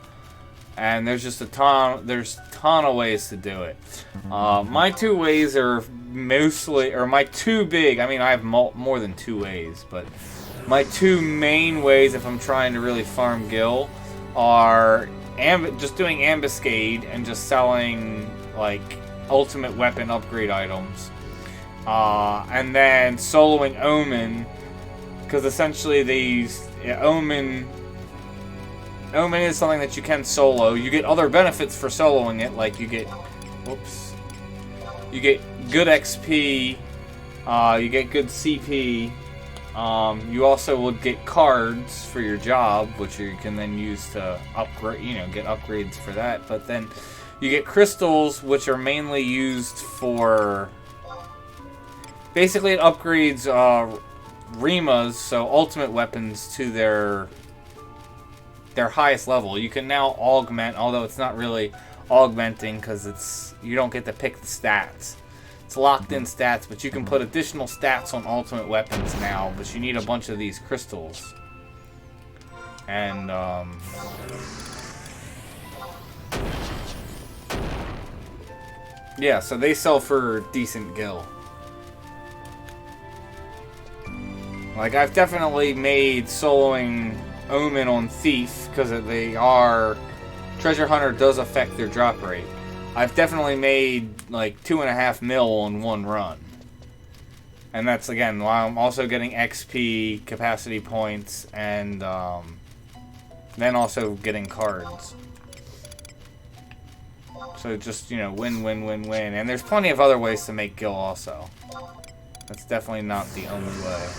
and there's just a ton of ways to do it. My two ways are mostly, or my two big, I mean I have more than two ways, but my two main ways if I'm trying to really farm Gil are just doing ambuscade and just selling like ultimate weapon upgrade items. And then soloing Omen, because essentially these Omen is something that you can solo. You get other benefits for soloing it, like you get good XP, you get good CP. You also would get cards for your job, which you can then use to upgrade, get upgrades for that. But then you get crystals, which are mainly used for. Basically, it upgrades Rimas, so ultimate weapons, to their highest level. You can now augment, although it's not really augmenting because you don't get to pick the stats. It's locked in stats, but you can put additional stats on ultimate weapons now. But you need a bunch of these crystals, and yeah, so they sell for decent Gil. Like, I've definitely made soloing Omen on Thief, because Treasure Hunter does affect their drop rate. I've definitely made, like, 2.5 mil on one run. And that's, again, while I'm also getting XP, capacity points, and then also getting cards. So just, win, win, win, win. And there's plenty of other ways to make Gil also. That's definitely not the only way.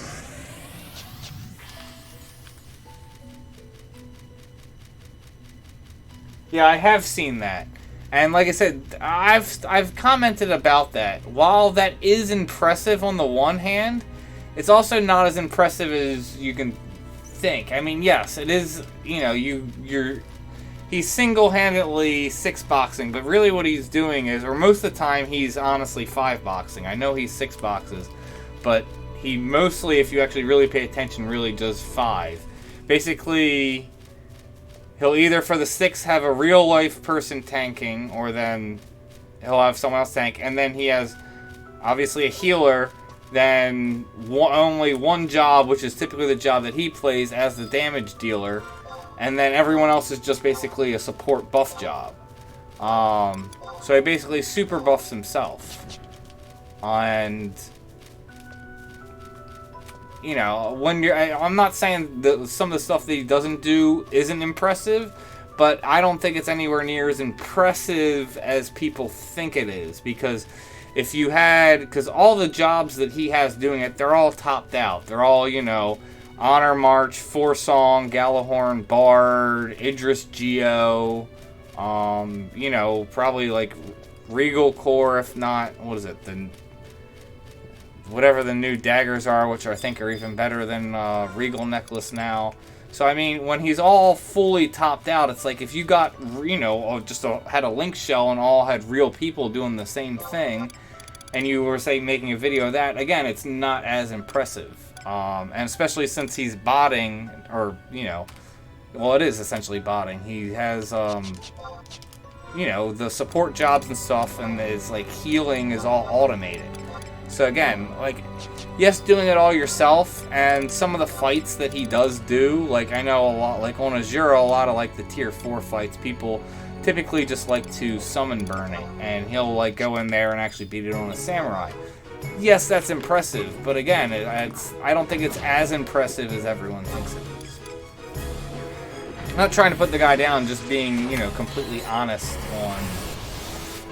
Yeah, I have seen that. And like I said, I've commented about that. While that is impressive on the one hand, it's also not as impressive as you can think. I mean, yes, it is, he's single-handedly 6-boxing, but really what he's doing is, or most of the time, he's honestly 5-boxing. I know he's 6 boxes, but he mostly, if you actually really pay attention, really does 5. Basically, he'll either for the 6 have a real life person tanking, or then he'll have someone else tank, and then he has obviously a healer, then only one job, which is typically the job that he plays as the damage dealer, and then everyone else is just basically a support buff job. So he basically super buffs himself. And when I'm not saying that some of the stuff that he doesn't do isn't impressive, but I don't think it's anywhere near as impressive as people think it is. Because because all the jobs that he has doing it, they're all topped out. They're all, Honor March, Forsong, Galahorn, Bard, Idris Geo, probably like Regal Core, if not, whatever the new daggers are, which I think are even better than Regal Necklace now. So, I mean, when he's all fully topped out, it's like if you got, had a Linkshell and all had real people doing the same thing, and you were, say, making a video of that, again, it's not as impressive. And especially since he's botting, or, it is essentially botting. He has, the support jobs and stuff, and his, healing is all automated. So again, yes, doing it all yourself, and some of the fights that he does do, I know a lot, on Asura, a lot of, the tier 4 fights, people typically just like to summon burn it, and he'll, go in there and actually beat it on a samurai. Yes, that's impressive, but again, I don't think it's as impressive as everyone thinks it is. I'm not trying to put the guy down, just being, completely honest on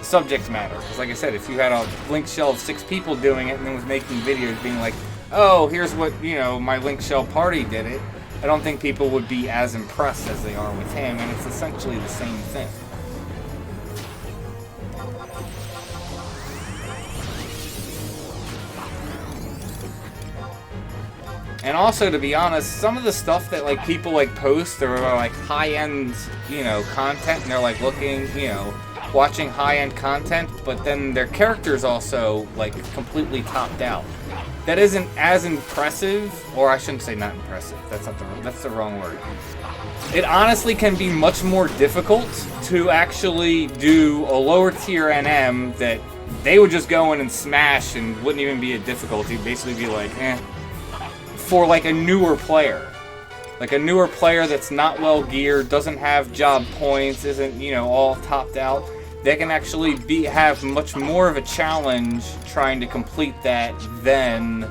subject matter. Because like I said, if you had a Linkshell of 6 people doing it and then was making videos being like, oh, here's what, my Linkshell party did it, I don't think people would be as impressed as they are with him, and it's essentially the same thing. And also, to be honest, some of the stuff that people post or high-end, content, and they're looking, watching high-end content, but then their characters also completely topped out. that isn't as impressive, or I shouldn't say not impressive. That's the wrong word. It honestly can be much more difficult to actually do a lower tier NM that they would just go in and smash and wouldn't even be a difficulty. Basically be like, eh. For like a newer player. Like a newer player that's not well geared, doesn't have job points, isn't, you know, all topped out. They can actually have much more of a challenge trying to complete that than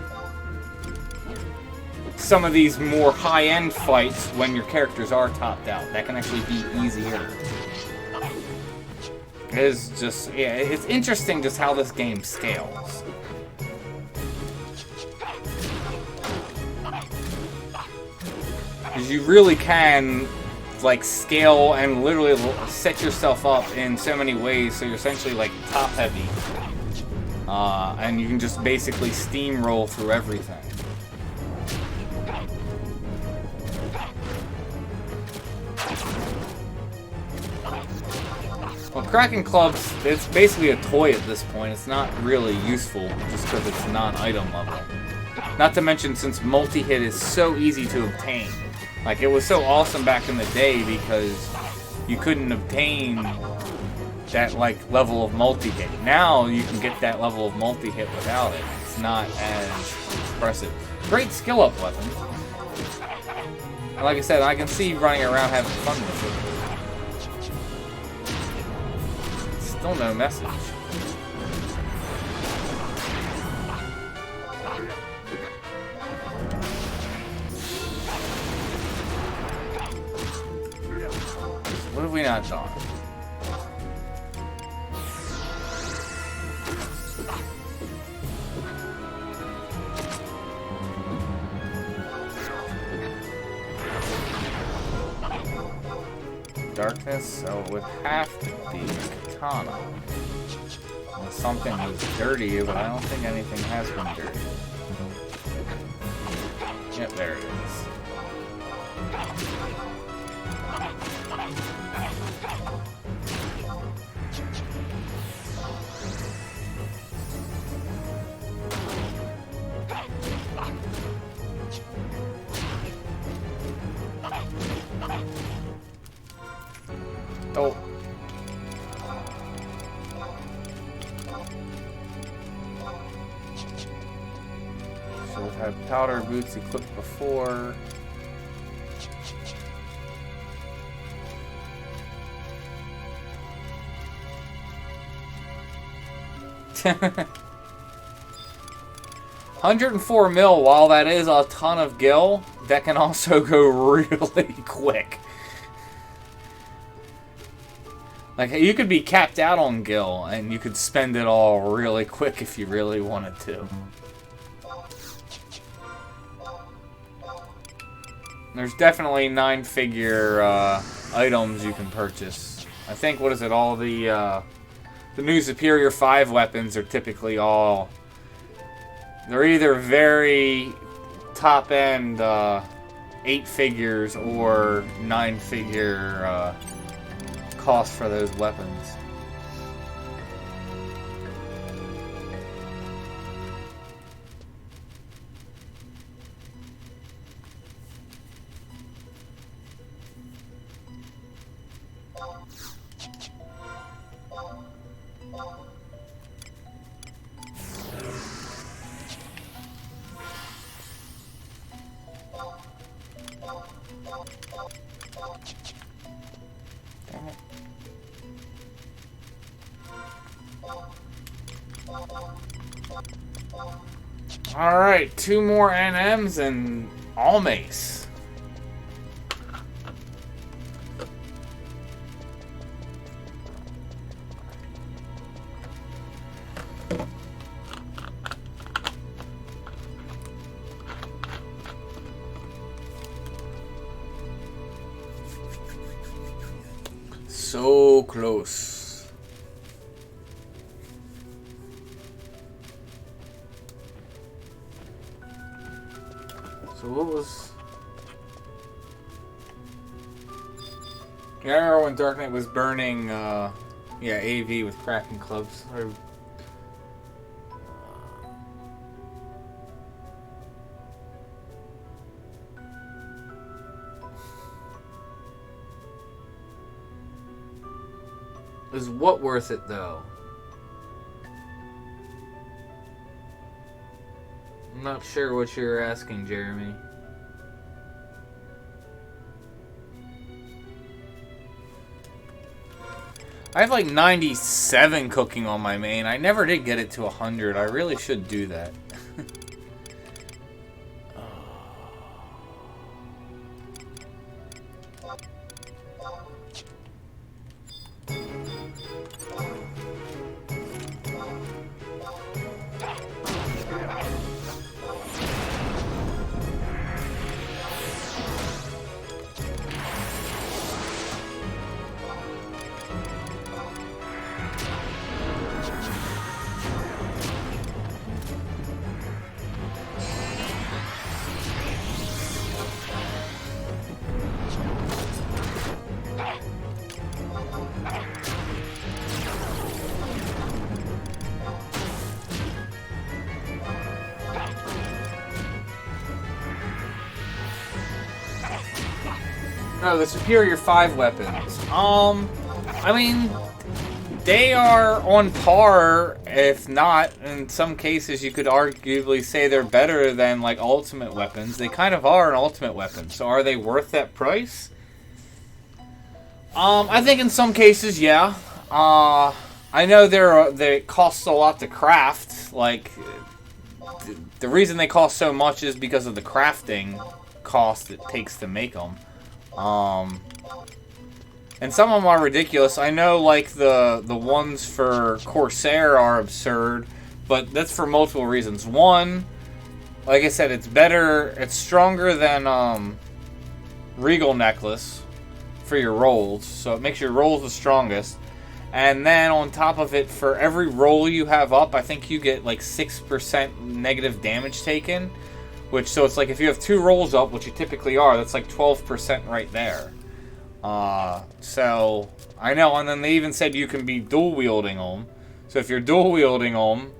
some of these more high-end fights when your characters are topped out. That can actually be easier. It is just, yeah, it's interesting just how this game scales. Because you really can, like, scale and literally set yourself up in so many ways, so you're essentially, like, top-heavy. And you can just basically steamroll through everything. Well, Kraken Clubs, it's basically a toy at this point. It's not really useful just because it's non-item level. Not to mention, since multi-hit is so easy to obtain. Like, it was so awesome back in the day because you couldn't obtain that, like, level of multi-hit. Now you can get that level of multi-hit without it. It's not as impressive. Great skill-up weapon. And like I said, I can see running around having fun with it. Still no message. What have we not done? Darkness, so it would have to be Katana. Unless something was dirty, but I don't think anything has been dirty. Yep, there it is. Oh. Should have had powder boots equipped before. $104 mil, while that is a ton of gil, that can also go really quick. Like, you could be capped out on gil, and you could spend it all really quick if you really wanted to. There's definitely 9-figure items you can purchase. I think, what is it, all the new Superior 5 weapons are typically all... They're either very top-end 8 figures or 9-figure cost for those weapons. Alright, 2 more NMs and Almace. So close. So what was... Yeah, I remember when Dark Knight was burning, yeah, AV with Kraken Clubs. Is what worth it, though? I'm not sure what you're asking, Jeremy. I have like 97 cooking on my main. I never did get it to 100. I really should do that. Oh, the superior 5 weapons. I mean, they are on par, if not, in some cases you could arguably say they're better than, like, ultimate weapons. They kind of are an ultimate weapon, so are they worth that price? I think in some cases, yeah. I know they cost a lot to craft, like, the reason they cost so much is because of the crafting cost it takes to make them. And some of them are ridiculous. I know, like, the ones for Corsair are absurd, but that's for multiple reasons. One, like I said, it's better, it's stronger than, Regal Necklace for your rolls, so it makes your rolls the strongest. And then on top of it, for every roll you have up, I think you get, like, 6% negative damage taken. Which, so it's like if you have 2 rolls up, which you typically are, that's like 12% right there. So, I know, and then they even said you can be dual wielding them. So if you're dual wielding them,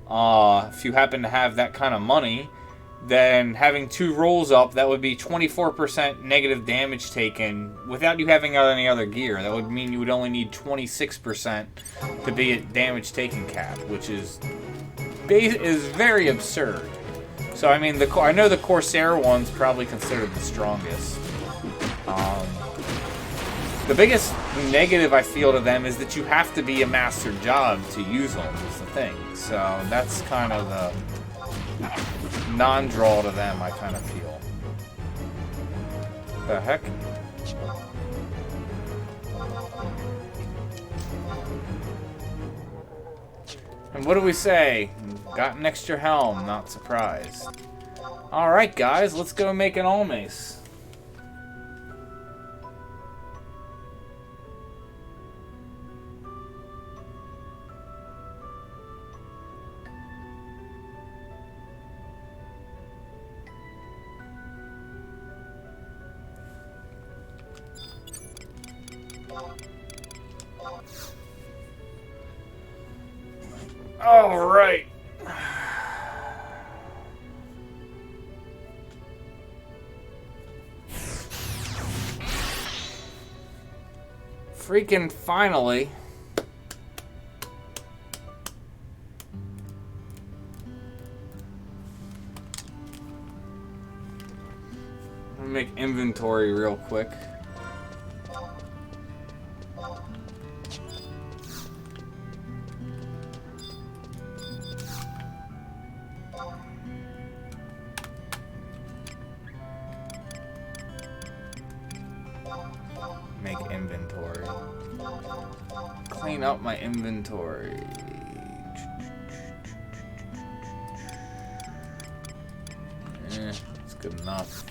if you happen to have that kind of money, then having 2 rolls up, that would be 24% negative damage taken without you having any other gear. That would mean you would only need 26% to be at damage taken cap, which is very absurd. So, I mean, I know the Corsair one's probably considered the strongest. The biggest negative I feel to them is that you have to be a master job to use them, is the thing. So, that's kind of the non-draw to them, I kind of feel. The heck? And what do we say? Got an extra helm, not surprised. Alright guys, let's go make an Almace. Alright. Freaking finally. Let me make inventory real quick. Make inventory. Clean up my inventory. It's good enough.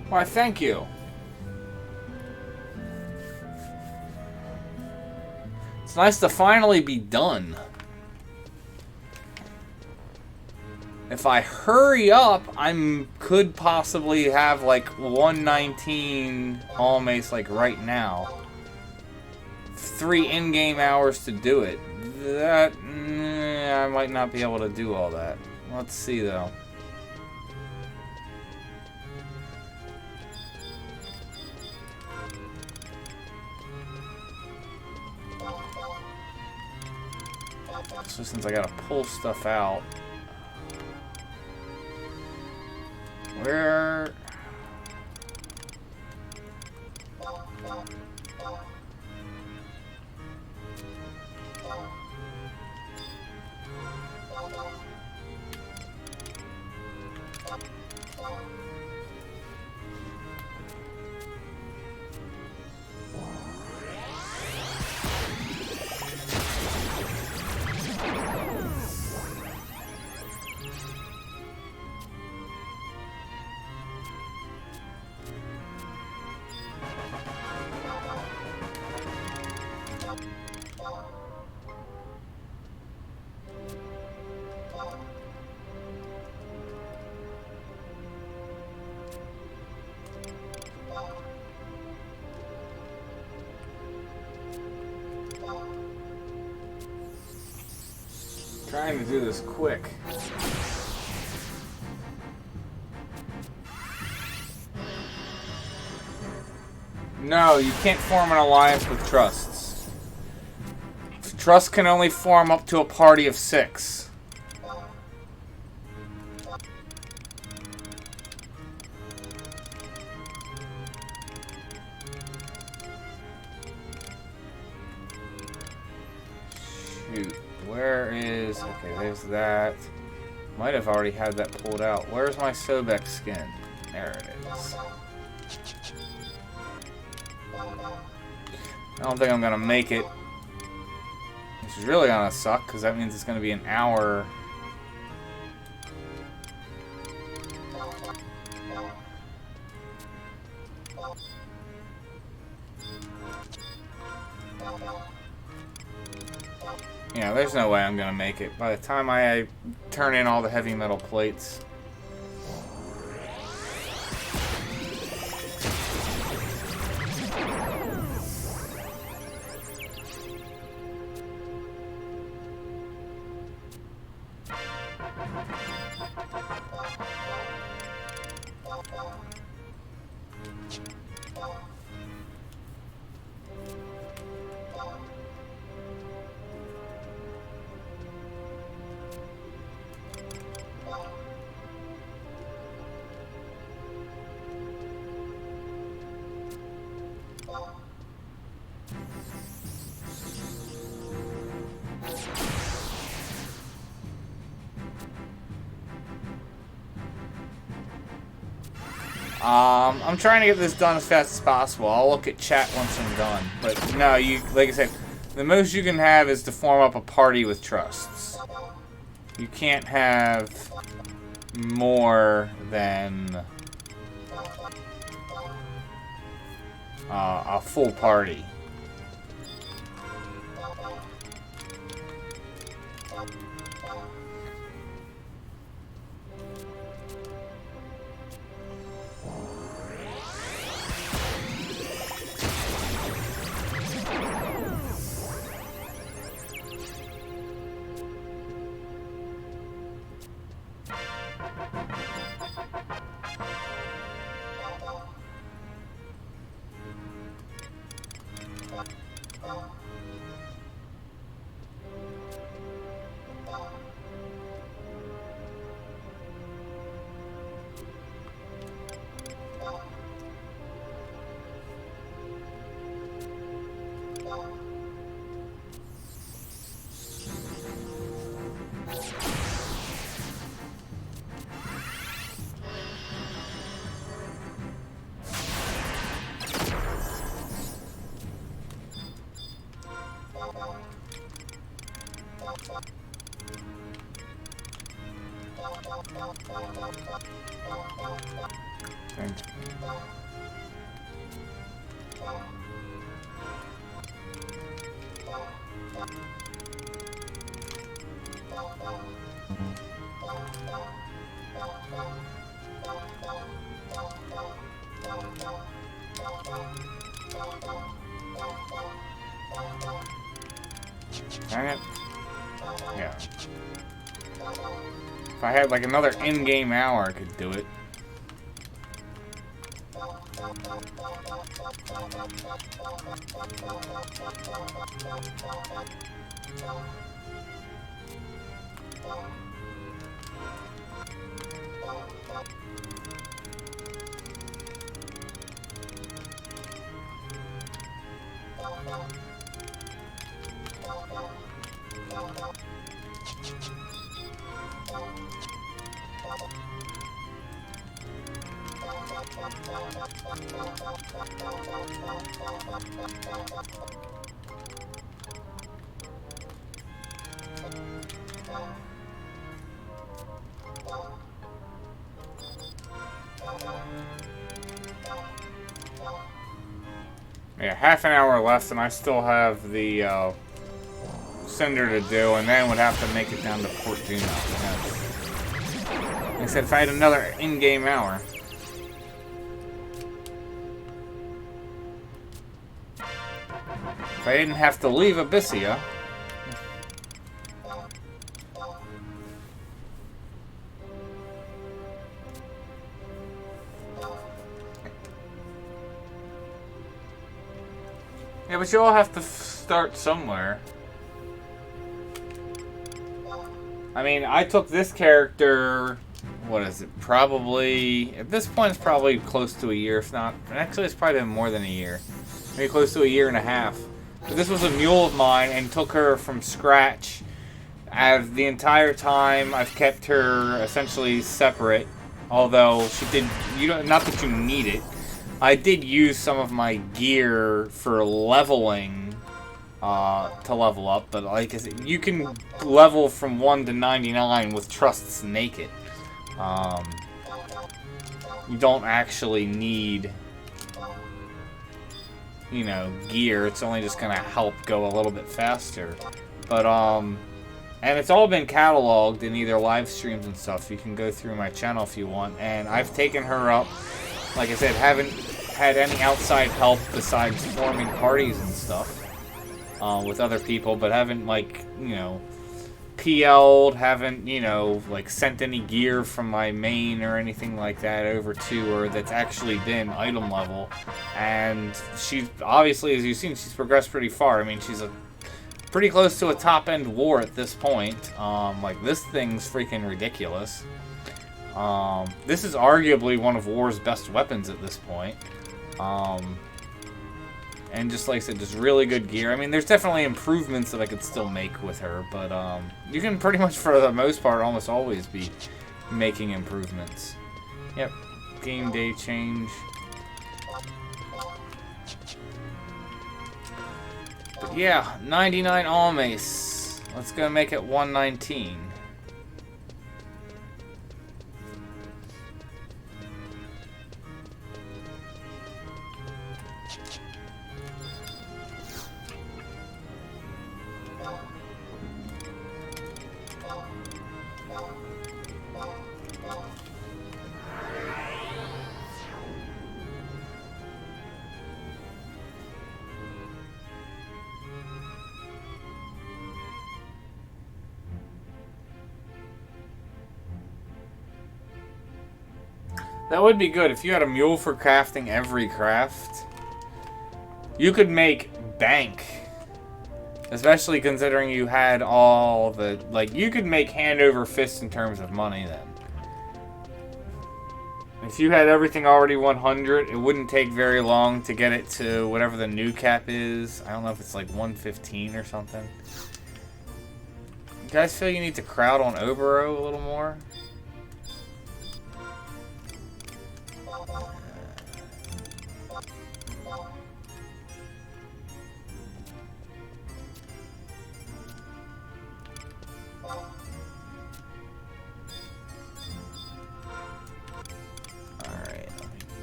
Why, thank you. It's nice to finally be done. If I hurry up, could possibly have like 119 Almace like right now. 3 in-game hours to do it. That I might not be able to do all that. Let's see though. So since I gotta pull stuff out, where? Trying to do this quick. No, you can't form an alliance with trusts. Trust can only form up to a party of 6. Shoot. Where is... Okay, there's that. Might have already had that pulled out. Where's my Sobek skin? There it is. I don't think I'm gonna make it. Which is really gonna suck, because that means it's gonna be an hour. Yeah, there's no way I'm gonna make it. By the time I turn in all the heavy metal plates. I'm trying to get this done as fast as possible. I'll look at chat once I'm done. But no, like I said, the most you can have is to form up a party with trusts. You can't have more than a full party. Dang it. Yeah. If I had like another in-game hour, I could do it. Yeah, half an hour left, and I still have the Cinder to do, and then would have to make it down to Port Juno. Yeah. Like I said, if I had another in-game hour. If I didn't have to leave Abyssea. Yeah, but you all have to start somewhere. I mean, I took this character, what is it, probably, at this point it's probably close to a year, if not, actually it's probably been more than a year. Maybe close to a year and a half. But this was a mule of mine and took her from scratch. As the entire time I've kept her essentially separate, although she did, not that you need it. I did use some of my gear for leveling to level up, but like I said, you can level from 1 to 99 with trusts naked. You don't actually need, you know, gear. It's only just gonna help go a little bit faster. But and it's all been cataloged in either live streams and stuff. You can go through my channel if you want. And I've taken her up. Like I said, haven't had any outside help besides forming parties and stuff with other people, but haven't, like, you know, PL'd, haven't, you know, like, sent any gear from my main or anything like that over to her that's actually been item level. And she's, obviously, as you've seen, she's progressed pretty far. I mean, she's pretty close to a top-end war at this point. Like, this thing's freaking ridiculous. This is arguably one of War's best weapons at this point. And just like I said, just really good gear. I mean, there's definitely improvements that I could still make with her, but you can pretty much, for the most part, almost always be making improvements. Yep, game day change. But yeah, 99 Almace. Let's go make it 119. That would be good if you had a mule for crafting every craft. You could make bank. Especially considering you had all the, like, you could make hand over fist in terms of money then. If you had everything already 100, it wouldn't take very long to get it to whatever the new cap is. I don't know if it's like 115 or something. You guys feel you need to crowd on Obero a little more?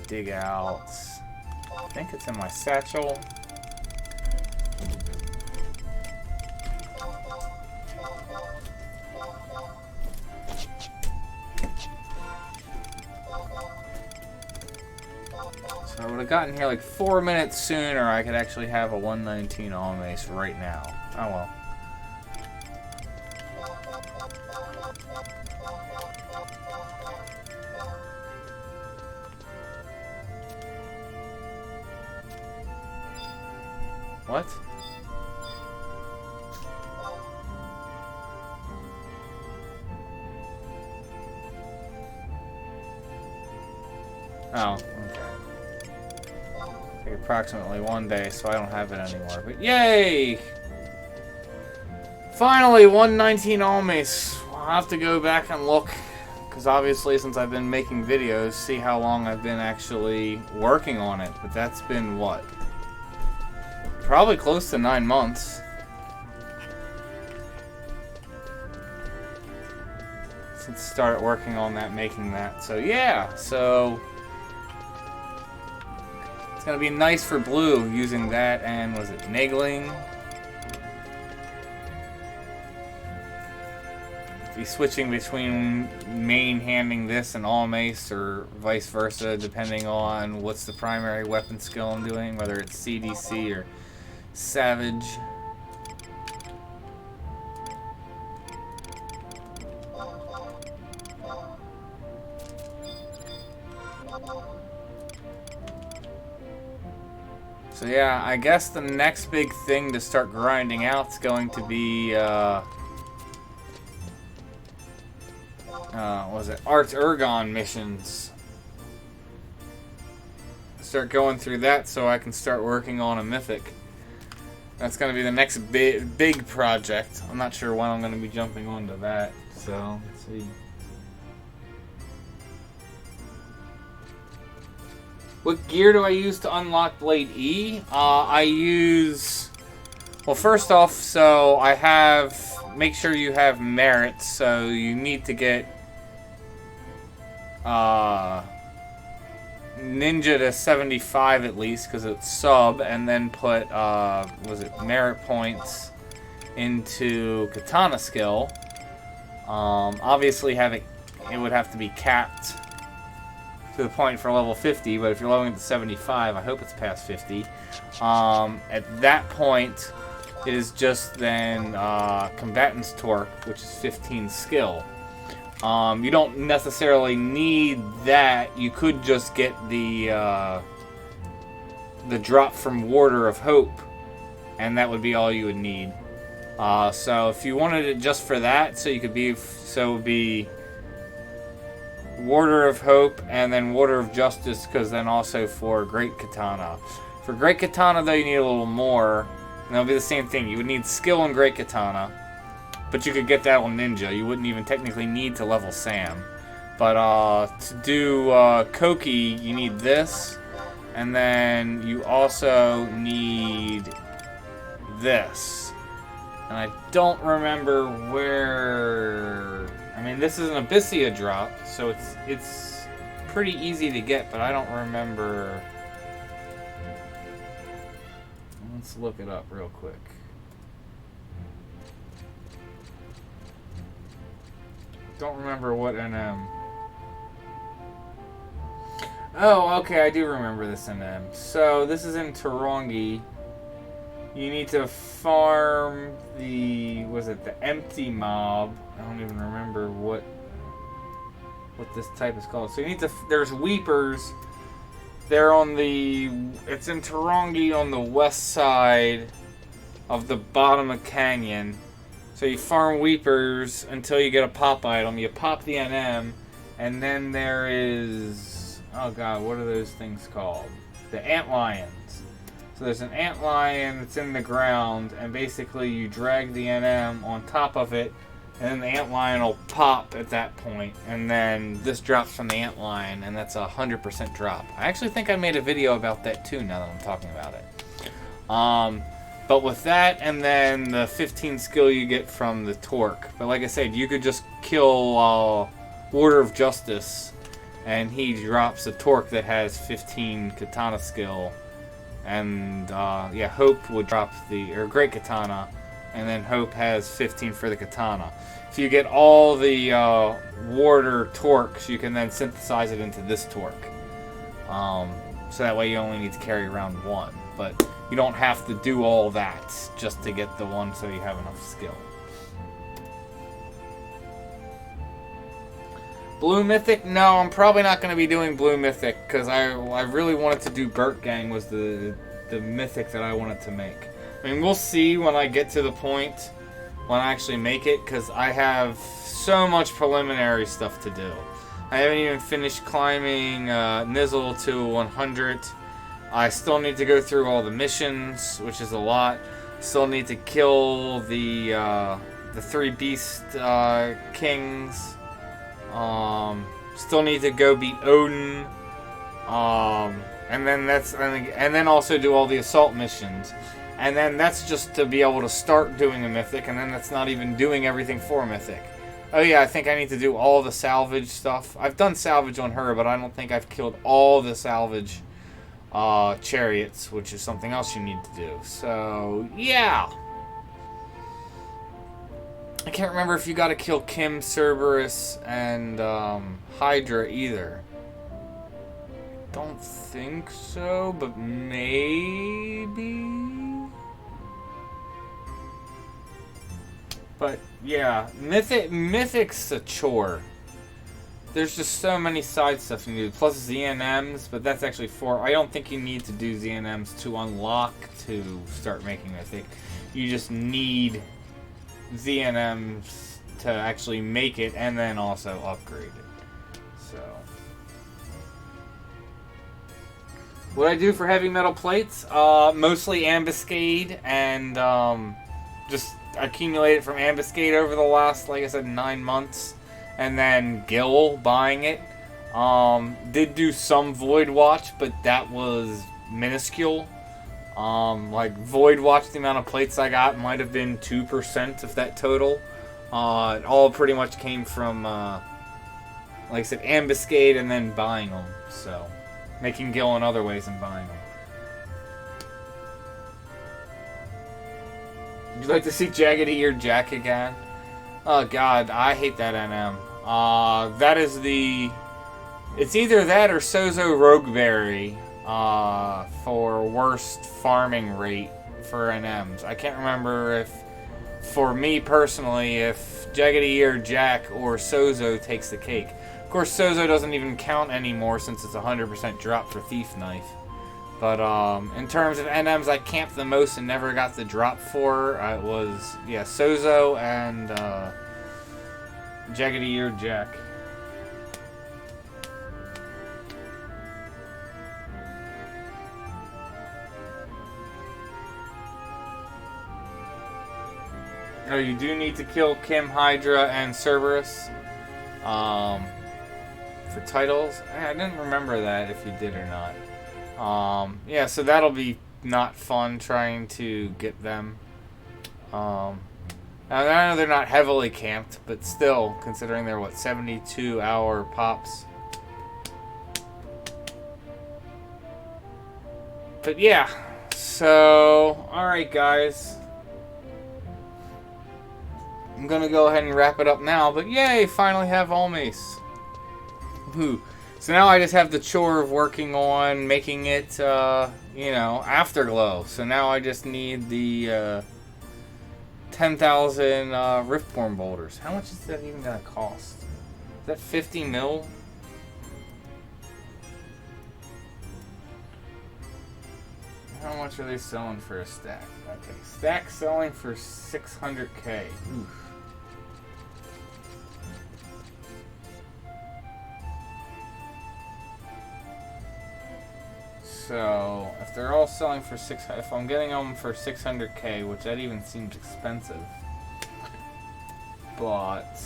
Dig out. I think it's in my satchel. So I would have gotten here like 4 minutes sooner. I could actually have a 119 Almace right now. Oh well. What? Oh, okay. Take approximately 1 day, so I don't have it anymore. But yay! Finally, 119 Almace. I'll have to go back and look, because obviously since I've been making videos, see how long I've been actually working on it. But that's been, what? Probably close to 9 months. Since I started working on that, making that. So yeah, so... it's gonna be nice for blue using that and, was it Nagling? Be switching between main handing this and Almace or vice versa, depending on what's the primary weapon skill I'm doing, whether it's CDC or Savage. So yeah, I guess the next big thing to start grinding out is going to be, was it Arts Ergon missions? Start going through that so I can start working on a mythic. That's going to be the next big project. I'm not sure when I'm going to be jumping onto that, so let's see. What gear do I use to unlock Blade E? I use... well, first off, so I have... make sure you have merit, so you need to get... Ninja to 75 at least, because it's sub, and then put, was it merit points into Katana skill. Obviously it would have to be capped to the point for level 50, but if you're leveling to 75, I hope it's past 50. At that point, it is just then Combatant's Torque, which is 15 skill. You don't necessarily need that. You could just get the drop from Warder of Hope, and that would be all you would need. So if you wanted it just for that, so you could be, so it would be Warder of Hope and then Warder of Justice, because then also for Great Katana. For Great Katana, though, you need a little more, and that'll be the same thing. You would need skill in Great Katana. But you could get that on Ninja. You wouldn't even technically need to level Sam. But to do Koki, you need this. And then you also need this. And I don't remember where... I mean, this is an Abyssea drop, so it's pretty easy to get, but I don't remember... Let's look it up real quick. Don't remember what NM. Oh, okay, I do remember this NM. So this is in Tarongi. You need to farm the, was it the empty mob? I don't even remember what this type is called. So you need to, there's Weepers. They're on the, it's in Tarongi on the west side of the bottom of Canyon. So you farm Weepers until you get a pop item. You pop the NM, and then there is... oh god, what are those things called? The Antlions. So there's an Antlion that's in the ground, and basically you drag the NM on top of it, and then the Antlion will pop at that point, and then this drops from the Antlion, and that's a 100% drop. I actually think I made a video about that too, now that I'm talking about it. But with that, and then the 15 skill you get from the Torque. But like I said, you could just kill Warder of Justice, and he drops a Torque that has 15 Katana skill. And, yeah, Hope would drop the, or Great Katana, and then Hope has 15 for the Katana. If you get all the Warder Torques, you can then synthesize it into this Torque. So that way you only need to carry around one. But you don't have to do all that just to get the one so you have enough skill. Blue Mythic? No, I'm probably not going to be doing Blue Mythic because I really wanted to do Burt Gang was the Mythic that I wanted to make. I mean, we'll see when I get to the point when I actually make it because I have so much preliminary stuff to do. I haven't even finished climbing Nizzle to 100. I still need to go through all the missions, which is a lot. Still need to kill the 3 Beast Kings. Still need to go beat Odin. And then also do all the assault missions. And then that's just to be able to start doing a mythic, and then that's not even doing everything for mythic. Oh yeah, I think I need to do all the salvage stuff. I've done salvage on her, but I don't think I've killed all the salvage chariots, which is something else you need to do. So, yeah. I can't remember if you gotta kill Kim, Cerberus, and Hydra either. Don't think so, but maybe? But, yeah, Mythic's a chore. There's just so many side stuff you do. Plus ZNMs, but that's actually 4. I don't think you need to do ZNMs to unlock to start making Mythic. You just need ZNMs to actually make it and then also upgrade it. So, what I do for heavy metal plates? Mostly ambuscade and just accumulate it from ambuscade over the last, like I said, 9 months. And then Gil buying it. Did do some Void Watch, but that was minuscule. Like Void Watch, the amount of plates I got might have been 2% of that total. It all pretty much came from, like I said, ambuscade and then buying them. So, making Gil in other ways and buying them. Would you like to see Jagged Eared Jack again? Oh god, I hate that NM. That is the... It's either that or Sozo Rogueberry for worst farming rate for NMs. I can't remember if, for me personally, if Jagged Eared Jack or Sozo takes the cake. Of course, Sozo doesn't even count anymore since it's 100% drop for Thief Knife. But in terms of NMs I camped the most and never got the drop for, it was, yeah, Sozo and Jagged Eared Jack. Oh, you do need to kill Kim, Hydra, and Cerberus for titles. I didn't remember that if you did or not. Yeah, so that'll be not fun trying to get them. Now, I know they're not heavily camped, but still, considering they're, what, 72-hour pops. But yeah, so, alright guys. I'm gonna go ahead and wrap it up now, but yay, finally have Almace. Woo. So now I just have the chore of working on making it, you know, Afterglow. So now I just need the 10,000 Riftborn boulders. How much is that even gonna cost? Is that 50 mil? How much are they selling for a stack? Okay, stack selling for 600k. Oof. So, if they're all selling for if I'm getting them for 600k, which that even seems expensive, but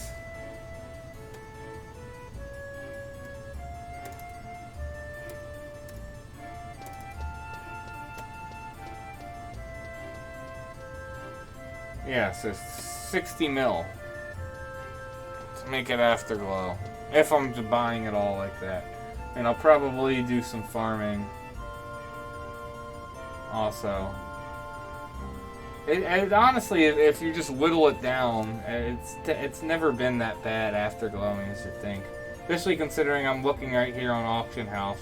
yeah, so 60 mil to make it Afterglow, if I'm buying it all like that, and I'll probably do some farming. Also, it honestly, if you just whittle it down, it's never been that bad after glowing as you think. Especially considering I'm looking right here on Auction House.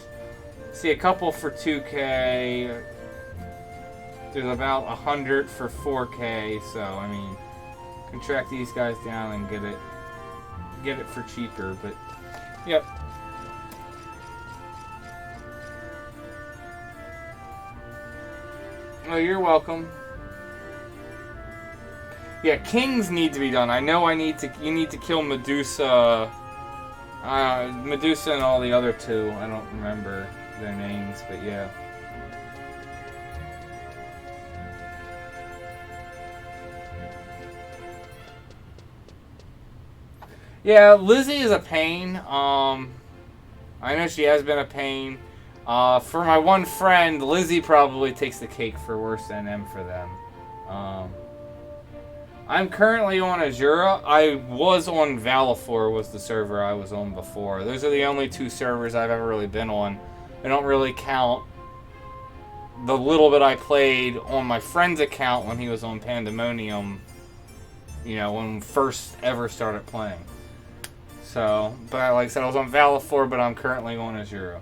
See, a couple for 2K. There's about 100 for 4K, so I mean, can track these guys down and get it for cheaper. But yep. Oh, you're welcome. Yeah, kings need to be done. I know you need to kill Medusa. Medusa and all the other two. I don't remember their names, but yeah. Yeah, Lizzie is a pain. I know she has been a pain. For my one friend, Lizzie probably takes the cake for worse than M for them. I'm currently on Asura. I was on Valifor, was the server I was on before. Those are the only two servers I've ever really been on. I don't really count the little bit I played on my friend's account when he was on Pandemonium, you know, when we first ever started playing. So, but like I said, I was on Valifor, but I'm currently on Asura.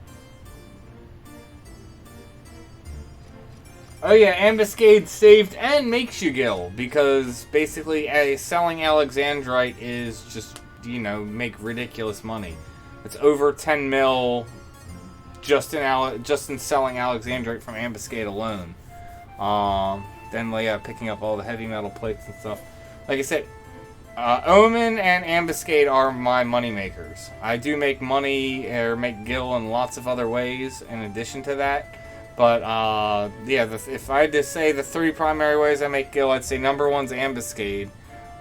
Oh yeah, Ambuscade saved and makes you gill, because basically selling Alexandrite is just, you know, make ridiculous money. It's over 10 mil just in selling Alexandrite from Ambuscade alone. Then yeah, picking up all the heavy metal plates and stuff. Like I said, Omen and Ambuscade are my money makers. I do make money or make gil in lots of other ways in addition to that. But yeah, if I had to say the three primary ways I make gil, I'd say number one's Ambuscade,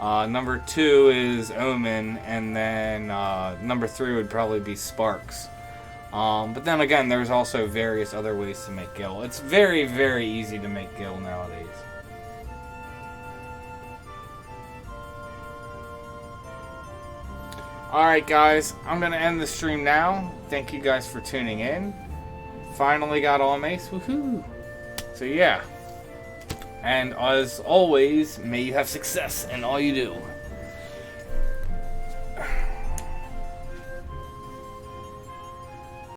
number two is Omen, and then number three would probably be Sparks. But then again, there's also various other ways to make gil. It's very, very easy to make gil nowadays. Alright guys, I'm going to end the stream now. Thank you guys for tuning in. Finally got Almace, woohoo! So yeah. And as always, may you have success in all you do.